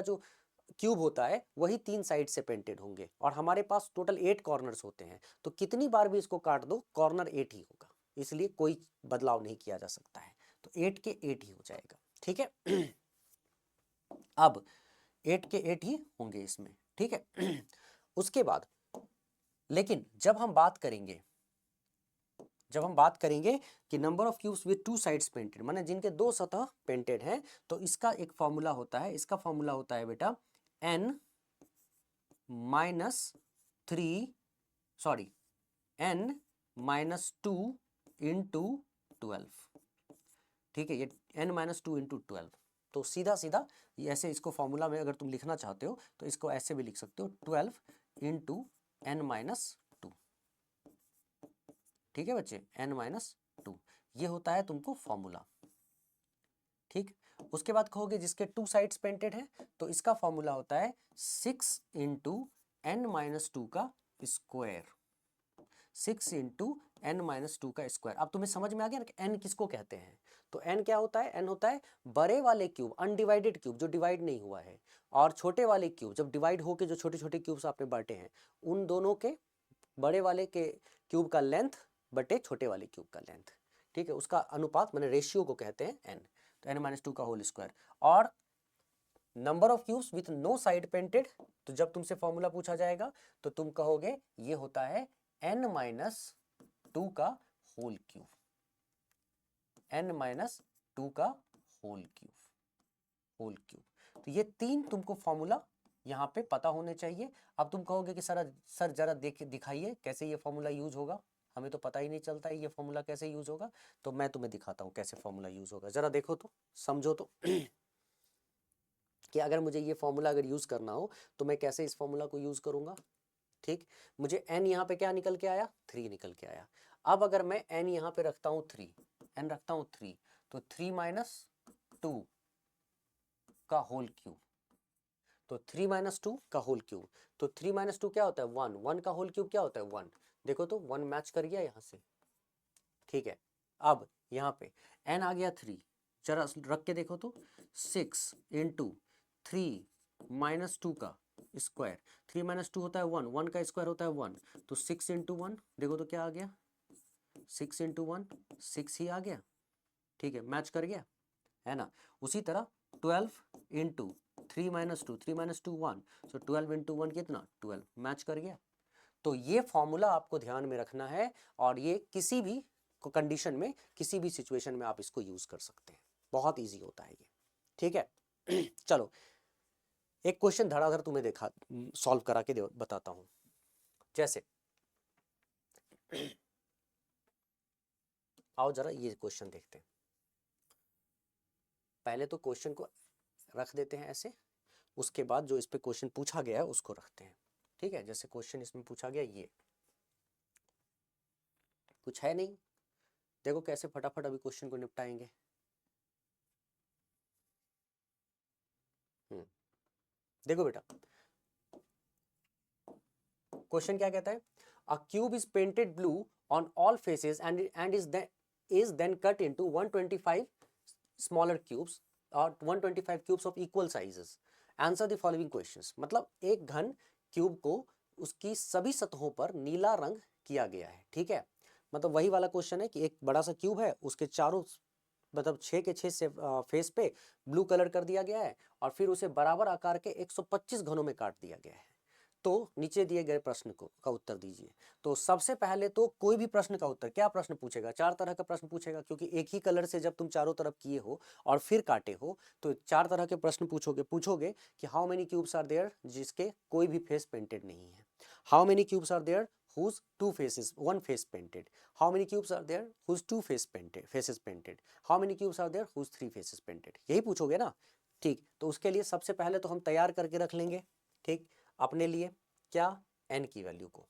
जो क्यूब होता है वही 3 साइड से पेंटेड होंगे, और हमारे पास टोटल 8 कॉर्नर्स होते हैं, तो कितनी बार भी इसको काट दो कॉर्नर 8 ही होगा, इसलिए कोई बदलाव नहीं किया जा सकता है, तो 8 के 8 ही हो जाएगा। ठीक है, अब 8 के 8 ही होंगे इसमें। ठीक है, उसके बाद लेकिन जब हम बात करेंगे कि number of cubes with 2 sides painted, माने जिनके 2 सतह पेंटेड हैं, तो इसका एक फॉर्मूला होता है, इसका फॉर्मूला होता है बेटा n माइनस 2 इंटू 12। ठीक है, ये n-2 इंटू 12, तो सीधा सीधा ऐसे इसको फॉर्मूला में अगर तुम लिखना चाहते हो तो इसको ऐसे भी लिख सकते हो 12 इंटू n-2। ठीक है बच्चे, n-2, ये होता है तुमको फॉर्मूला। ठीक, उसके बाद कहोगे जिसके 2 साइड्स पेंटेड हैं, तो इसका फॉर्मूला होता है 6 इंटू n माइनस 2 का स्क्वायर, 6 इंटू n माइनस 2 का स्क्वायर। अब तुम्हें समझ में आ गया ना कि n किसको कहते हैं। तो n क्या होता है, n होता है बड़े वाले क्यूब, अनडिवाइडेड क्यूब जो डिवाइड नहीं हुआ है, और छोटे वाले क्यूब जब डिवाइड होके जो छोटे छोटे क्यूब्स आपने बांटे हैं, उन दोनों के बड़े वाले के क्यूब का लेंथ बटे छोटे वाले क्यूब का लेंथ, ठीक है, उसका अनुपात मैंने रेशियो को कहते हैं n। तो n माइनस 2 का होल स्क्वायर, और number of cubes with no side painted, तो जब तुमसे फॉर्मूला पूछा जाएगा तो तुम कहोगे ये होता है n माइनस 2 का होल क्यूब, n माइनस 2 का होल क्यूब, होल क्यूब। तो ये 3 तुमको फॉर्मूला यहाँ पे पता होने चाहिए। अब तुम कहोगे कि सर जरा दिखाइए कैसे ये फॉर्मूला यूज होगा, हमें तो पता ही नहीं चलता है ये फॉर्मूला कैसे यूज होगा। तो मैं तुम्हें दिखाता हूँ कैसे फॉर्मूला यूज होगा, जरा देखो तो, समझो तो कि अगर मुझे ये फॉर्मूला अगर यूज करना हो तो मैं कैसे इस फॉर्मूला को यूज करूंगा। ठीक, मुझे n यहाँ पे क्या निकल के आया, 3 निकल के आया। अब अगर मैं n यहाँ पे रखता हूँ 3, n रखता हूँ 3, तो 3 माइनस 2 का होल क्यूब, तो 3 माइनस 2 का होल क्यूब, तो 3 माइनस 2 क्या होता है 1, 1 का होल क्यूब क्या होता है 1, देखो तो 1 मैच कर गया यहाँ से। ठीक है, अब यहाँ पे n आ गया 3, जरा रख के देखो तो 6 इंटू 3 माइनस 2 का स्क्वायर, 3 माइनस 2 होता है 1, 1 का स्क्वायर होता है 1, तो 6 इंटू 1 देखो तो क्या आ गया, 6 इंटू 1 6 ही आ गया। ठीक है, मैच कर गया है ना। उसी तरह 12 इंटू 3 माइनस 2, 3 माइनस 2 1, सो 12 इंटू 1 कितना 12, मैच कर गया। तो ये फॉर्मूला आपको ध्यान में रखना है, और ये किसी भी कंडीशन में किसी भी सिचुएशन में आप इसको यूज कर सकते हैं, बहुत इजी होता है ये। ठीक है चलो एक क्वेश्चन धड़ाधड़ तुम्हें देखा सॉल्व करा के बताता हूं। जैसे आओ जरा ये क्वेश्चन देखते हैं। पहले तो क्वेश्चन को रख देते हैं ऐसे, उसके बाद जो इस पे क्वेश्चन पूछा गया है उसको रखते हैं। ठीक है, जैसे क्वेश्चन इसमें पूछा गया ये कुछ है नहीं, देखो कैसे फटाफट अभी क्वेश्चन को निपटाएंगे। देखो बेटा क्वेश्चन क्या कहता है, a cube is painted blue on all faces and is then cut into 125 smaller cubes और 125 cubes of equal sizes, answer the following questions. मतलब एक घन क्यूब को उसकी सभी सतहों पर नीला रंग किया गया है। ठीक है, मतलब वही वाला क्वेश्चन है कि एक बड़ा सा क्यूब है, उसके चारों मतलब 6 के 6 से फेस पे ब्लू कलर कर दिया गया है, और फिर उसे बराबर आकार के 125 घनों में काट दिया गया है। तो नीचे दिए गए प्रश्न को का उत्तर दीजिए। तो सबसे पहले तो कोई भी प्रश्न का उत्तर, क्या प्रश्न पूछेगा, 4 तरह का प्रश्न पूछेगा, क्योंकि एक ही कलर से जब तुम चारों तरफ किए हो और फिर काटे हो तो 4 तरह के प्रश्न पूछोगे कि how many cubes are there जिसके कोई भी फेस पेंटेड नहीं है, how many cubes are there whose two faces one face painted, how many cubes are there whose two faces painted, how many cubes are there whose 3 faces painted, यही पूछोगे ना। ठीक, तो उसके लिए सबसे पहले तो हम तैयार करके रख लेंगे, ठीक, अपने लिए क्या, n की वैल्यू को।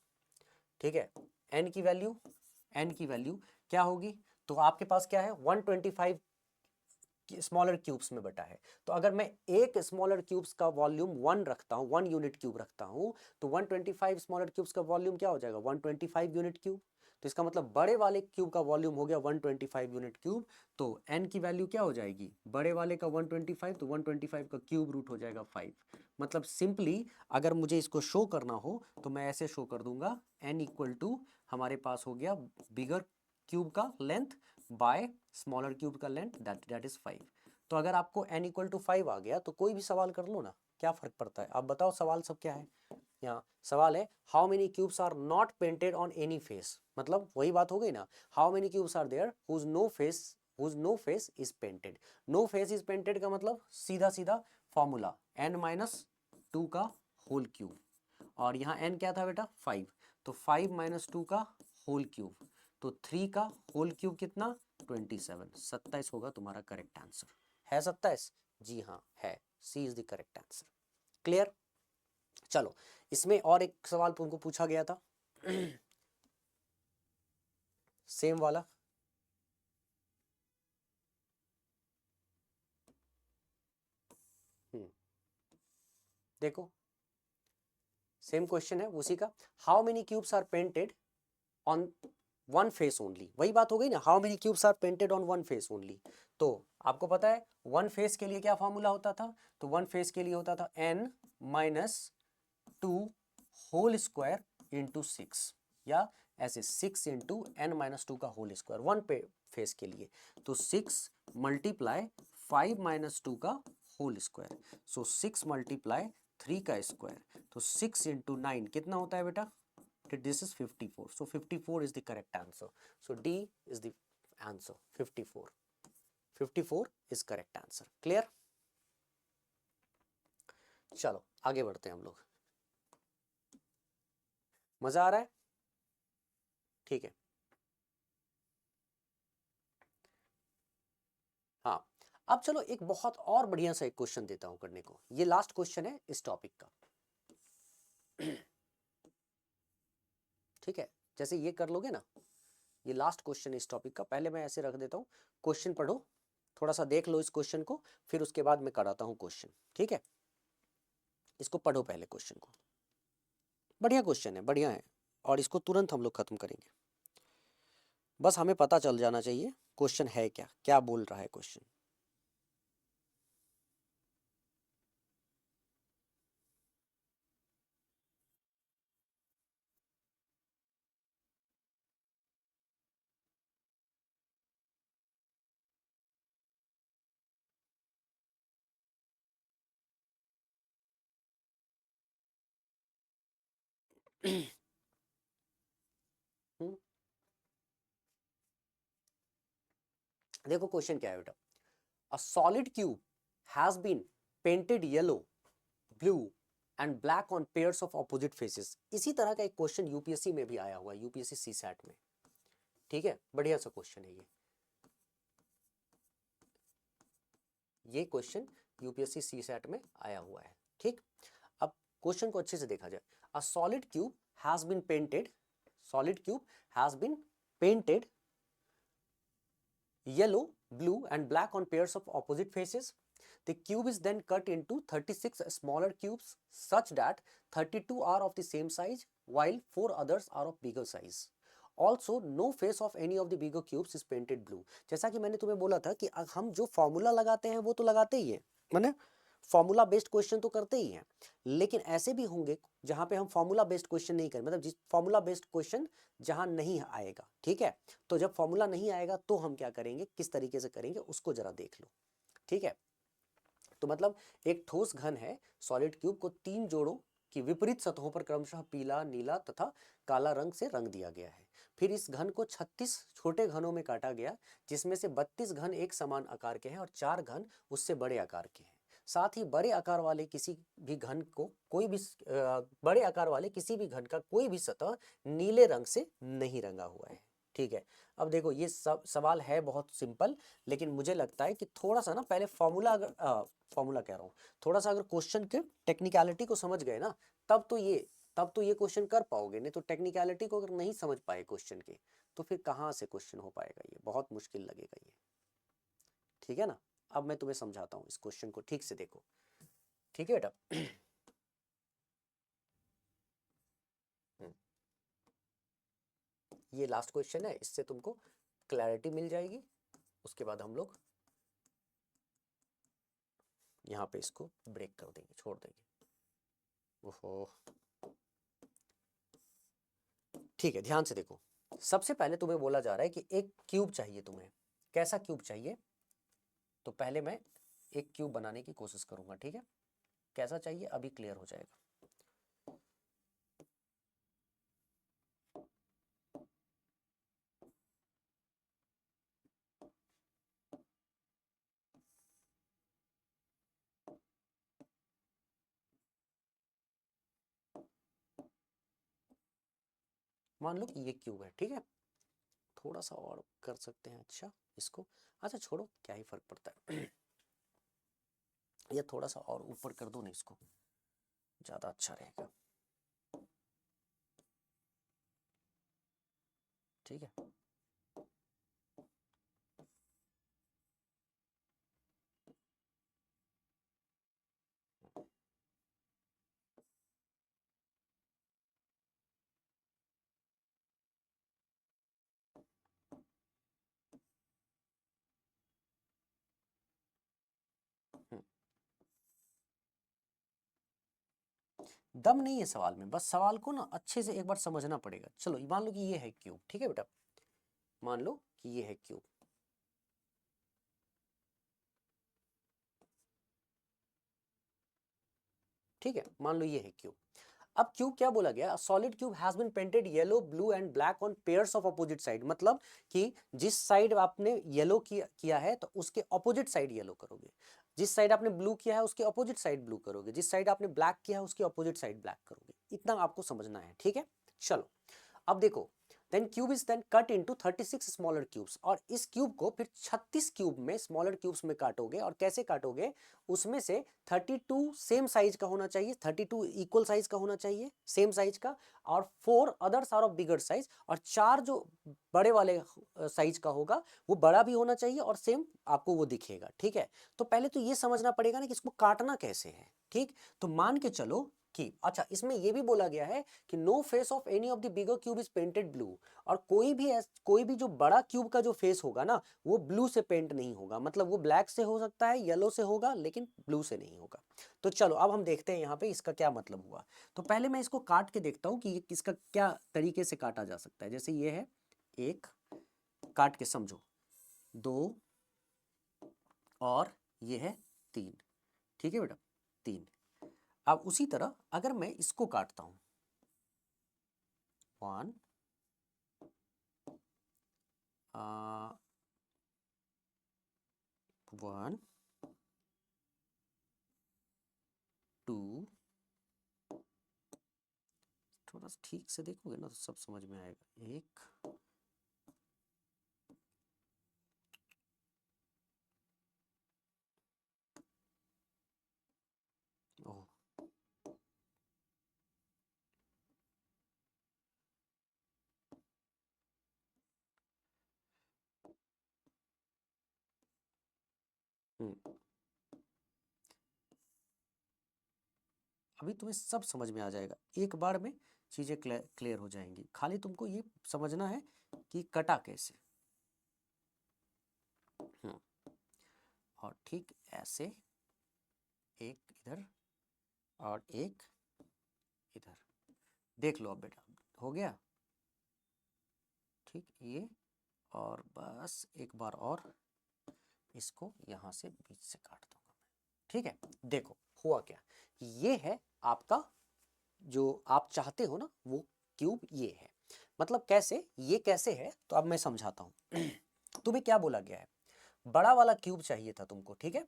ठीक है, n की वैल्यू क्या होगी, तो आपके पास क्या है 125 स्मॉलर क्यूब्स में बटा है। तो अगर मैं एक स्मॉलर क्यूब्स का वॉल्यूम 1 रखता हूं, 1 यूनिट क्यूब रखता हूं, तो 125 स्मॉलर क्यूब्स का वॉल्यूम क्या हो जाएगा 125 यूनिट क्यूब। तो इसका मतलब बड़े वाले क्यूब का वॉल्यूम हो गया 125 यूनिट क्यूब। तो n की वैल्यू क्या हो जाएगी, बड़े वाले का 125, तो 125 का क्यूब रूट हो जाएगा 5। मतलब सिंपली अगर मुझे इसको शो करना हो तो मैं ऐसे शो कर दूंगा, n इक्वल टू हमारे पास हो गया बिगर क्यूब का लेंथ बाय स्मॉलर क्यूब का लेंथ, दैट इज 5। तो अगर आपको n इक्वल टू 5 आ गया तो कोई भी सवाल कर लो ना, क्या फर्क पड़ता है, आप बताओ सवाल सब क्या है। यहाँ सवाल है how many cubes are not painted on any face, मतलब वही बात हो गई ना, how many cubes are there whose no face is painted. No face is painted का मतलब सीधा सीधा फॉर्मूला n माइनस 2 का होल क्यूब, और यहाँ n क्या था बेटा 5, तो 5 माइनस 2 का होल क्यूब, तो 3 का होल क्यूब कितना 27, 27 होगा तुम्हारा करेक्ट आंसर। है 27, जी हाँ है, C is the correct answer. Clear. चलो इसमें और एक सवाल तुमको पूछा गया था सेम वाला, देखो सेम क्वेश्चन है उसी का, how many cubes are painted on one face only, वही बात हो गई ना, how many cubes are painted on one face only. तो आपको पता है वन फेस के लिए क्या फॉर्मूला होता था, तो वन फेस के लिए होता था n minus two whole square into six, या ऐसे 6 इंटू एन माइनस टू का होल स्क्वायर वन पे फेस के लिए, तो 6 मल्टीप्लाई 5 माइनस टू का होल स्क्वायर, सो 6 मल्टीप्लाई 3 का स्क्वायर, तो 6 इंटू 9 कितना होता है बेटा, this is 54, so 54 is the correct answer, so D is the answer, 54 is correct answer, clear। चलो आगे बढ़ते हैं हम लोग, मजा आ रहा है, ठीक है। हाँ अब चलो एक बहुत और बढ़िया सा एक क्वेश्चन देता हूं करने को, ये लास्ट क्वेश्चन है इस टॉपिक का, ठीक है। जैसे ये कर लोगे ना, ये लास्ट क्वेश्चन इस टॉपिक का, पहले मैं ऐसे रख देता हूँ, क्वेश्चन पढ़ो, थोड़ा सा देख लो इस क्वेश्चन को, फिर उसके बाद मैं कराता हूँ क्वेश्चन, ठीक है। इसको पढ़ो पहले क्वेश्चन को, बढ़िया क्वेश्चन है, बढ़िया है, और इसको तुरंत हम लोग खत्म करेंगे, बस हमें पता चल जाना चाहिए क्वेश्चन है क्या, क्या बोल रहा है क्वेश्चन। देखो क्वेश्चन क्या है बेटा, a solid cube has been painted yellow blue and black on pairs of opposite faces, इसी तरह का एक क्वेश्चन यूपीएससी में भी आया हुआ है, यूपीएससी सीसैट में, ठीक है, बढ़िया सा क्वेश्चन है ये क्वेश्चन यूपीएससी सीसैट में आया हुआ है, ठीक। अब क्वेश्चन को अच्छे से देखा जाए, a solid cube has been painted, solid cube has been painted yellow, blue and black on pairs of opposite faces. The cube is then cut into 36 smaller cubes such that 32 are of the same size while 4 others are of bigger size. Also, no face of any of the bigger cubes is painted blue. जैसा कि मैंने तुम्हें बोला था कि हम जो formula लगाते हैं वो तो लगाते ही हैं, माने फॉर्मूला बेस्ड क्वेश्चन तो करते ही हैं, लेकिन ऐसे भी होंगे जहां पे हम फॉर्मूला बेस्ड क्वेश्चन नहीं करें, मतलब जिस फॉर्मूला बेस्ड क्वेश्चन जहां नहीं आएगा, ठीक है। तो जब फॉर्मूला नहीं आएगा तो हम क्या करेंगे, किस तरीके से करेंगे उसको जरा देख लो, ठीक है। तो मतलब एक ठोस घन है, सॉलिड क्यूब को 3 जोड़ों की विपरीत सतहों पर क्रमशः पीला, नीला तथा काला रंग से रंग दिया गया है। फिर इस घन को 36 छोटे घनों में काटा गया, जिसमें से 32 घन एक समान आकार के हैं और 4 घन उससे बड़े आकार के हैं। साथ ही बड़े आकार वाले किसी भी घन को कोई भी बड़े आकार वाले किसी भी घन का कोई भी सतह नीले रंग से नहीं रंगा हुआ है, ठीक है। अब देखो ये सब सवाल है बहुत सिंपल, लेकिन मुझे लगता है कि थोड़ा सा ना पहले फॉर्मूला, अगर फॉर्मूला कह रहा हूँ, थोड़ा सा अगर क्वेश्चन के टेक्निकलिटी को समझ गए ना, तब तो ये क्वेश्चन कर पाओगे, नहीं तो टेक्निकलिटी को अगर नहीं समझ पाए क्वेश्चन के, तो फिर कहाँ से क्वेश्चन हो पाएगा, ये बहुत मुश्किल लगेगा ये, ठीक है ना। अब मैं तुम्हें समझाता हूँ इस क्वेश्चन को, ठीक से देखो, ठीक है बेटा। ये लास्ट क्वेश्चन है, इससे तुमको क्लैरिटी मिल जाएगी, उसके बाद हम लोग यहाँ पे इसको ब्रेक कर देंगे, छोड़ देंगे। ओहो, ठीक है, ध्यान से देखो, सबसे पहले तुम्हें बोला जा रहा है कि एक क्यूब चाहिए तुम्हें, कैसा क्यूब चाहिए, तो पहले मैं एक क्यूब बनाने की कोशिश करूंगा, ठीक है। कैसा चाहिए अभी क्लियर हो जाएगा। मान लो कि ये क्यूब है, ठीक है, थोड़ा सा और कर सकते हैं, अच्छा इसको, अच्छा छोड़ो क्या ही फर्क पड़ता है। ये थोड़ा सा और ऊपर कर दो ना, इसको ज्यादा अच्छा रहेगा, ठीक है। दम नहीं है सवाल में, बस सवाल को ना अच्छे से एक बार समझना पड़ेगा। चलो मान लो कि ये है क्यूब, ठीक है बेटा, मान लो कि ये है क्यूब, ठीक है, मान लो ये है क्यूब। अब क्यूब क्या बोला गया, solid cube has been painted yellow blue and black on pairs of opposite side, मतलब कि जिस साइड आपने येलो किया है तो उसके अपोजिट साइड येलो करोगे, जिस साइड आपने ब्लू किया है उसके अपोजिट साइड ब्लू करोगे, जिस साइड आपने ब्लैक किया है उसके अपोजिट साइड ब्लैक करोगे। इतना आपको समझना है, ठीक है। चलो अब देखो, then cube is then cut into 36 smaller cubes, और इस क्यूब को फिर 36 क्यूब में स्मॉलर क्यूब्स में काटोगे। और कैसे काटोगे, उसमें से 32 सेम साइज का होना चाहिए, 32 इक्वल साइज का होना चाहिए, सेम साइज का, और 4 others are of bigger size, और 4 जो बड़े वाले साइज का होगा वो बड़ा भी होना चाहिए और सेम आपको वो दिखेगा, ठीक है। तो पहले तो ये समझना पड़ेगा ना कि इसको काटना कैसे है, ठीक। तो मान के चलो कि अच्छा, इसमें ये भी बोला गया है कि no face of any of the bigger cube is painted blue, और कोई भी जो बड़ा क्यूब का जो फेस होगा ना वो ब्लू से पेंट नहीं होगा, मतलब वो ब्लैक से हो सकता है, येलो से होगा, लेकिन ब्लू से नहीं होगा। तो चलो अब हम देखते हैं यहाँ पे इसका क्या मतलब हुआ। तो पहले मैं इसको काट के देखता हूँ कि इसका क्या तरीके से काटा जा सकता है। जैसे ये है एक, काट के समझो, 2 और ये है 3, ठीक है बेटा, 3। अब उसी तरह अगर मैं इसको काटता हूं, 1 1 2, थोड़ा सा ठीक से देखोगे ना तो सब समझ में आएगा, 1 ओह अभी तुम्हें सब समझ में आ जाएगा, एक बार में चीजें क्लियर हो जाएंगी। खाली तुमको ये समझना है कि कटा कैसे। और ठीक ऐसे एक इधर और एक इधर, देख लो अब बेटा, हो गया, ठीक। ये और बस एक बार और इसको यहाँ से बीच से काट दूंगा मैं, ठीक है। देखो हुआ क्या, ये है आपका जो आप चाहते हो ना वो क्यूब, ये है। मतलब कैसे, ये कैसे है तो अब मैं समझाता हूँ। तुम्हें क्या बोला गया है, बड़ा वाला क्यूब चाहिए था तुमको, ठीक है,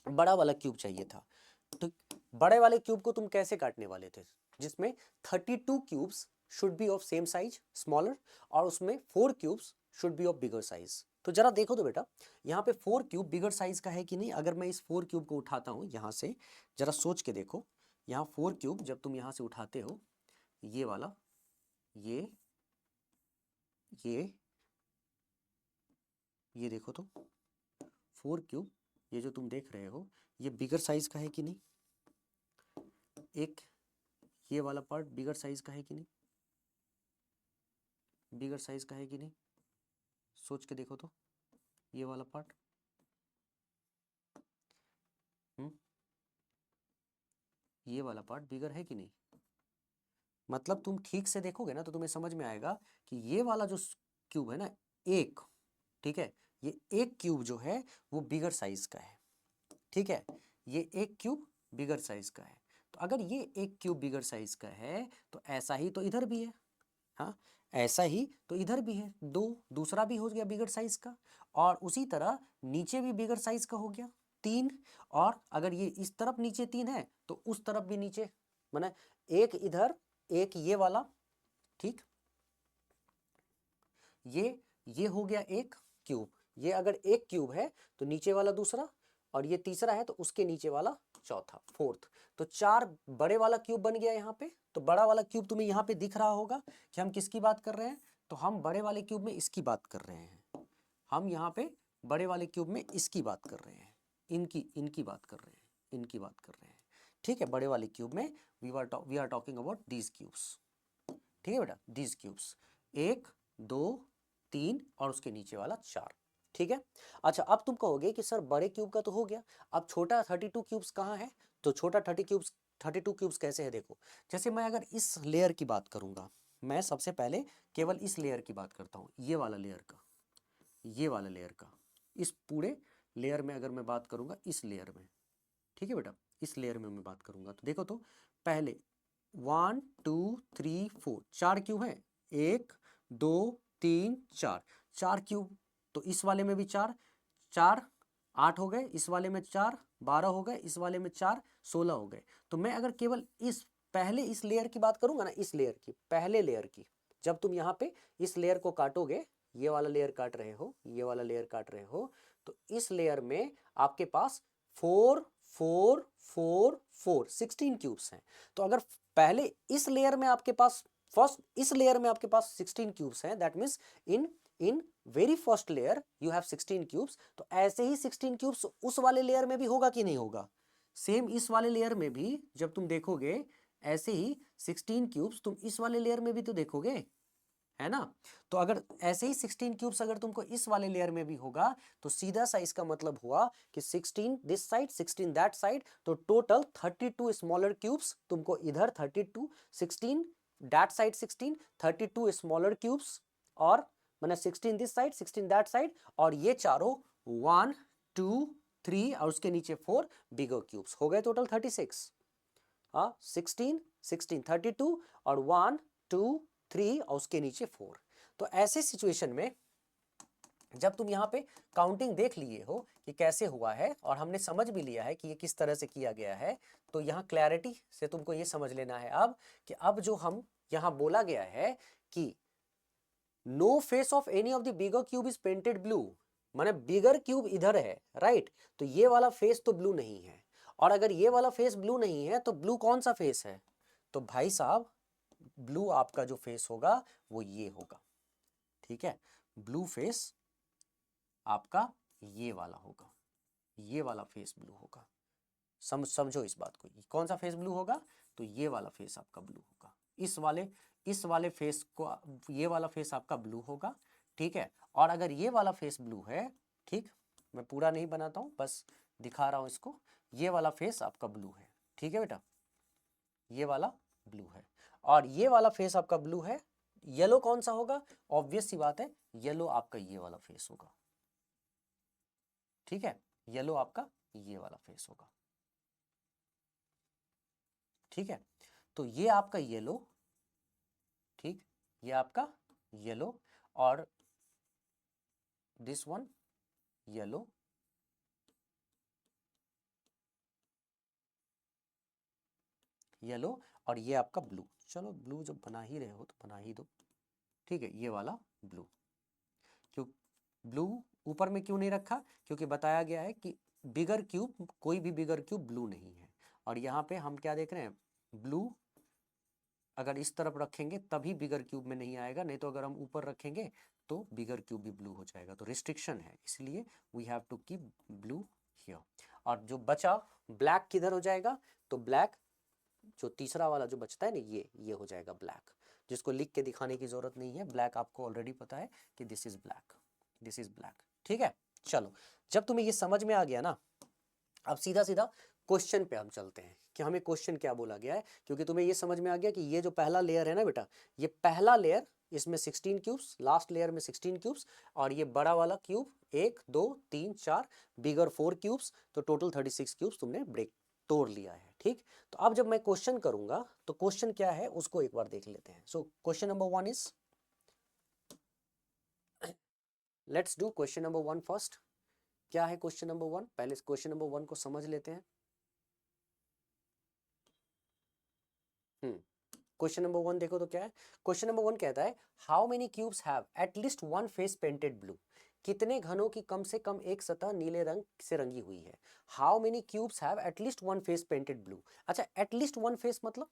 बड़ा वाला क्यूब चाहिए था। तो बड़े वाले क्यूब को तुम कैसे काटने वाले थे, जिसमें 32 cubes should be of same size smaller, और उसमें 4 cubes should be of bigger size. तो जरा देखो तो बेटा, यहाँ पे 4 क्यूब बिगर साइज का है कि नहीं। अगर मैं इस 4 क्यूब को उठाता हूँ यहाँ से, जरा सोच के देखो, यहाँ 4 क्यूब जब तुम यहाँ से उठाते हो, ये वाला, ये ये देखो तो 4 क्यूब, ये जो तुम देख रहे हो ये बिगर साइज का है कि नहीं। एक ये वाला पार्ट बिगर साइज का है कि नहीं, बिगर साइज का है कि नहीं, सोच के देखो तो, ये वाला पार्ट, ये वाला पार्ट बिगर है कि नहीं। मतलब तुम ठीक से देखोगे ना तो तुम्हें समझ में आएगा कि ये वाला जो क्यूब है ना, एक, ठीक है, ये एक क्यूब जो है वो बिगर साइज का है, ठीक है, ये एक क्यूब बिगर साइज का है। तो अगर ये एक क्यूब बिगर साइज का है तो ऐसा ही तो इधर भी है, हाँ, ऐसा ही तो इधर भी है, दूसरा भी हो गया बिगर साइज का, और उसी तरह नीचे भी बिगर साइज का हो गया 3, और अगर ये इस तरफ नीचे 3 है तो उस तरफ भी नीचे, माने एक इधर एक ये वाला, ठीक, ये हो गया एक क्यूब। ये अगर एक क्यूब है तो नीचे वाला दूसरा, और ये तीसरा है तो उसके नीचे वाला चौथा, फोर्थ। तो 4 बड़े वाला क्यूब बन गया यहाँ पे। तो बड़ा वाला क्यूब तुम्हें यहाँ पे दिख रहा होगा कि हम किसकी बात कर रहे हैं, तो हम बड़े वाले क्यूब में इसकी बात कर रहे हैं, हम यहाँ पे बड़े वाले क्यूब में इसकी बात कर रहे हैं, इनकी बात कर रहे हैं, इनकी बात कर रहे हैं, ठीक है। बड़े वाले क्यूब में we are talking about these cubes, ठीक है बेटा, दीज क्यूब्स, 1 2 3 और उसके नीचे वाला 4, ठीक है। अच्छा अब तुम कहोगे कि सर बड़े क्यूब का तो हो गया, अब छोटा 32 क्यूब्स कहाँ है, तो छोटा 30 क्यूब्स 32 क्यूब्स कैसे है देखो, जैसे मैं अगर इस लेयर की बात करूंगा, मैं सबसे पहले केवल इस लेयर की बात करता हूँ, ये वाला लेयर का, ये वाला लेयर का, इस पूरे लेयर में अगर मैं बात करूंगा, इस लेयर में, ठीक है बेटा, इस लेयर में मैं बात करूंगा, तो देखो तो पहले 1 2 3 4 4 क्यूब है, 1 2 3 4 4 क्यूब, तो इस वाले में भी 4 4 8 हो गए, इस वाले में 4 12 हो गए, इस वाले में 4 16 हो गए। तो मैं अगर केवल इस पहले इस लेयर की बात करूंगा ना, इस लेयर की, पहले लेयर की, जब तुम यहाँ पे इस लेयर को काटोगे, ये वाला लेयर काट रहे हो, ये वाला लेयर काट रहे हो, तो इस लेयर में आपके पास 4 4 4 4 16 क्यूब्स हैं। तो अगर पहले इस लेयर में आपके पास फर्स्ट इस लेयर में आपके पास 16 क्यूब्स हैं, that means in very first layer you have 16 cubes. तो ऐसे ही 16 क्यूब्स उस वाले लेयर में भी होगा कि नहीं होगा? सेम इस वाले लेयर में भी जब तुम देखोगे, ऐसे ही 16 क्यूब्स तुम इस वाले लेयर में भी तो देखोगे, है ना? तो अगर ऐसे ही 16 क्यूब्स अगर तुमको इस वाले लेयर में भी होगा, तो सीधा सा इसका मतलब हुआ कि 16 दिस साइड 16 दैट साइड, तो टोटल 32 स्मॉलर क्यूब्स तुमको इधर 32 16 दैट साइड 16 32 स्मॉलर क्यूब्स, और मैंने 16 दिस साइड 16 दैट साइड, और ये चारों 1 2 3 और उसके नीचे 4 बिगर क्यूब्स हो गए, टोटल 36। हाँ 16 16 32 और 1 2 3 और उसके नीचे 4। तो ऐसे सिचुएशन में जब तुम यहाँ पे काउंटिंग देख लिए हो कि कैसे हुआ है, और हमने समझ भी लिया है कि ये किस तरह से किया गया है, तो यहाँ क्लैरिटी से तुमको ये समझ लेना है अब कि अब जो हम यहाँ बोला गया है कि no face of any of the bigger cube is painted blue, माने बिगर क्यूब इधर है, राइट? तो ये वाला फेस तो ब्लू नहीं है, और अगर ये वाला फेस ब्लू नहीं है तो ब्लू कौन सा फेस है? तो भाई साहब ब्लू आपका जो फेस होगा वो ये होगा, ठीक है? ब्लू फेस आपका ये वाला होगा, ये वाला फेस ब्लू होगा। समझो इस बात को, कौन सा फेस ब्लू होगा? तो ये वाला फेस आपका ब्लू होगा, इस वाले फेस को, ये वाला फेस आपका ब्लू होगा, ठीक है? और अगर ये वाला फेस ब्लू है, ठीक, मैं पूरा नहीं बनाता हूं, बस दिखा रहा हूं इसको, ये वाला फेस आपका ब्लू है, ठीक है बेटा, ये वाला ब्लू है, और ये वाला फेस आपका ब्लू है। येलो कौन सा होगा? ऑब्वियस सी बात है, येलो आपका ये वाला फेस होगा, ठीक है? येलो आपका ये वाला फेस होगा, ठीक है? तो ये आपका येलो, ठीक, ये आपका येलो, और दिस वन येलो, येलो, और ये आपका ब्लू। चलो ब्लू जब बना ही रहे हो तो बना ही दो, ठीक है? ये वाला ब्लू, क्यों ब्लू ऊपर में क्यों नहीं रखा? क्योंकि बताया गया है कि बिगर क्यूब, कोई भी बिगर क्यूब ब्लू नहीं है। और यहाँ पे हम क्या देख रहे हैं? ब्लू अगर इस तरफ रखेंगे तभी बिगर क्यूब में नहीं आएगा, नहीं तो अगर हम ऊपर रखेंगे तो बिगर क्यूब भी ब्लू हो जाएगा, तो रिस्ट्रिक्शन है, इसलिए we have to keep blue here. और जो बचा ब्लैक किधर हो जाएगा? तो ब्लैक जो तीसरा वाला जो बचता है ना, ये हो जाएगा ब्लैक, जिसको लिख के दिखाने की जरूरत नहीं है, ब्लैक आपको ऑलरेडी पता है कि this is black, this is black, ठीक है? चलो, जब तुम्हें ये समझ में आ गया ना, अब सीधा सीधा क्वेश्चन पे हम चलते हैं कि हमें क्वेश्चन क्या बोला गया है। क्योंकि तुम्हें ये समझ में आ गया कि ये जो पहला लेयर है ना बेटा, ये पहला लेयर, इसमें 16 क्यूब्स, लास्ट लेयर में 16 क्यूब्स, और ये बड़ा वाला क्यूब 1 2 3 4 बिगर 4 क्यूब्स, तो टोटल 36 क्यूब्स तुमने ब्रेक तोड़ लिया है, ठीक? तो अब जब मैं क्वेश्चन करूंगा तो क्वेश्चन क्या है उसको एक बार देख लेते हैं। So question number 1 is, let's do question number 1 first. क्या है क्वेश्चन नंबर 1? पहले क्वेश्चन नंबर 1 को समझ लेते हैं। क्वेश्चन नंबर 1 देखो तो क्या है? क्वेश्चन नंबर 1 कहता है how many cubes have at least one face painted blue, कितने घनों की कम से कम एक सतह नीले रंग से रंगी हुई है। How many cubes have at least one face painted blue. अच्छा, एटलीस्ट वन फेस मतलब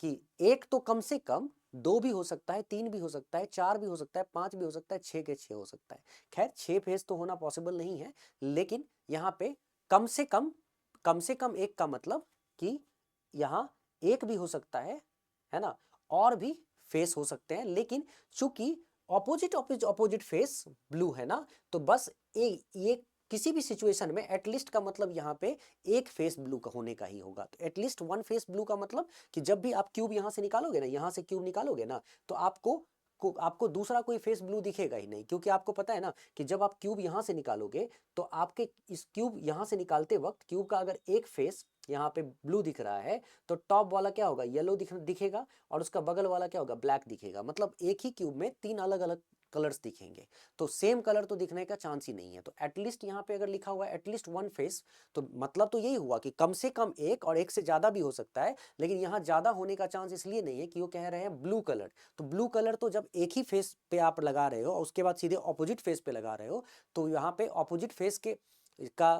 कि एक तो कम से कम, दो भी हो सकता है, तीन भी हो सकता है, चार भी हो सकता है, पांच भी हो सकता है, छह के छह हो सकता है। खैर 6 फेस तो होना पॉसिबल नहीं है, लेकिन यहाँ पे कम से कम एक का मतलब कि यहाँ एक भी हो सकता है ना, और भी फेस हो सकते हैं, लेकिन चूंकि ऑपोजिट ऑपोजिट फेस ब्लू है ना, तो बस एक किसी भी सिचुएशन में एटलीस्ट का मतलब यहाँ पे एक फेस ब्लू का होने का ही होगा। तो एटलीस्ट वन फेस ब्लू का मतलब कि जब भी आप क्यूब यहाँ से निकालोगे ना, यहाँ से क्यूब निकालोगे ना, तो आपको दूसरा कोई फेस ब्लू दिखेगा ही नहीं, क्योंकि आपको पता है ना कि जब आप क्यूब यहाँ से निकालोगे तो आपके इस क्यूब यहाँ से निकालते वक्त क्यूब का अगर एक फेस यहाँ पे ब्लू दिख रहा है तो टॉप वाला क्या होगा, येलो दिखेगा, और उसका बगल वाला क्या होगा, ब्लैक दिखेगा। मतलब एक ही क्यूब में तीन अलग अलग कलर्स दिखेंगे, तो सेम कलर तो दिखने का चांस ही नहीं है। तो एटलीस्ट यहाँ पे अगर लिखा हुआ है एटलीस्ट वन फेस, तो मतलब तो यही हुआ कि कम से कम एक, और एक से ज्यादा भी हो सकता है, लेकिन यहाँ ज्यादा होने का चांस इसलिए नहीं है कि वो कह रहे हैं ब्लू कलर। तो ब्लू कलर तो जब एक ही फेस पे आप लगा रहे हो और उसके बाद सीधे ऑपोजिट फेस पे लगा रहे हो, तो यहाँ पे ऑपोजिट फेस के का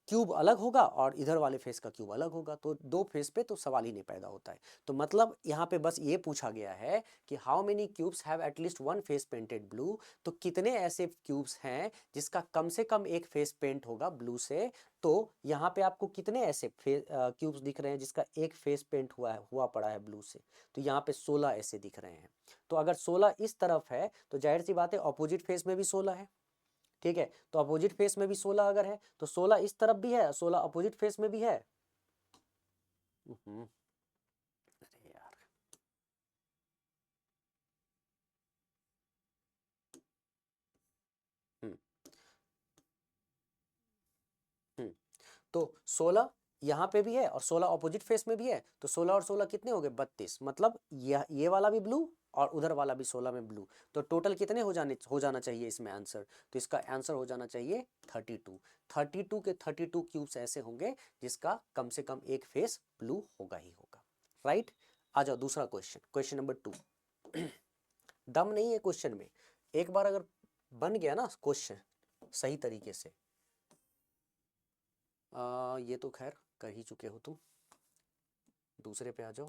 क्यूब अलग होगा और इधर वाले फेस का क्यूब अलग होगा, तो दो फेस पे तो सवाल ही नहीं पैदा होता है। तो मतलब यहाँ पे बस ये पूछा गया है कि how many cubes have at least one face painted blue, तो कितने ऐसे क्यूब्स हैं जिसका कम से कम एक फेस पेंट होगा ब्लू से। तो यहाँ पे आपको कितने ऐसे क्यूब्स दिख रहे हैं जिसका एक फेस पेंट हुआ पड़ा है ब्लू से, तो यहाँ पे 16 ऐसे दिख रहे हैं। तो अगर 16 इस तरफ है तो जाहिर सी बात है ऑपोजिट फेस में भी 16 है, ठीक है। तो अपोजिट फेस में भी 16 अगर है तो 16 इस तरफ भी है, 16 अपोजिट फेस में भी है। अरे यार, हम्म हम्म तो 16 यहाँ पे भी है और 16 ऑपोजिट फेस में भी है, तो 16 और 16 कितने हो गए, 32। मतलब ये वाला भी ब्लू और उधर वाला भी 16 में ब्लू, तो टोटल कितने हो जाना चाहिए इसमें आंसर, तो इसका आंसर हो जाना चाहिए 32। 32 के 32 क्यूब्स ऐसे होंगे जिसका कम से कम एक फेस ब्लू होगा ही होगा, राइट। आ जाओ दूसरा क्वेश्चन, क्वेश्चन नंबर 2। दम नहीं है क्वेश्चन में, एक बार अगर बन गया ना क्वेश्चन सही तरीके से, ये तो खैर कर ही चुके हो तुम, दूसरे पे आ जाओ,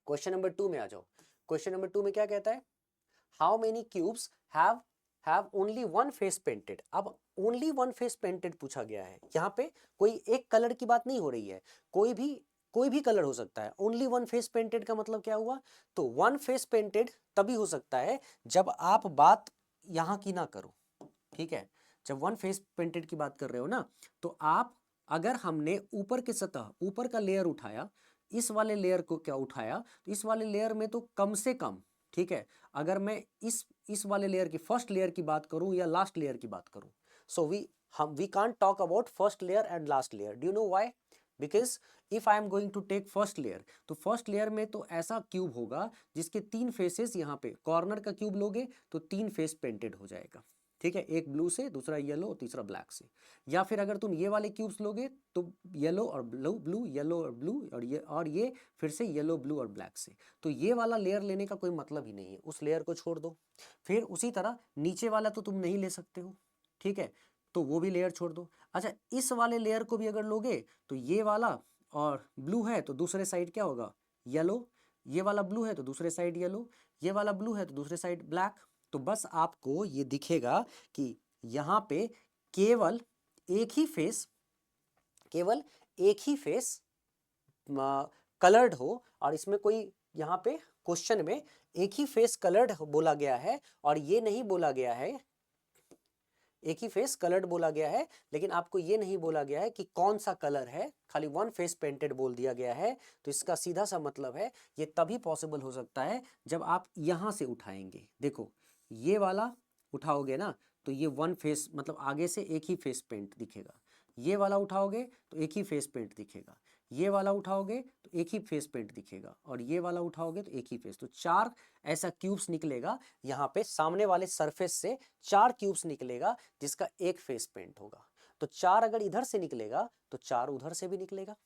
क्वेश्चन नंबर 2 में आ जाओ। क्वेश्चन नंबर 2 में क्या कहता है, how many cubes have only one face painted. अब ओनली वन फेस पेंटेड पूछा गया है, यहाँ पे कोई एक कलर की बात नहीं हो रही है, कोई भी कलर हो सकता है। ओनली वन फेस पेंटेड का मतलब क्या हुआ, तो वन फेस पेंटेड तभी हो सकता है जब आप बात यहाँ की ना करो, ठीक है। जब वन फेस पेंटेड की बात कर रहे हो ना, तो आप अगर हमने ऊपर की सतह, ऊपर का लेयर उठाया, इस वाले लेयर को क्या उठाया, तो इस वाले लेयर में तो कम से कम, ठीक है, अगर मैं इस वाले लेयर की फर्स्ट लेयर की बात करूं या लास्ट लेयर की बात करूं, so we can't talk about first layer and last layer. Do you know why, because if I am going to take first layer, तो फर्स्ट लेयर में तो ऐसा क्यूब होगा जिसके तीन फेसेस, यहाँ पे कॉर्नर का क्यूब लोगे तो तीन फेस पेंटेड हो जाएगा, ठीक है, एक ब्लू से, दूसरा येलो और तीसरा ब्लैक से। या फिर अगर तुम ये वाले क्यूब्स लोगे तो येलो और ब्लू येलो और ब्लू, और ये फिर से येलो ब्लू और ब्लैक से। तो ये वाला लेयर लेने का कोई मतलब ही नहीं है, उस लेयर को छोड़ दो। फिर उसी तरह नीचे वाला तो तुम नहीं ले सकते हो, ठीक है, तो वो भी लेयर छोड़ दो। अच्छा, इस वाले लेयर को भी अगर लोगे तो ये वाला और ब्लू है तो दूसरे साइड क्या होगा, येलो, ये वाला ब्लू है तो दूसरे साइड येलो, ये वाला ब्लू है तो दूसरे साइड ब्लैक। तो बस आपको ये दिखेगा कि यहाँ पे केवल एक ही फेस, केवल एक ही फेस कलर्ड हो, और इसमें कोई यहाँ पे क्वेश्चन में एक ही फेस कलर्ड बोला गया है, और ये नहीं बोला गया है, एक ही फेस कलर्ड बोला गया है, लेकिन आपको ये नहीं बोला गया है कि कौन सा कलर है, खाली वन फेस पेंटेड बोल दिया गया है। तो इसका सीधा सा मतलब है ये तभी पॉसिबल हो सकता है जब आप यहाँ से उठाएंगे, देखो ये वाला उठाओगे ना तो ये वन फेस, मतलब आगे से एक ही फेस पेंट दिखेगा, ये वाला उठाओगे तो एक ही फेस पेंट दिखेगा, ये वाला उठाओगे तो एक ही फेस पेंट दिखेगा, और ये वाला उठाओगे तो एक ही फेस, तो चार ऐसा क्यूब्स निकलेगा यहाँ पे सामने वाले सरफेस से, चार क्यूब्स निकलेगा जिसका एक फेस पेंट होगा। तो चार अगर इधर से निकलेगा तो चार उधर से भी निकलेगा,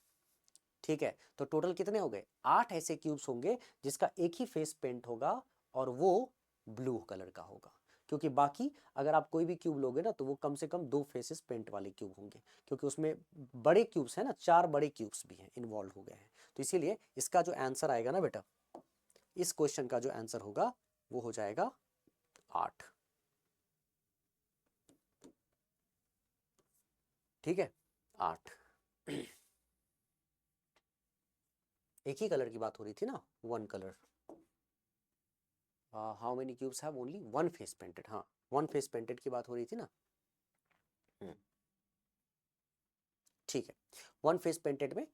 ठीक है। तो टोटल कितने हो गए, 8 ऐसे क्यूब्स होंगे जिसका एक ही फेस पेंट होगा और वो ब्लू कलर का होगा, क्योंकि बाकी अगर आप कोई भी क्यूब लोगे ना तो वो कम से कम दो फेसेस पेंट वाले क्यूब होंगे, क्योंकि उसमें बड़े क्यूब्स हैं ना, चार बड़े क्यूब्स भी हैं, इन्वॉल्व हो गए हैं। तो इसीलिए इसका जो आंसर आएगा ना बेटा, इस क्वेश्चन का जो आंसर होगा वो हो जाएगा 8, ठीक है, 8। एक ही कलर की बात हो रही थी ना, one colour. How many cubes have only one face painted, हाँ वन फेस पेंटेड की बात हो रही थी ना। ठीक है, वन फेस पेंटेड में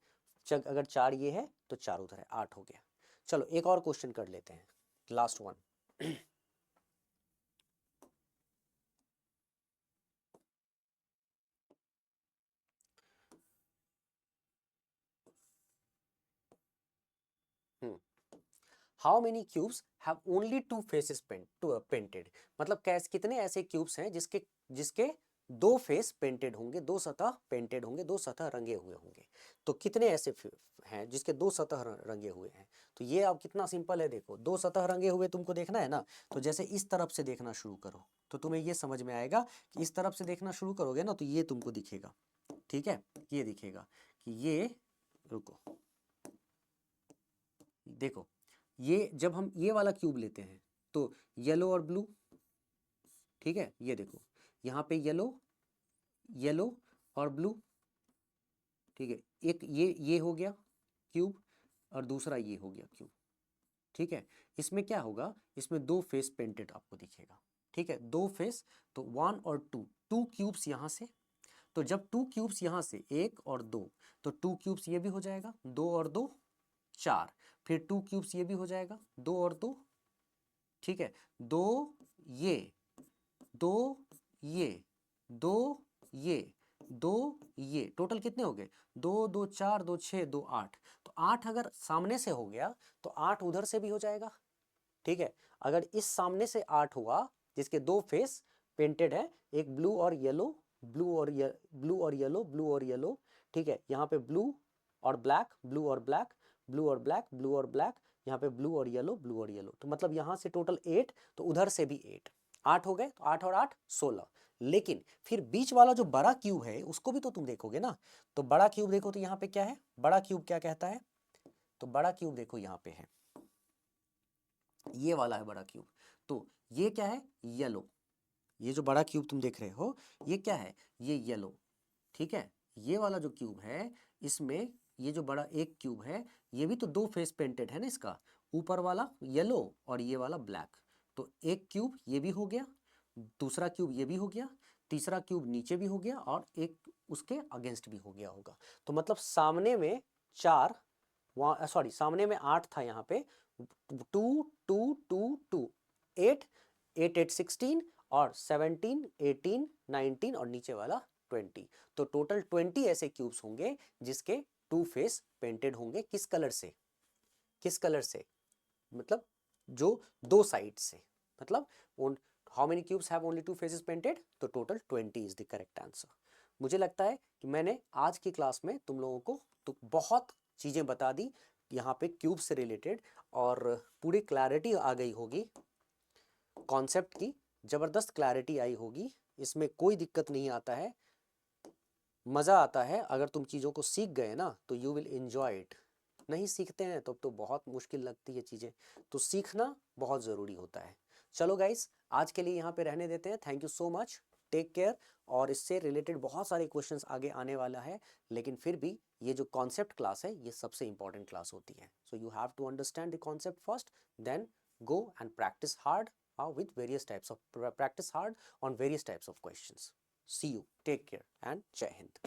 अगर 4 ये है तो 4 उधर है, 8 हो गया। चलो एक और क्वेश्चन कर लेते हैं, last one. How many cubes have only 2 faces painted, मतलब कैसे कितने ऐसे क्यूब्स हैं जिसके जिसके 2 फेस पेंटेड होंगे, 2 सतह पेंटेड होंगे, 2 सतह रंगे हुए होंगे। तो कितने ऐसे हैं जिसके 2 सतह रंगे हुए हैं? तो ये अब कितना सिंपल है, देखो 2 सतह रंगे हुए तुमको देखना है ना, तो जैसे इस तरफ से देखना शुरू करो तो तुम्हें ये समझ में आएगा कि इस तरफ से देखना शुरू करोगे ना तो ये तुमको दिखेगा, ठीक है, ये दिखेगा कि ये, रुको देखो, ये जब हम ये वाला क्यूब लेते हैं तो येलो और ब्लू, ठीक है, ये देखो यहाँ पे येलो, येलो और ब्लू, ठीक है, एक ये हो गया क्यूब और दूसरा ये हो गया क्यूब, ठीक है। इसमें क्या होगा, इसमें 2 फेस पेंटेड आपको दिखेगा, ठीक है, 2 फेस, तो 1 और 2, 2 क्यूब्स यहाँ से, तो जब 2 क्यूब्स यहाँ से 1 और 2, तो 2 क्यूब्स ये भी हो जाएगा, 2 और 2 4, फिर 2 क्यूब्स ये भी हो जाएगा, 2 और 2, ठीक है, 2 ये, 2 ये, 2 ये, 2 ये, टोटल कितने हो गए, 2 2 4 2 6 2 8, तो 8 अगर सामने से हो गया तो 8 उधर से भी हो जाएगा, ठीक है। अगर इस सामने से 8 हुआ जिसके 2 फेस पेंटेड है, एक ब्लू और येलो, ब्लू और ब्लू और येलो, ब्लू और येलो, ठीक है, यहाँ पे ब्लू और ब्लैक, ब्लू और ब्लैक, ब्लू और ब्लैक, ब्लू और ब्लैक, यहाँ पे ब्लू और येलो, ब्लू और येलो, तो मतलब यहाँ से टोटल 8, तो उधर से भी 8, 8 हो गए, तो 8 और 8 16। लेकिन फिर बीच वाला जो बड़ा क्यूब है उसको भी तो तुम देखोगे ना, तो बड़ा क्यूब देखो तो यहाँ पे क्या है, बड़ा क्यूब क्या कहता है, तो बड़ा क्यूब देखो यहाँ पे है, ये वाला है बड़ा क्यूब, तो ये क्या है, येलो, ये जो बड़ा क्यूब तुम देख रहे हो ये क्या है, ये येलो, ठीक है। ये वाला जो क्यूब है इसमें ये जो बड़ा एक क्यूब है ये भी तो 2 फेस पेंटेड है ना, इसका ऊपर वाला येलो और ये वाला ब्लैक, तो एक क्यूब ये भी हो गया, दूसरा क्यूब ये भी हो गया, तीसरा क्यूब नीचे भी हो गया और एक उसके अगेंस्ट भी हो गया होगा। तो मतलब सामने में 4, वहाँ सॉरी सामने में 8 था, यहाँ पे 2 2 2 2 8 8 8 16 और 17 18 19 और नीचे वाला 20, तो टोटल 20 ऐसे क्यूब्स होंगे जिसके 2 फेस पेंटेड होंगे, किस कलर से, किस कलर से, मतलब जो 2 साइड से, मतलब how many cubes have only 2 faces painted, तो total 20 is the correct answer. मुझे लगता है कि मैंने आज की क्लास में तुम लोगों को तो बहुत चीज़ें बता दी यहाँ पे क्यूब से रिलेटेड, और पूरी क्लैरिटी आ गई होगी कॉन्सेप्ट की, ज़बरदस्त क्लैरिटी आई होगी, इसमें कोई दिक्कत नहीं आता है, मज़ा आता है, अगर तुम चीज़ों को सीख गए ना तो यू विल एंजॉय इट, नहीं सीखते हैं तो बहुत मुश्किल लगती है चीज़ें, तो सीखना बहुत ज़रूरी होता है। चलो गाइस, आज के लिए यहाँ पे रहने देते हैं, thank you so much, take care, और इससे रिलेटेड बहुत सारे क्वेश्चंस आगे आने वाला है, लेकिन फिर भी ये जो कॉन्सेप्ट क्लास है ये सबसे इंपॉर्टेंट क्लास होती है, so you have to understand the concept first, then go and practice hard with various types of practice hard on various types of questions. See you, take care, and Jai Hind.